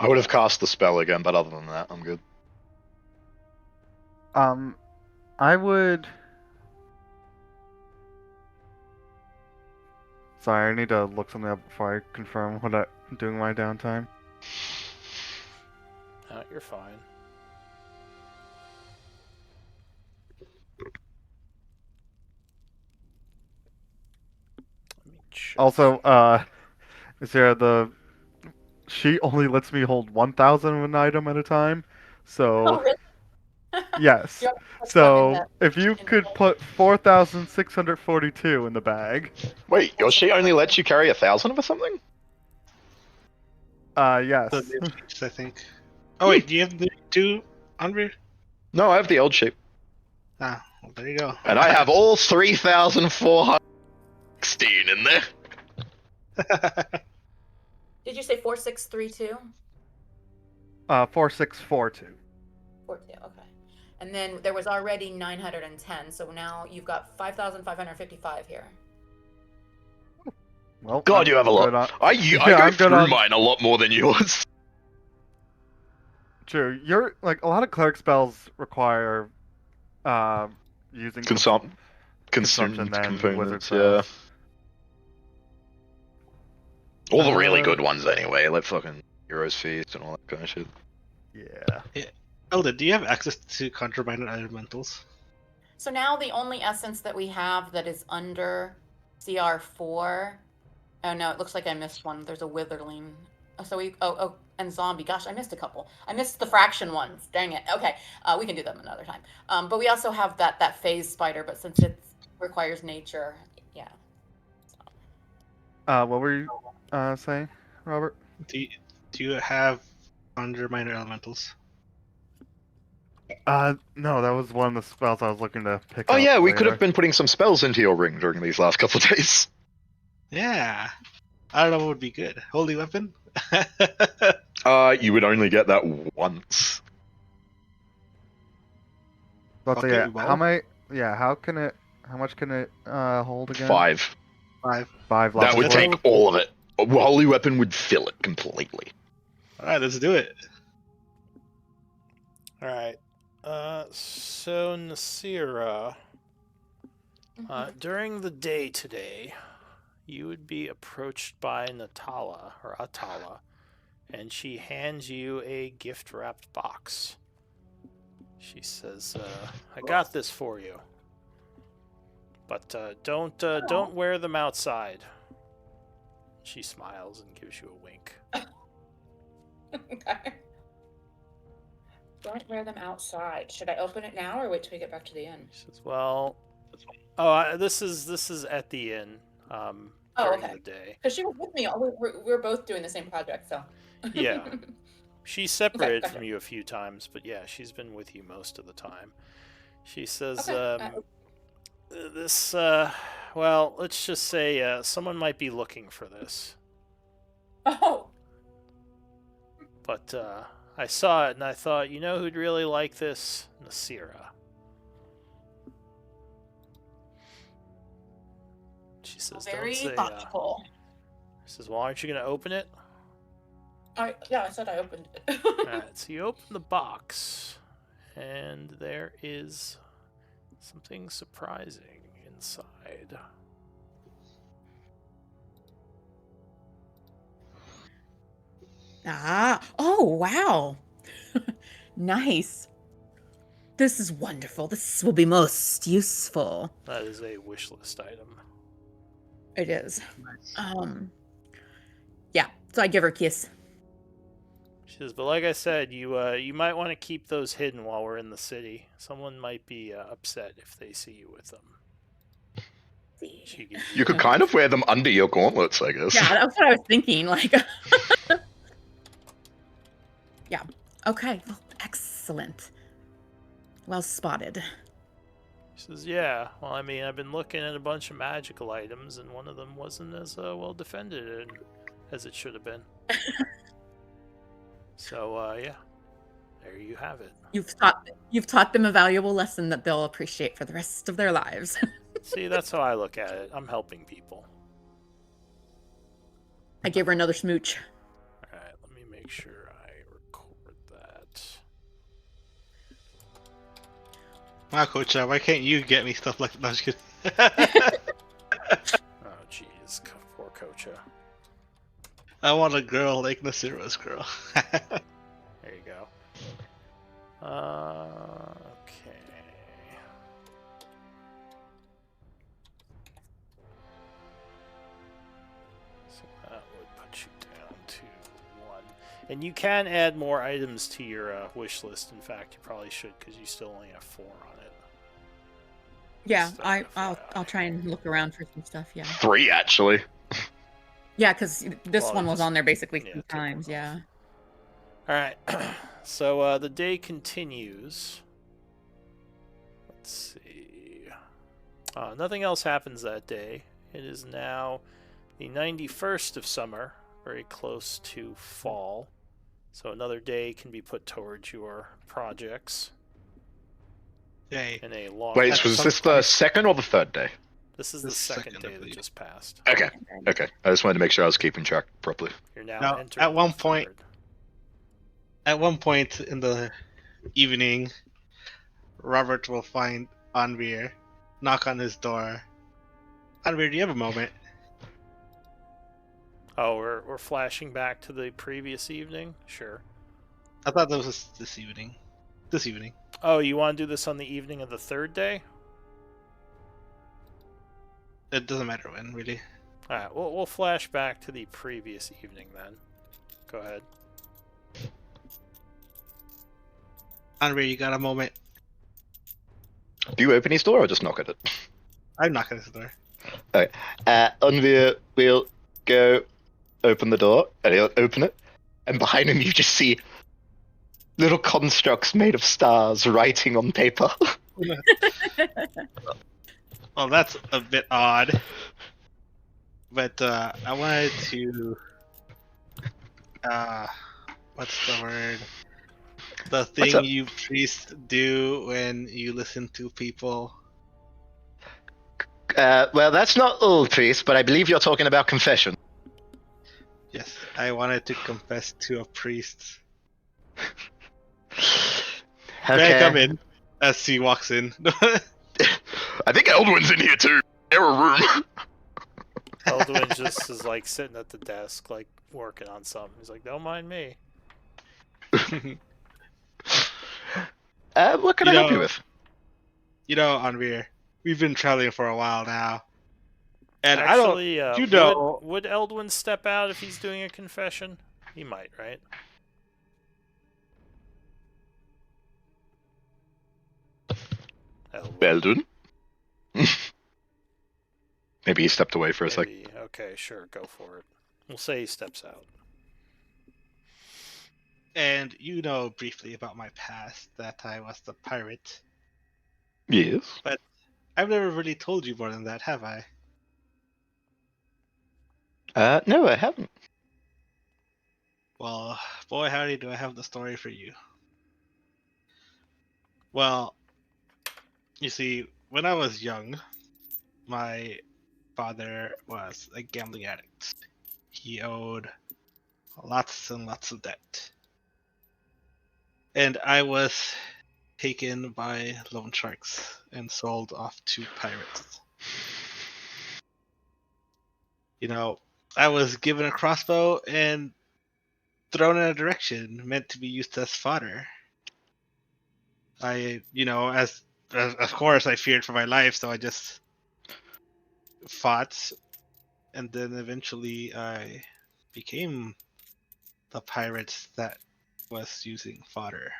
would have cast the spell again, but other than that, I'm good. I would. Sorry, I need to look something up before I confirm what I'm doing in my downtime. No, you're fine. Let me check. Also, is there the sheet only lets me hold 1,000 of an item at a time? So Oh, really? yes. Yep, that's So fine, if you in the could bag. put 4,642 in the bag, Wait, your sheet only lets you carry 1,000 of or something? yes. The new sheets, I think. Oh wait, do you have the two, Andre? No, I have the old sheet. Ah, well, there you go. And I have all 3,416 in there. Did you say 4632? 4642. 42, okay. And then there was already 910, so now you've got 5,555 here. Well, God, I'm you have a good lot. on- I Yeah, go I'm good through on- mine a lot more than yours. True. You're like a lot of cleric spells require using Consumption consumption than wizard components, yeah. spells. All the really Uh, good ones, anyway, like fucking Heroes Feast and all that kind of shit. Yeah. Elda, do you have access to contraband elementals? So now the only essence that we have that is under CR4. Oh no, it looks like I missed one. There's a Witherling. Oh, and zombie. Gosh, I missed a couple. I missed the fraction ones. Dang it. Okay, we can do them another time. But we also have that phase spider, but since it requires nature, yeah. What were you saying, Robert? Do you have under minor elementals? No, that was one of the spells I was looking to pick Oh up yeah, we could later. have been putting some spells into your ring during these last couple of days. Yeah. I don't know what would be good. Holy weapon? You would only get that once. But Okay, yeah, well. how many? Yeah, how much can it hold again? 5. 5. 5 That levels. would Let's take go. all of it. A holy weapon would fill it completely. Alright, let's do it. All right. So Nasira, during the day today, you would be approached by Atala, and she hands you a gift-wrapped box. She says, "I got this for you, but don't wear them outside." She smiles and gives you a wink. Okay. Don't wear them outside. Should I open it now or wait till we get back to the inn? She says, "Well, this is at the inn. During okay. the day. Because she was with me. We're both doing the same project, so. Yeah. She's separated gotcha. from you a few times, but yeah, she's been with you most of the time. She says, Okay. this, well, let's just say someone might be looking for this. Oh. But I saw it and I thought, you know who'd really like this? Nasira. She says, Very don't say, thoughtful. she says, well, aren't you going to open it? Yeah, I said I opened it. Alright, so you open the box, and there is something surprising inside. Oh, wow. Nice. This is wonderful. This will be most useful. That is a wish list item. It is. Yeah, so I give her a kiss. She says, but like I said, you might want to keep those hidden while we're in the city. Someone might be upset if they see you with them. She gives You could kind of wear them under your gauntlets, I guess. Yeah, that's what I was thinking. Like, yeah. Okay. Well, excellent. Well spotted. She says, yeah, well, I mean, I've been looking at a bunch of magical items, and one of them wasn't as well defended as it should have been. So, yeah, there you have it. You've taught them a valuable lesson that they'll appreciate for the rest of their lives. See, that's how I look at it. I'm helping people. I gave her another smooch. Alright, let me make sure I record that. Wow, Coach, why can't you get me stuff like that? No, I'm just kidding. Oh, jeez. Poor Kocha. I want a girl like Nasira's girl. There you go. Okay. So that would put you down to 1. And you can add more items to your wish list. In fact, you probably should, because you still only have 4 on it. Yeah, Just I'll FYI. try and look around for some stuff. Yeah. 3, actually. Yeah, because this Well, one was just- on there basically yeah, 2 it took one times. off. Yeah. Alright, so the day continues. Let's see. Nothing else happens that day. It is now the 91st of summer, very close to fall. So another day can be put towards your projects Yay. in a long. Wait, That's was this the second or the third day? This is the the second second, I day that believe. just passed. Okay, okay. I just wanted to make sure I was keeping track properly. You're now Now, entering at one the point- third. At one point in the evening, Robert will find Anvir, knock on his door. Anvir, do you have a moment? Oh, we're flashing back to the previous evening? Sure. I thought that was this evening. This evening. Oh, you want to do this on the evening of the third day? It doesn't matter when, really. Alright, we'll flash back to the previous evening then. Go ahead. Anvir, you got a moment? Do you open his door or just knock at it? I'm knocking at his door. Unveer will go open the door, and he'll open it, and behind him you just see little constructs made of stars writing on paper. Well, that's a bit odd. But I wanted to. What's the word? The What's thing up? you priests do when you listen to people. Well, that's not all, priest, but I believe you're talking about confession. Yes, I wanted to confess to a priest. May I come in? As he walks in. I think Eldwin's in here too. They're a room. Eldwin just is like sitting at the desk, like working on something. He's like, "Don't mind me." What can I help you with? You know, Anvir, we've been traveling for a while now. And Actually, you know, would Eldwin step out if he's doing a confession? He might, right? Eldwin? Maybe he stepped away for a sec. Maybe. Okay, sure, go for it. We'll say he steps out. and you know briefly about my past, that I was the pirate. Yes. I've never really told you more than that, have I? No, I haven't. Well, boy howdy do I have the story for you. Well, you see, when I was young, my father was a gambling addict. He owed lots and lots of debt. And I was taken by loan sharks and sold off to pirates. You know, I was given a crossbow and thrown in a direction meant to be used as fodder. I, as of course I feared for my life, so I just fought, and then eventually I became the pirate that was using fodder.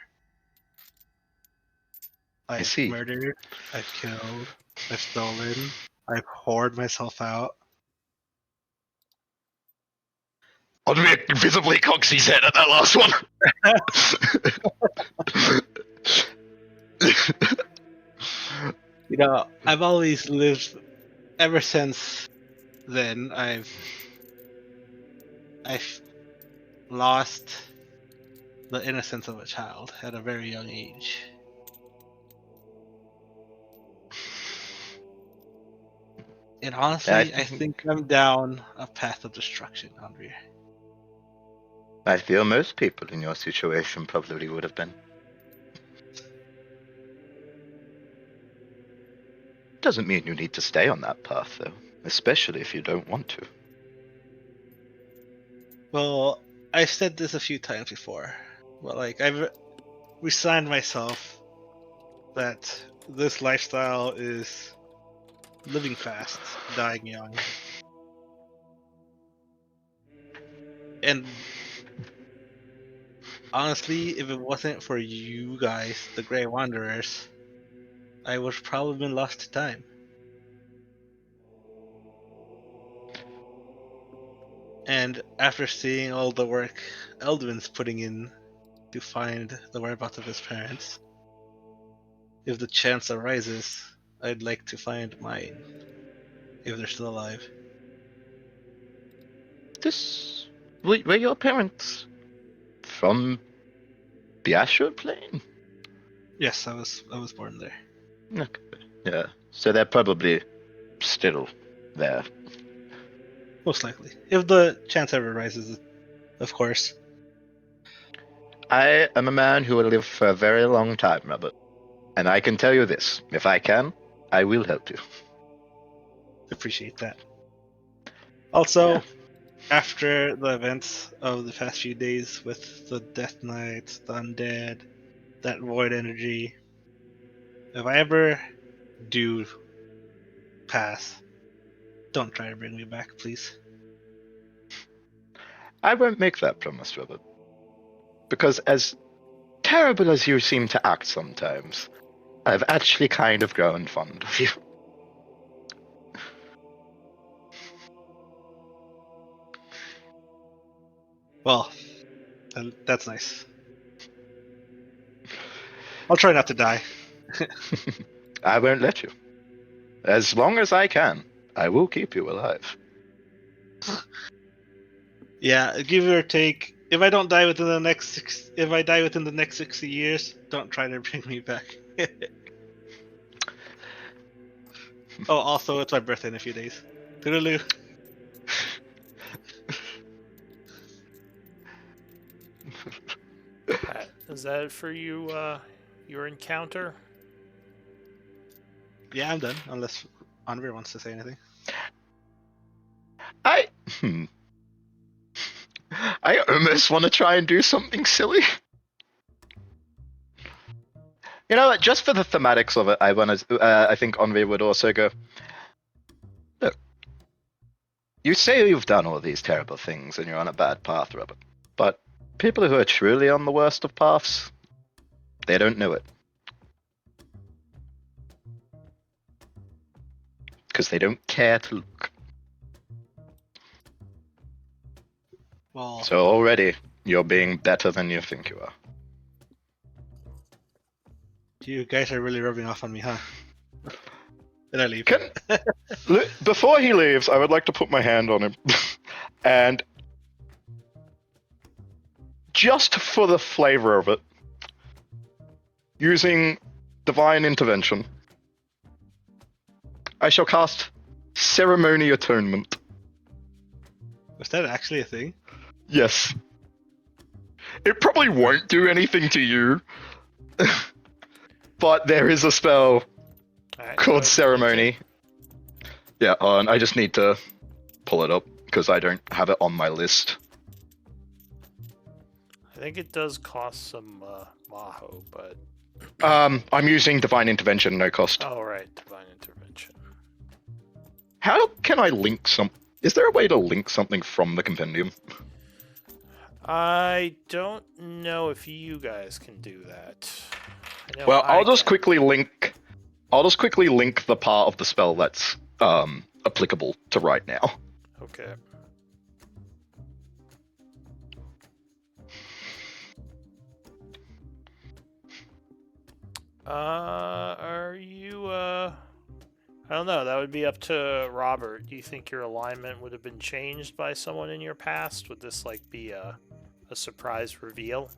I've see. murdered, I've killed, I've stolen, I've whored myself out. Odric visibly cocks his head at that last one. I've always lived. Ever since then, I've lost the innocence of a child at a very young age. And honestly, I think I'm down a path of destruction, Andre. I feel most people in your situation probably would have been. Doesn't mean you need to stay on that path, though, especially if you don't want to. Well, I've said this a few times before, but I've resigned myself that this lifestyle is living fast, dying young. And honestly, if it wasn't for you guys, the Grey Wanderers, I would have probably been lost to time. And after seeing all the work Eldwin's putting in to find the whereabouts of his parents, if the chance arises, I'd like to find mine, if they're still alive. Were your parents from the Astral Plane? Yes, I was born there. Okay. Yeah, so they're probably still there. Most likely. If the chance ever arises, of course. I am a man who will live for a very long time, Robert. And I can tell you this, if I can, I will help you. Appreciate that. Also, after the events of the past few days with the Death Knights, the Undead, that Void Energy, if I ever do pass, don't try to bring me back, please. I won't make that promise, Robert. Because as terrible as you seem to act sometimes, I've actually kind of grown fond of you. Well, that's nice. I'll try not to die. I won't let you. As long as I can, I will keep you alive. Yeah, give or take. If I don't die within the next if I die within the next 60 years, don't try to bring me back. Oh, also, it's my birthday in a few days. Toodaloo. Pat, is that it for you? Your encounter? Yeah, I'm done. Unless Anvir wants to say anything. I almost want to try and do something silly. You know what? Just for the thematics of it, I want to. I think Envy would also go. Look, you say you've done all these terrible things and you're on a bad path, Robert. But people who are truly on the worst of paths, they don't know it. Because they don't care to look. Well, So already, you're being better than you think you are. you guys are really rubbing off on me, huh? Did I leave? Before he leaves, I would like to put my hand on him. And just for the flavor of it, using Divine Intervention, I shall cast Ceremony Atonement. Was that actually a thing? Yes. It probably won't do anything to you, but there is a spell Alright, called so Ceremony. Yeah, and I just need to pull it up because I don't have it on my list. I think it does cost some Maho, but I'm using Divine Intervention, no cost. oh right, Divine Intervention. How can I link some? Is there a way to link something from the compendium? I don't know if you guys can do that. I know Well, I I'll just can. quickly link. I'll just quickly link the part of the spell that's applicable to right now. Okay. Are you I don't know, that would be up to Robert. Do you think your alignment would have been changed by someone in your past? Would this like be a surprise reveal?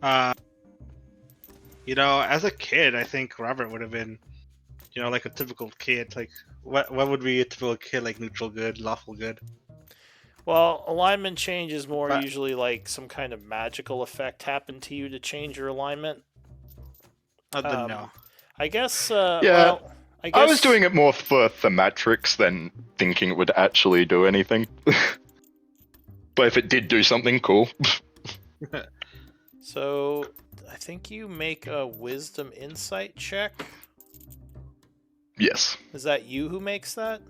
As a kid, I think Robert would have been, like a typical kid. Like, what would be a typical kid? Like neutral good, lawful good. Well, alignment change is more But- usually like some kind of magical effect happened to you to change your alignment. No. I guess. Yeah, Well, I guess I was doing it more for thematrics than thinking it would actually do anything. But if it did do something, cool. So, I think you make a Wisdom Insight check. Yes. Is that you who makes that?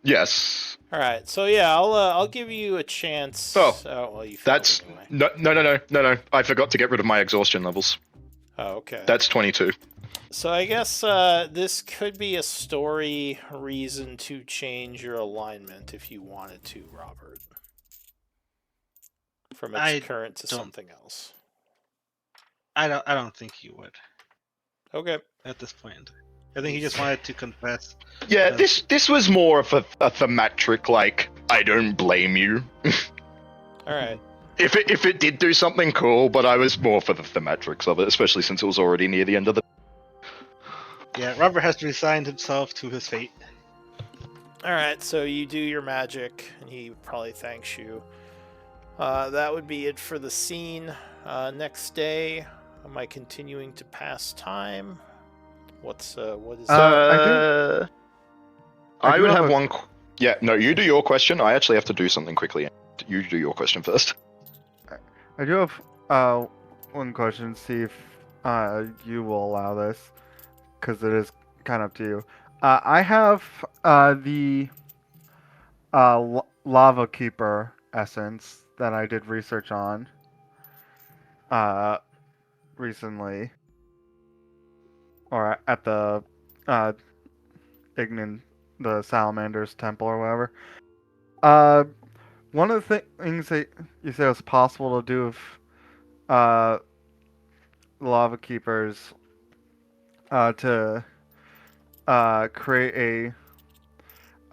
Yes. All right. So yeah, I'll give you a chance. Oh, well, you failed That's anyway. no. I forgot to get rid of my exhaustion levels. Oh, okay. That's 22. So I guess this could be a story reason to change your alignment if you wanted to, Robert. From its I current to don't- something else. I don't think you would Okay. at this point. I think he just wanted to confess. Yeah, Uh, this was more of a thematric, like, I don't blame you. All right. If it did do something cool, but I was more for the thematrics of it, especially since it was already near the end of the. Yeah, Robert has resigned himself to his fate. All right. So you do your magic, and he probably thanks you. That would be it for the scene. Next day, am I continuing to pass time? What is? I I do would have have a- one. Yeah, no, you do your question. I actually have to do something quickly. You do your question first. I do have one question. See if you will allow this, because it is kind of up to you. I have the Lava Keeper essence that I did research on recently, or at the Ignan, the Salamander's Temple or whatever. one of the things that you said was possible to do with lava keepers to create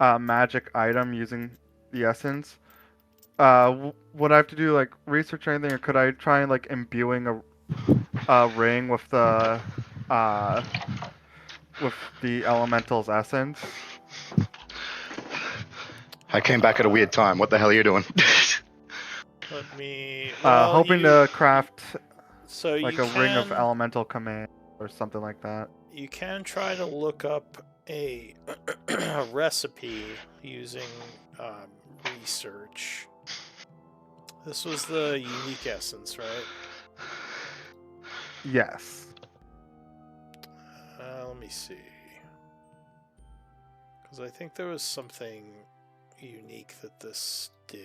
a magic item using the essence. Would I have to do like research or anything, or could I try like imbuing a ring with the elemental's essence? I came back at a weird time. What the hell are you doing? Let me. Hoping to craft So like you a ring of can- elemental command or something like that. You can try to look up a recipe using research. This was the unique essence, right? Yes. Let me see. Because I think there was something unique that this did.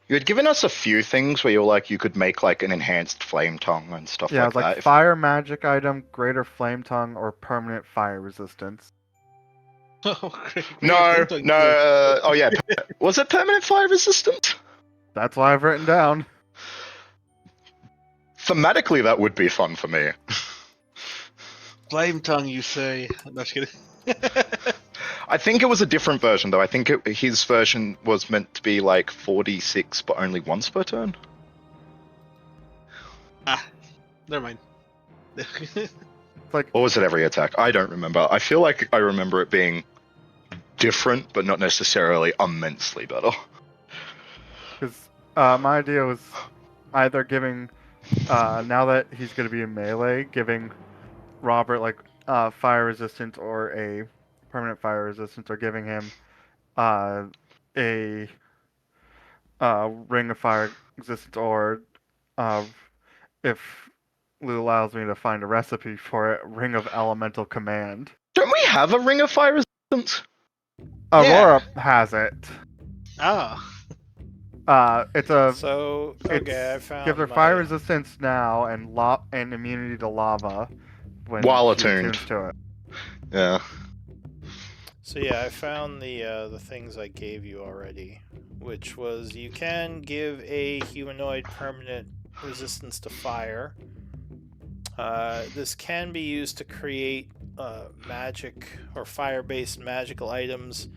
You had given us a few things where you're like, you could make like an enhanced flame tongue and stuff Yeah, like it's like that. fire magic item, greater flame tongue, or permanent fire resistance. Oh, great. No, no. Oh yeah, was it permanent fire resistant? That's what I've written down. Thematically, that would be fun for me. Flame tongue, you say? I'm not kidding. I think it was a different version though. I think his version was meant to be like 46, but only once per turn. Never mind. Like, Or was it every attack? I don't remember. I feel like I remember it being different, but not necessarily immensely better. because my idea was either giving, now that he's going to be in melee, giving Robert like fire resistance or a permanent fire resistance, or giving him a ring of fire resistance, or if Lou allows me to find a recipe for it, ring of elemental command. Don't we have a ring of fire resistance? Aurora has it. Oh. It's a So, okay, I found gives her my- fire resistance now and and immunity to lava when While she attuned. attunes to it. Yeah. So yeah, I found the things I gave you already, which was you can give a humanoid permanent resistance to fire. This can be used to create magic or fire-based magical items,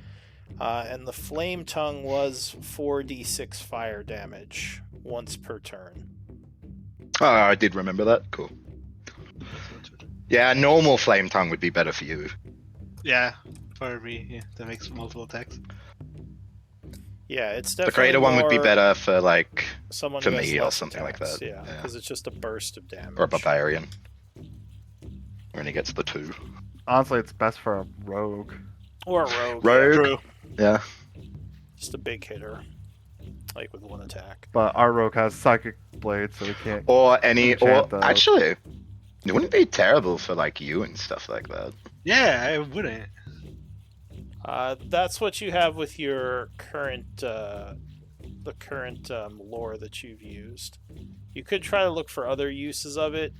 and the flame tongue was 4d6 fire damage once per turn. Oh, I did remember that. Cool. Yeah, normal flame tongue would be better for you. Yeah, for me, yeah, that makes multiple attacks. Yeah, it's The definitely greater one would be more better for like someone for who has me or less something like attacks, that. Yeah, Yeah. because it's just a burst of damage. or a barbarian. When he gets the 2. Honestly, it's best for a rogue. Or a rogue. Rogue. True. Yeah. Just a big hitter, like with one attack. But our rogue has psychic blade, so we can't. Or any or Enchant those. actually it wouldn't be terrible for like you and stuff like that. Yeah, I wouldn't. That's what you have with your current, the current lore that you've used. You could try to look for other uses of it,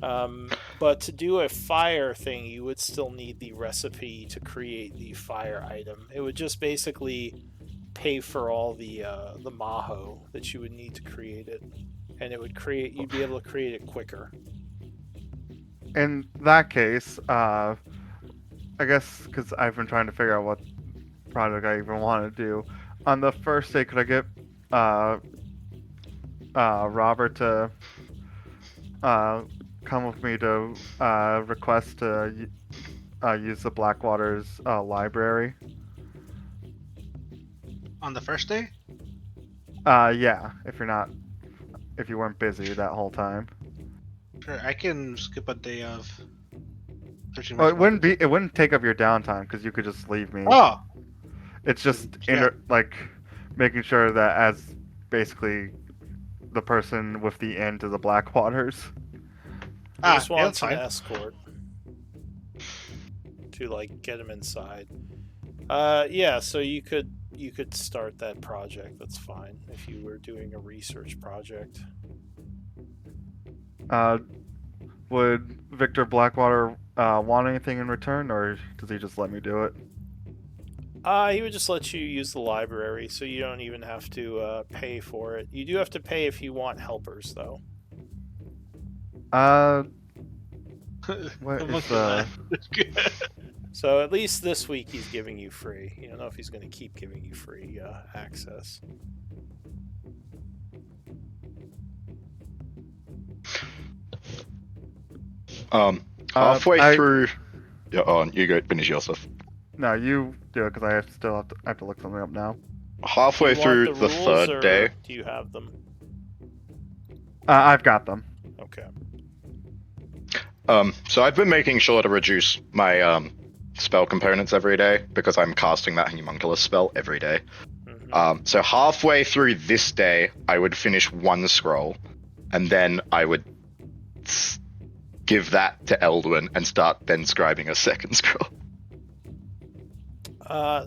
but to do a fire thing, you would still need the recipe to create the fire item. It would just basically pay for all the maho that you would need to create it, and it would create. You'd be able to create it quicker. In that case, I guess because I've been trying to figure out what project I even want to do. On the first day, could I get Robert to come with me to request to use the Blackwater's library? On the first day? Yeah, if you weren't busy that whole time. Sure, I can skip a day of searching. Well, it wouldn't take up your downtime because you could just leave me. Oh, It's just Yeah. like making sure that as basically the person with the end to the Blackwaters. He yeah, just wants that's an fine. escort to like get him inside. Yeah, so you could start that project. That's fine if you were doing a research project. Would Victor Blackwater want anything in return, or does he just let me do it? He would just let you use the library, so you don't even have to pay for it. You do have to pay if you want helpers, though. What The is monkey the... man. So at least this week he's giving you free. You don't know if he's going to keep giving you free access. Halfway through. Yeah, on you go finish your stuff. No, you do it because I have to look something up now. Halfway Do you want through the rules, third or day. do you have them? I've got them. Okay. So I've been making sure to reduce my spell components every day because I'm casting that homunculus spell every day. Mhm. So halfway through this day, I would finish one scroll, and then I would give that to Eldwin and start then scribing a second scroll.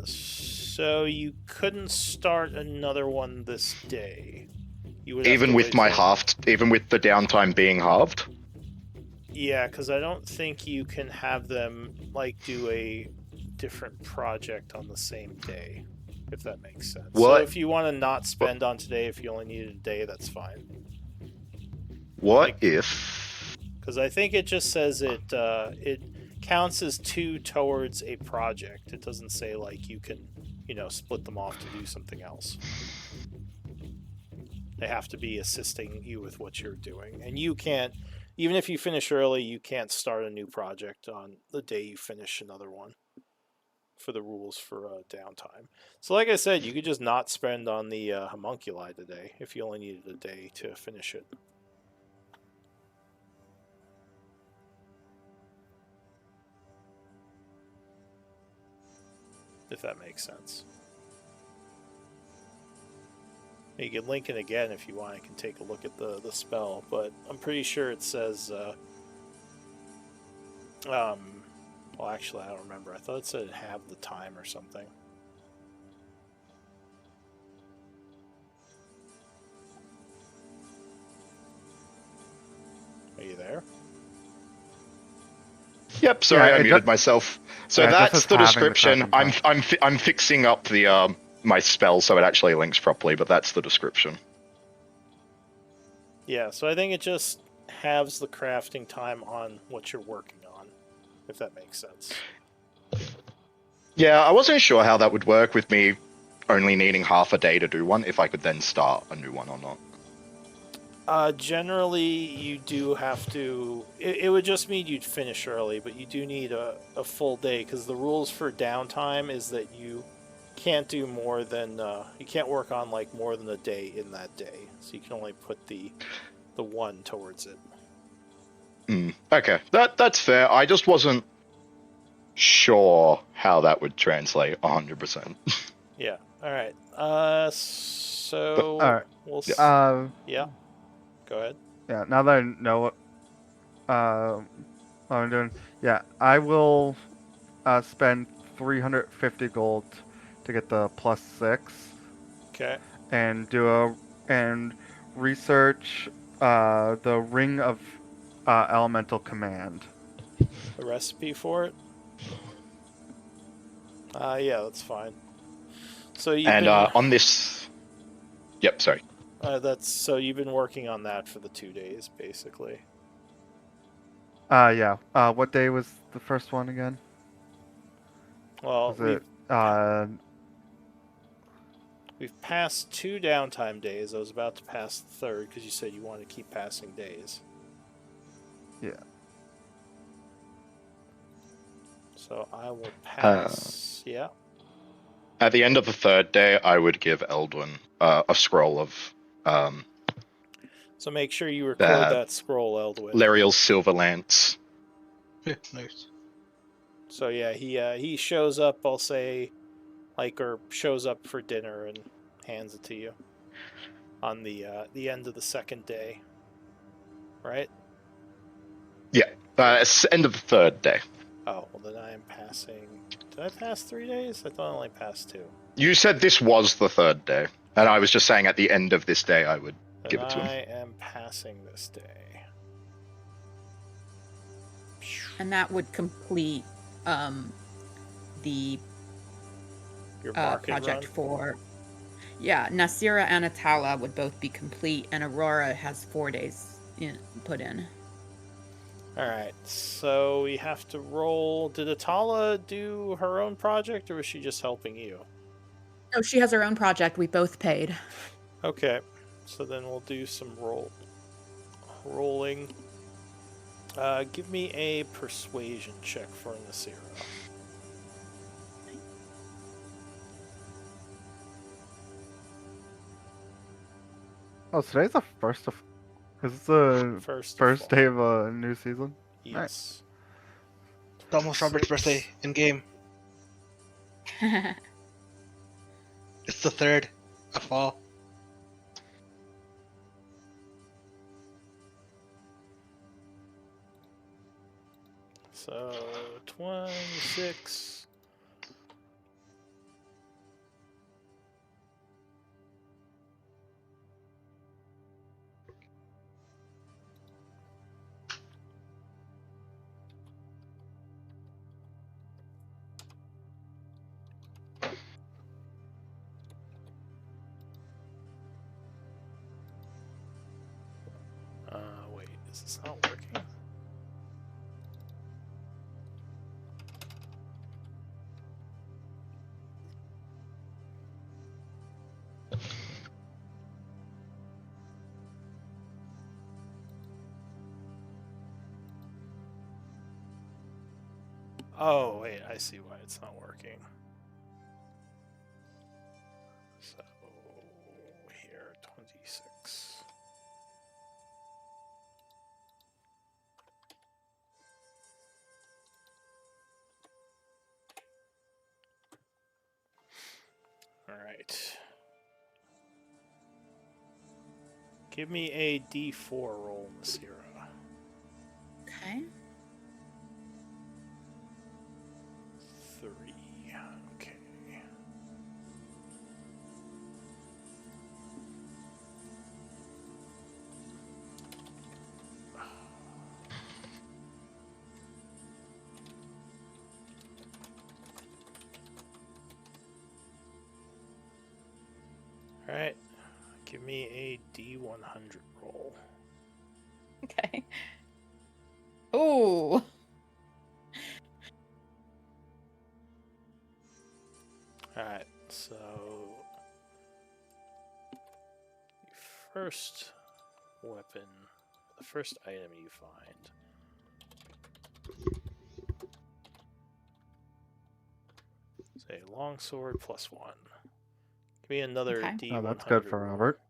So you couldn't start another one this day. You would have Even to with wait my till- halved, even with the downtime being halved. Yeah, because I don't think you can have them like do a different project on the same day, if that makes sense. So What? if you want to not spend on today, if you only needed a day, that's fine. What Like- if? Because I think it just says it counts as 2 towards a project. It doesn't say like you can, split them off to do something else. They have to be assisting you with what you're doing, and you can't. Even if you finish early, you can't start a new project on the day you finish another one for the rules for downtime. So like I said, you could just not spend on the homunculi today if you only needed a day to finish it. If that makes sense. You can link it again if you want. I can take a look at the spell, but I'm pretty sure it says well, actually, I don't remember. I thought it said have the time or something. Are you there? Yep. Sorry, Yeah, I it muted ju- myself. So Yeah, it just that's says the having the description. crafting I'm fixing up the my spell so it actually links properly, but that's the description. Yeah, so I think it just halves the crafting time on what you're working on, if that makes sense. Yeah, I wasn't sure how that would work with me only needing half a day to do one, if I could then start a new one or not. Generally, you do have to. It would just mean you'd finish early, but you do need a full day because the rules for downtime is that you can't do more than you can't work on like more than a day in that day. So you can only put the one towards it. Okay, that's fair. I just wasn't sure how that would translate 100%. Yeah. All right. So All right. we'll. Yeah. Go ahead. Yeah. Now that I know what I'm doing, yeah, I will spend 350 gold to get the +6 Okay. and research the Ring of Elemental Command. The recipe for it. Yeah, that's fine. So you've And been, on this... Yep, sorry. so you've been working on that for the 2 days, basically. Yeah. What day was the first one again? Well, Was it we've passed 2 downtime days. I was about to pass the third because you said you wanted to keep passing days. Yeah. So I will pass. Yeah. At the end of the third day, I would give Eldwin a scroll of So make sure you record that scroll, Eldwin. Lariel's Silver Lance. Nice. So yeah, he shows up. I'll say, or shows up for dinner and hands it to you on the end of the second day, right? Yeah, end of the third day. Oh well, then I am passing. Did I pass 3 days? I thought I only passed 2. You said this was the third day, and I was just saying at the end of this day I would Then give it to him. I am passing this day. And that would complete the Your market project run? for. Yeah, Nasira and Atala would both be complete, and Aurora has 4 days put in. Alright, so we have to roll. Did Atala do her own project, or was she just helping you? Oh, she has her own project. We both paid. Okay, so then we'll do some rolling. Give me a persuasion check for Nasira. Oh, today's the first of. Is this the First first fall. day of a new season? Yes. It's almost Robert's birthday in game. It's the 3rd of fall. So 26. Wait, is this not working? Oh, wait, I see why it's not working. So, here, 26. Alright. Give me a D4 roll, Nasira. Okay. 3. Okay. Alright. Give me a D100 roll. Okay. Ooh. Alright, so the first weapon, the first item you find. Say longsword +1. Give me another Okay. D100. Oh, that's good for roll. Robert.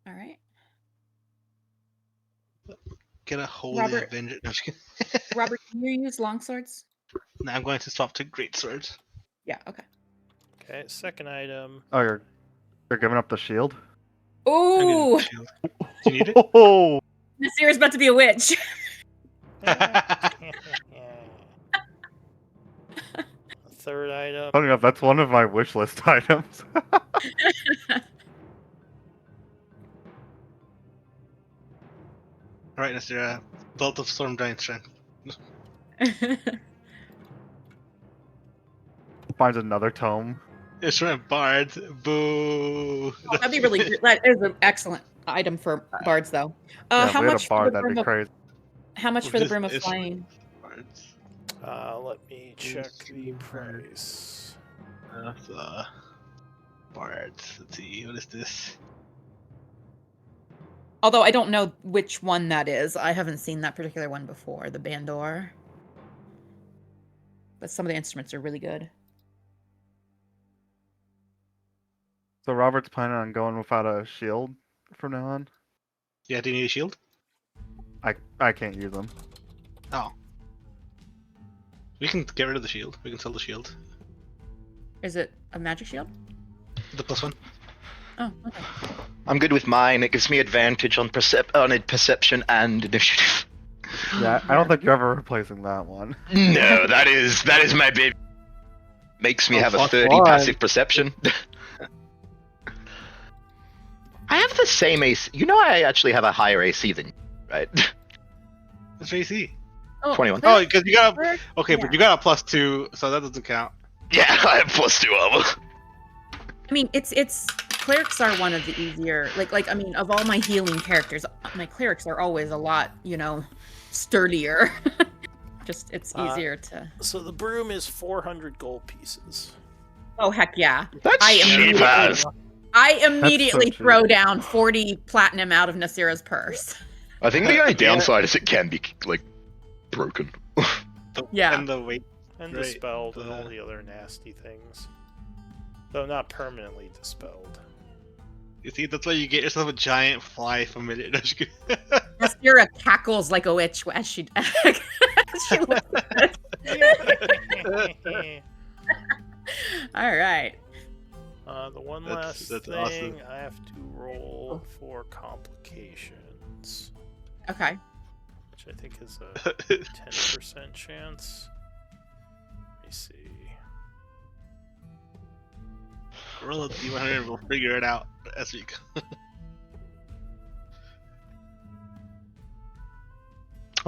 All right. Get a holy Robert- Avenger. No, I'm just kidding. Robert, can you use longswords? Now I'm going to swap to greatswords. Yeah, okay. Okay, second item. Oh, you're giving up the shield? I'm getting Ooh! the shield. Do you need it? Oh, Nasira's about to be a witch. Third item. funny enough, that's one of my wish list items. Alright, Nasira. Belt of Storm Giant Strength. Finds another tome. It's from Bard. Boo. That'd be really good. That is an excellent item for bards, though. Yeah, How if we had much a bar, for the that'd broom be of, crazy. How much for the broom of It's- flying? Bards. Let me check the price. Bards. Let's see. What is this? Although I don't know which one that is. I haven't seen that particular one before, the Bandor. But some of the instruments are really good. So Robert's planning on going without a shield from now on. Yeah, do you need a shield? I can't use them. Oh. We can get rid of the shield. We can sell the shield. Is it a magic shield? The +1. Oh, okay. I'm good with mine. It gives me advantage on perception and initiative. Yeah, I don't think you're ever replacing that one. No, that is my baby. Makes me Oh, have a fuck 30 one. passive perception. I have the same AC. You know, I actually have a higher AC than you, right? What's your AC? Oh, 21. Oh, because you got a... where- Okay, yeah. but you got a +2, so that doesn't count. Yeah, I have +2 armor. I mean, it's clerics are one of the easier. Like I mean, of all my healing characters, my clerics are always a lot, sturdier. Just it's easier to. So the broom is 400 gold pieces. Oh heck yeah! That's I cheap immediately- as. I immediately cheap. throw down 40 platinum out of Nasira's purse. I think the only Yeah. downside is it can be, like, broken. Yeah. And the weight. And Right, dispelled and the- all the other nasty things. Though not permanently dispelled. You see, that's why you get yourself a giant fly from it. Nasira cackles like a witch as she she looks at it. All right. The one That's last thing awesome. I have to roll for complications, Okay. which I think is a 10% chance. Let me see. Roll a D100 and we'll figure it out as we go.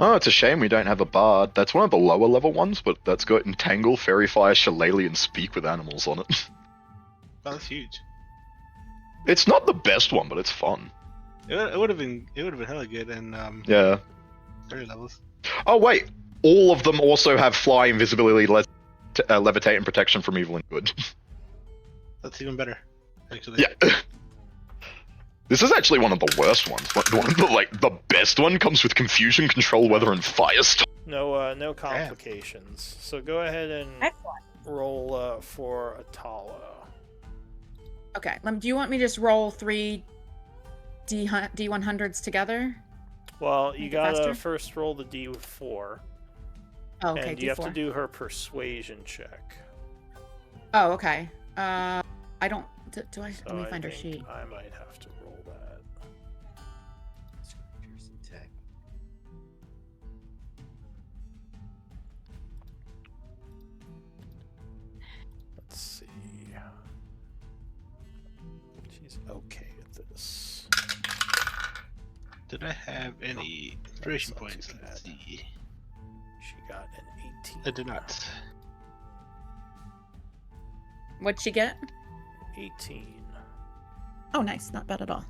Oh, it's a shame we don't have a bard. That's one of the lower level ones, but that's got Entangle, Fairy Fire, Shillelagh, and Speak with Animals on it. Oh, that's huge. It's not the best one, but it's fun. It would have been hella good in Yeah. 30 levels. Oh wait, all of them also have Fly, Invisibility, Levitate, and Protection from Evil and Good. That's even better, actually. Yeah. This is actually one of the worst ones. One of the best one comes with Confusion, Control, Weather, and Firestorm. No complications. So go ahead and Excellent. roll for Atala. Okay. Do you want me to just roll 3 D100s together? Well, you Make it gotta faster? first roll the D4, Oh, okay. and you have to D4. do her persuasion check. Oh, okay. I don't. Do I? So Let me find her think sheet. I might have to roll that. Let's see. She's okay at this. Did I have any inspiration not too points? bad. Let's see. She got an 18. I did not. What'd she get? 18. Oh, nice. Not bad at all.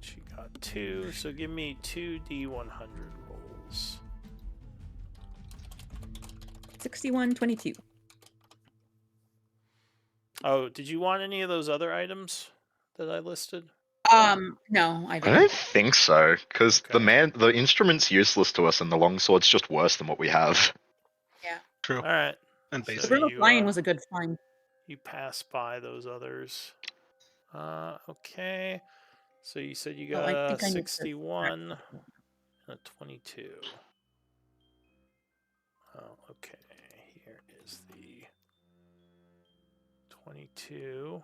She got 2, so give me 2 D100 rolls. 61, 22. Oh, did you want any of those other items that I listed? No, I I didn't. don't think so, because Okay. the instrument's useless to us, and the longsword's just worse than what we have. True. All right. And So The basic. Room of you, Flying was a good find. You pass by those others. Okay. So you said you Oh, got I a think I need to 61 and a 22. Oh, okay. Here is the 22.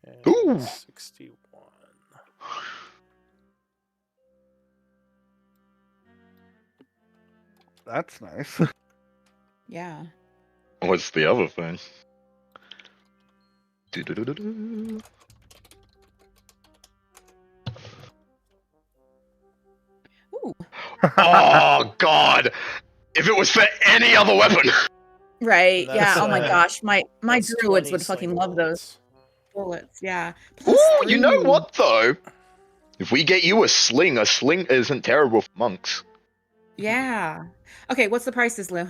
And Ooh. 61. That's nice. Yeah. What's the other thing? Do-do-do-do-do. Ooh. Oh god! If it was for any other weapon! Right. And Yeah. that's, Oh my gosh. My That's druids 20 would fucking sling love those bullets. bullets. Yeah. Ooh, you know 3. what though? If we get you a sling isn't terrible for monks. Yeah. Okay. What's the prices, Lou?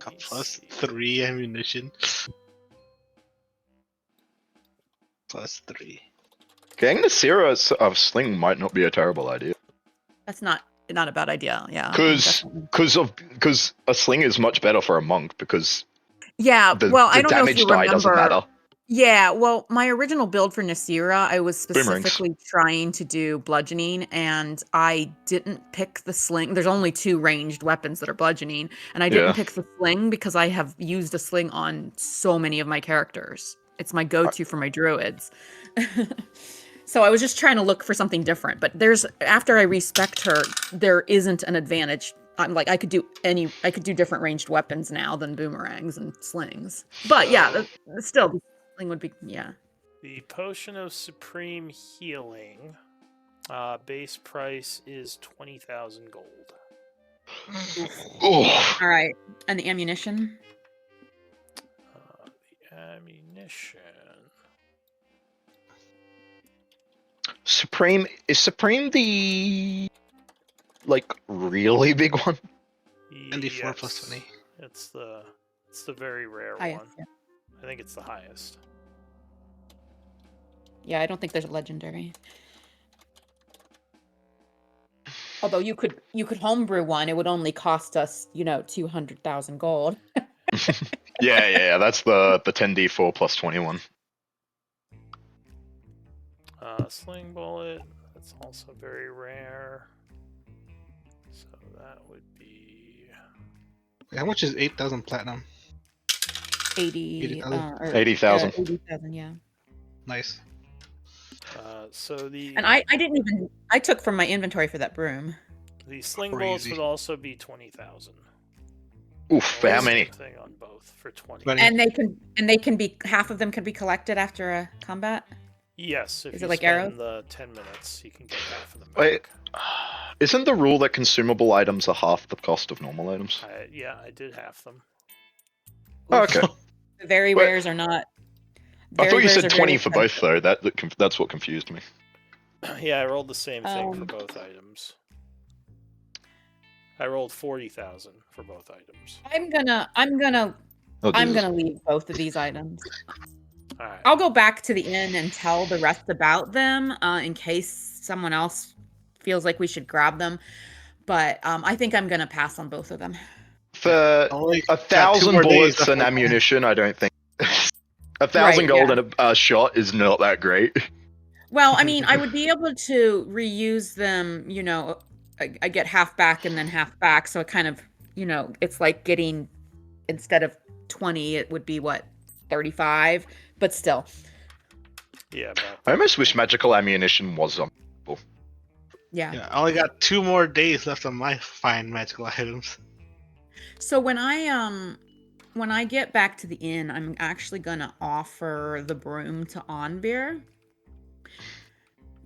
Let me Plus see. 3 ammunition. Plus 3. Getting the Sierra of sling might not be a terrible idea. That's not a bad idea. Yeah. Because a sling is much better for a monk because Yeah. the, Well, I the don't know if damage you die remember. doesn't matter. Yeah, well, my original build for Nasira, I was Boomerangs. specifically trying to do bludgeoning, and I didn't pick the sling. There's only 2 ranged weapons that are bludgeoning, and I didn't Yeah. pick the sling because I have used a sling on so many of my characters. It's my go-to for my druids. So I was just trying to look for something different, but after I respect her, there isn't an advantage. I'm like, I could do different ranged weapons now than boomerangs and slings. But yeah, still, the sling would be, yeah. The potion of supreme healing Base price is 20,000 gold. Oh, All right. And the ammunition? The ammunition. Supreme is Supreme the like really big one? And D4 plus Yes. 20. It's the very rare Highest, one. yeah. I think it's the highest. Yeah, I don't think there's a legendary. Although you could homebrew one, it would only cost us, 200,000 gold. Yeah, that's the 10d4 plus 21. Sling bullet. That's also very rare. So that would be. How much is 8,000 platinum? 80 80,000? 80,000. 80,000, yeah. Nice. So the And I took from my inventory for that broom. sling bullets Crazy. would also be 20,000. Oof, for how many? Thing on both for 20. 20. And they can be half of them can be collected after a combat. Yes, if Is you it like spend arrows? the 10 minutes, you can get half of them Wait. back. Isn't the rule that consumable items are half the cost of normal items? Yeah, I did half them. Oh, okay. The very Wait. rares are not. I thought you rares said are 20 very for both expensive. though. That's what confused me. Yeah, I rolled the same thing for Um, both items. I rolled 40,000 for both items. I'm gonna Oh, Jesus. leave both of these items. All right. I'll go back to the inn and tell the rest about them in case someone else feels like we should grab them. But I think I'm gonna pass on both of them. For Only got 1,000 2 more days bullets left and of- ammunition, I don't think 1,000 Right, gold yeah. and a shot is not that great. Well, I mean, I would be able to reuse them. I get half back and then half back, so it kind of, it's like getting instead of 20, it would be what 35, but still. Yeah, about I almost wish magical ammunition was on. Yeah. Yeah, I only got 2 more days left on my fine magical items. So when I get back to the inn, I'm actually gonna offer the broom to Onbeer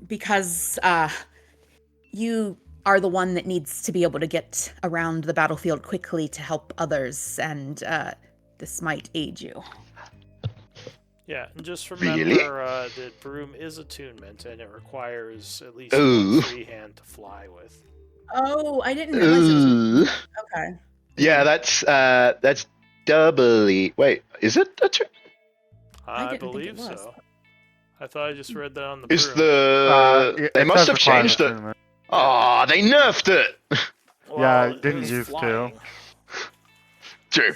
because you are the one that needs to be able to get around the battlefield quickly to help others, and this might aid you. Yeah, and just Really? remember that broom is attunement, and it requires at least Ooh. one free hand to fly with. Oh, I didn't realize it was Ooh. okay. Yeah, that's doubly. Wait, is it a I didn't think it believe was. so. I thought I just read that on the Is broom. they it must does have require changed it. attunement. Oh, they nerfed it. Well, Yeah, it it didn't was used to. flying. True,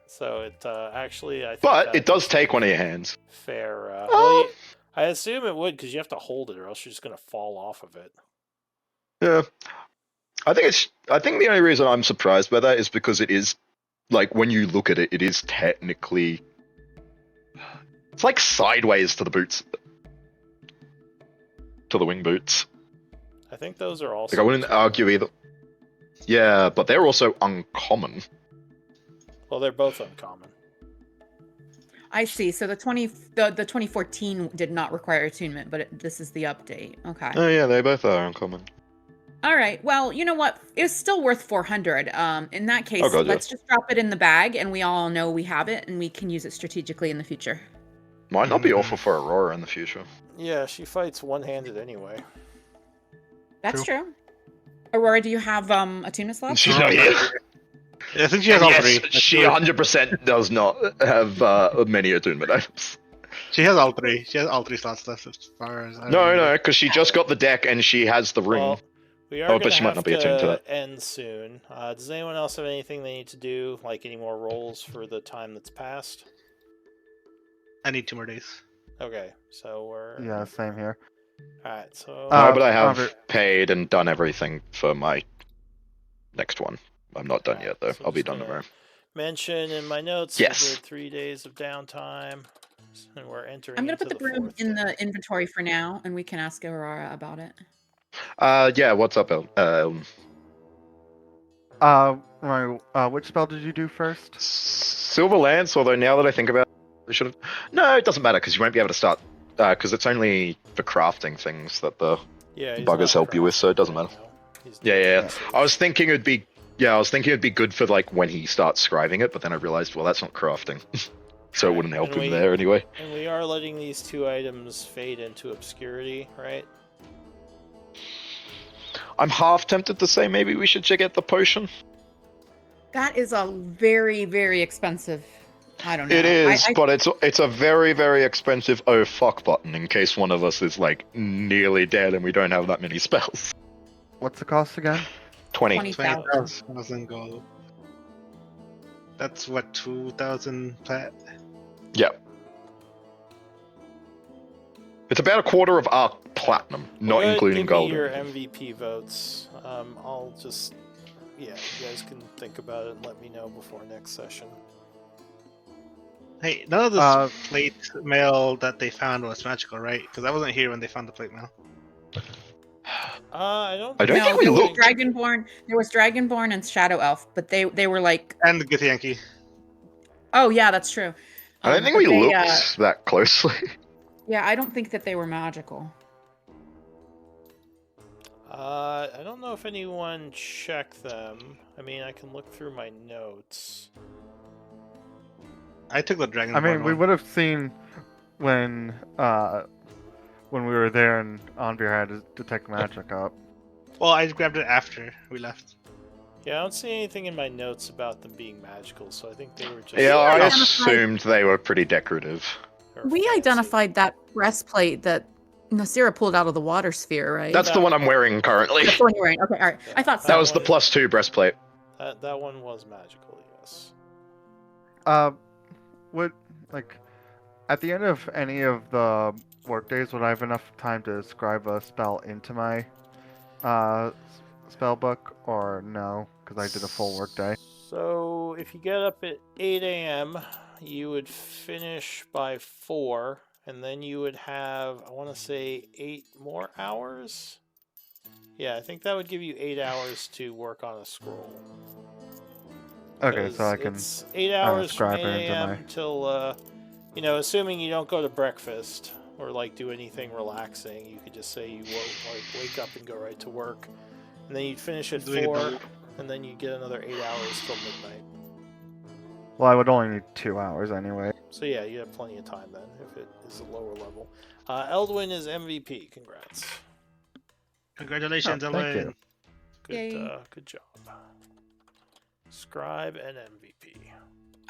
So it actually, I think but that it does is take one of your hands. fair. Oh. Well, I assume it would because you have to hold it, or else you're just gonna fall off of it. Yeah, I think the only reason I'm surprised by that is because it is like when you look at it, it is technically it's like sideways to the boots, to the wing boots. I think those are also. Like I wouldn't argue either. Yeah, but they're also uncommon. Well, they're both uncommon. I see. So the 2014 did not require attunement, but this is the update. Okay. Oh yeah, they both are uncommon. All right. Well, you know what? It's still worth 400. In that case, Oh, God, yeah. let's just drop it in the bag, and we all know we have it, and we can use it strategically in the future. Might not be awful for Aurora in the future. Yeah, she fights one-handed anyway. That's true. Aurora, do you have attunement slots? She's not here. I think she has all 3. Yes, she 100% does not have many attunement items. She has all 3. She has all 3 slots left as far as I No, remember. because she just got the deck and she has the ring. Well, we are Oh, but gonna she might have not be attuned to that. end soon. Does anyone else have anything they need to do, like any more rolls for the time that's passed? I need 2 more days. Okay, so we're Yeah, same here. All right, so No, but I have Robert. paid and done everything for my next one. I'm not done yet, though. So I'll be just done gonna- tomorrow. mention in my notes. Yes. We did 3 days of downtime, and we're entering. I'm gonna into put the broom fourth in day. the inventory for now, and we can ask Aurora about it. Yeah, what's up, Which spell did you do first? Silver Lance, although now that I think about it, I should have. No, it doesn't matter because you won't be able to start. Because it's only for crafting things that the Yeah, he's buggers not help you with, so it doesn't crafting matter. right now. He's Yeah, doing yeah. research. I was thinking it'd be good for like when he starts scribing it, but then I realized, well, that's not crafting, so it Right, wouldn't help and him we- there anyway. And we are letting these 2 items fade into obscurity, right? I'm half tempted to say maybe we should check out the potion. That is a very, very expensive. I don't know. It is, I- but it's a very, very expensive oh fuck button in case one of us is like nearly dead and we don't have that many spells. What's the cost again? 20. 20,000. 20,000 gold. That's what, 2,000 plat? Yeah. It's about a quarter of our platinum, not Go ahead, including give gold. me your MVP votes. I'll just, yeah, you guys can think about it and let me know before next session. Hey, none of this Uh, plate mail that they found was magical, right? Because I wasn't here when they found the plate mail. I don't. I don't no, think we there was looked. Dragonborn. There was Dragonborn and Shadow Elf, but they were like, And the Githyanki. oh yeah, that's true. I don't think but we they, looked that closely. Yeah, I don't think that they were magical. I don't know if anyone checked them. I mean, I can look through my notes. I took the dragon. I mean, we would have seen when we were there and Anvir had his detect magic up. Well, I grabbed it after we left. Yeah, I don't see anything in my notes about them being magical, so I think they were just. Yeah, I identified- assumed they were pretty decorative. or We fancy. identified that breastplate that Nasira pulled out of the water sphere, right? That's the one I'm wearing currently. That's the one you're wearing. Okay, all right. I thought so. That was the one- +2 breastplate. That one was magical, yes. Would like at the end of any of the work days, would I have enough time to scribe a spell into my spell book, or no? Because I did a full work day. So if you get up at 8 a.m., you would finish by 4, and then you would have, I want to say, 8 more hours? Yeah, I think that would give you 8 hours to work on a scroll. Okay, so I can. It's 8 hours from scribe 8 it into a.m. my- till, assuming you don't go to breakfast or like do anything relaxing, you could just say you wake up and go right to work, and then you'd finish at Doing it 4, double. and then you get another 8 hours till midnight. Well, I would only need 2 hours anyway. So yeah, you have plenty of time then if it is a lower level. Eldwin is MVP. Congrats. Congratulations, Oh, thank you. Elaine. Good, Yay. good job. Scribe and MVP.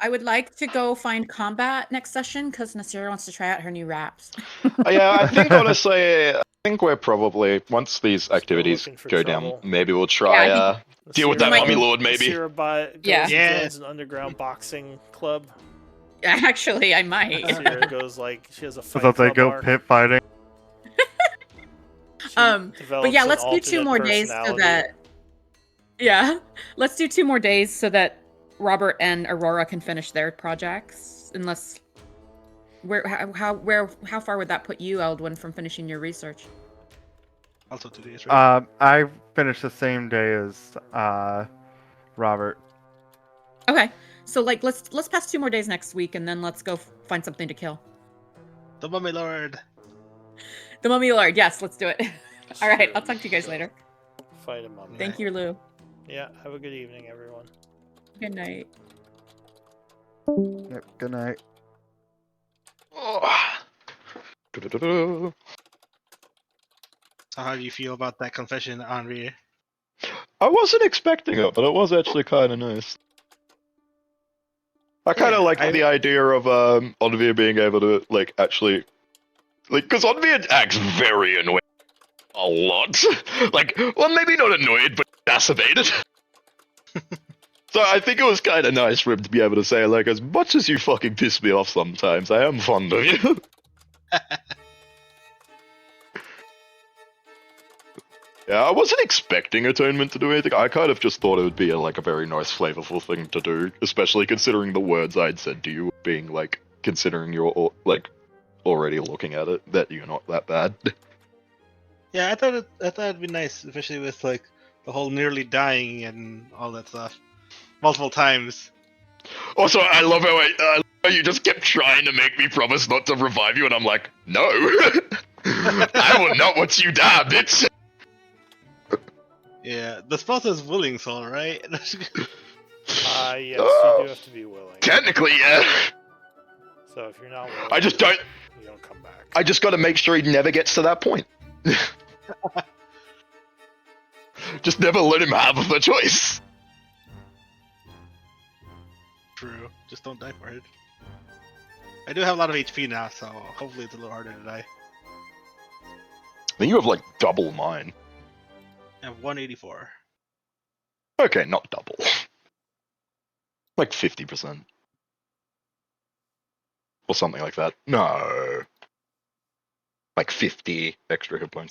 I would like to go find combat next session because Nasira wants to try out her new raps. Yeah, I think honestly, I think we're probably once these activities looking for go trouble. down, maybe we'll try Yeah, I deal with that Nasira- mummy lord. Maybe. Goes Yeah. and Yeah. joins an underground boxing club. Actually, I might. Nasira goes like she has a So fight that's like club go arc. pit fighting. She But develops yeah, an let's do 2 alternate more days so personality. that. Yeah, let's do 2 more days so that Robert and Aurora can finish their projects. Unless, how far would that put you, Eldwin, from finishing your research? Also 2 days, right? I finished the same day as Robert. Okay, so like let's pass 2 more days next week, and then let's go find something to kill. The Mummy Lord. The Mummy Lord. Yes, let's do it. All right, I'll talk to you guys later. Fight a mummy. Thank you, Lou. Yeah, have a good evening, everyone. Good night. Yep, good night. Du-du-du-du. So how do you feel about that confession, Henri? I wasn't expecting it, but it was actually kind of nice. I kind of Yeah, like the idea of Onvir being able to like actually, like, because Onvir acts very annoyed a lot. Like, well, maybe not annoyed, but exacerbated. So I think it was kind of nice for him to be able to say, like, as much as you fucking piss me off sometimes, I am fond of you. Yeah, I wasn't expecting Atonement to do anything. I kind of just thought it would be like a very nice, flavorful thing to do, especially considering the words I'd said to you, being like, considering you're like already looking at it, that you're not that bad. Yeah, I thought it'd be nice, especially with like the whole nearly dying and all that stuff, multiple times. Also, I love how you just kept trying to make me promise not to revive you, and I'm like, no. I will not want you die, bitch. Yeah, the spell says willing soul, right? Yes, you do have to be willing. Technically, yeah. So if you're not willing, I just don't. you don't come back. I just got to make sure he never gets to that point. Just never let him have the choice. True. Just don't die for it. I do have a lot of HP now, so hopefully it's a little harder to die. I think you have like double mine. I have 184. Okay, not double. Like 50%. Or something like that. No. Like 50 extra hit points.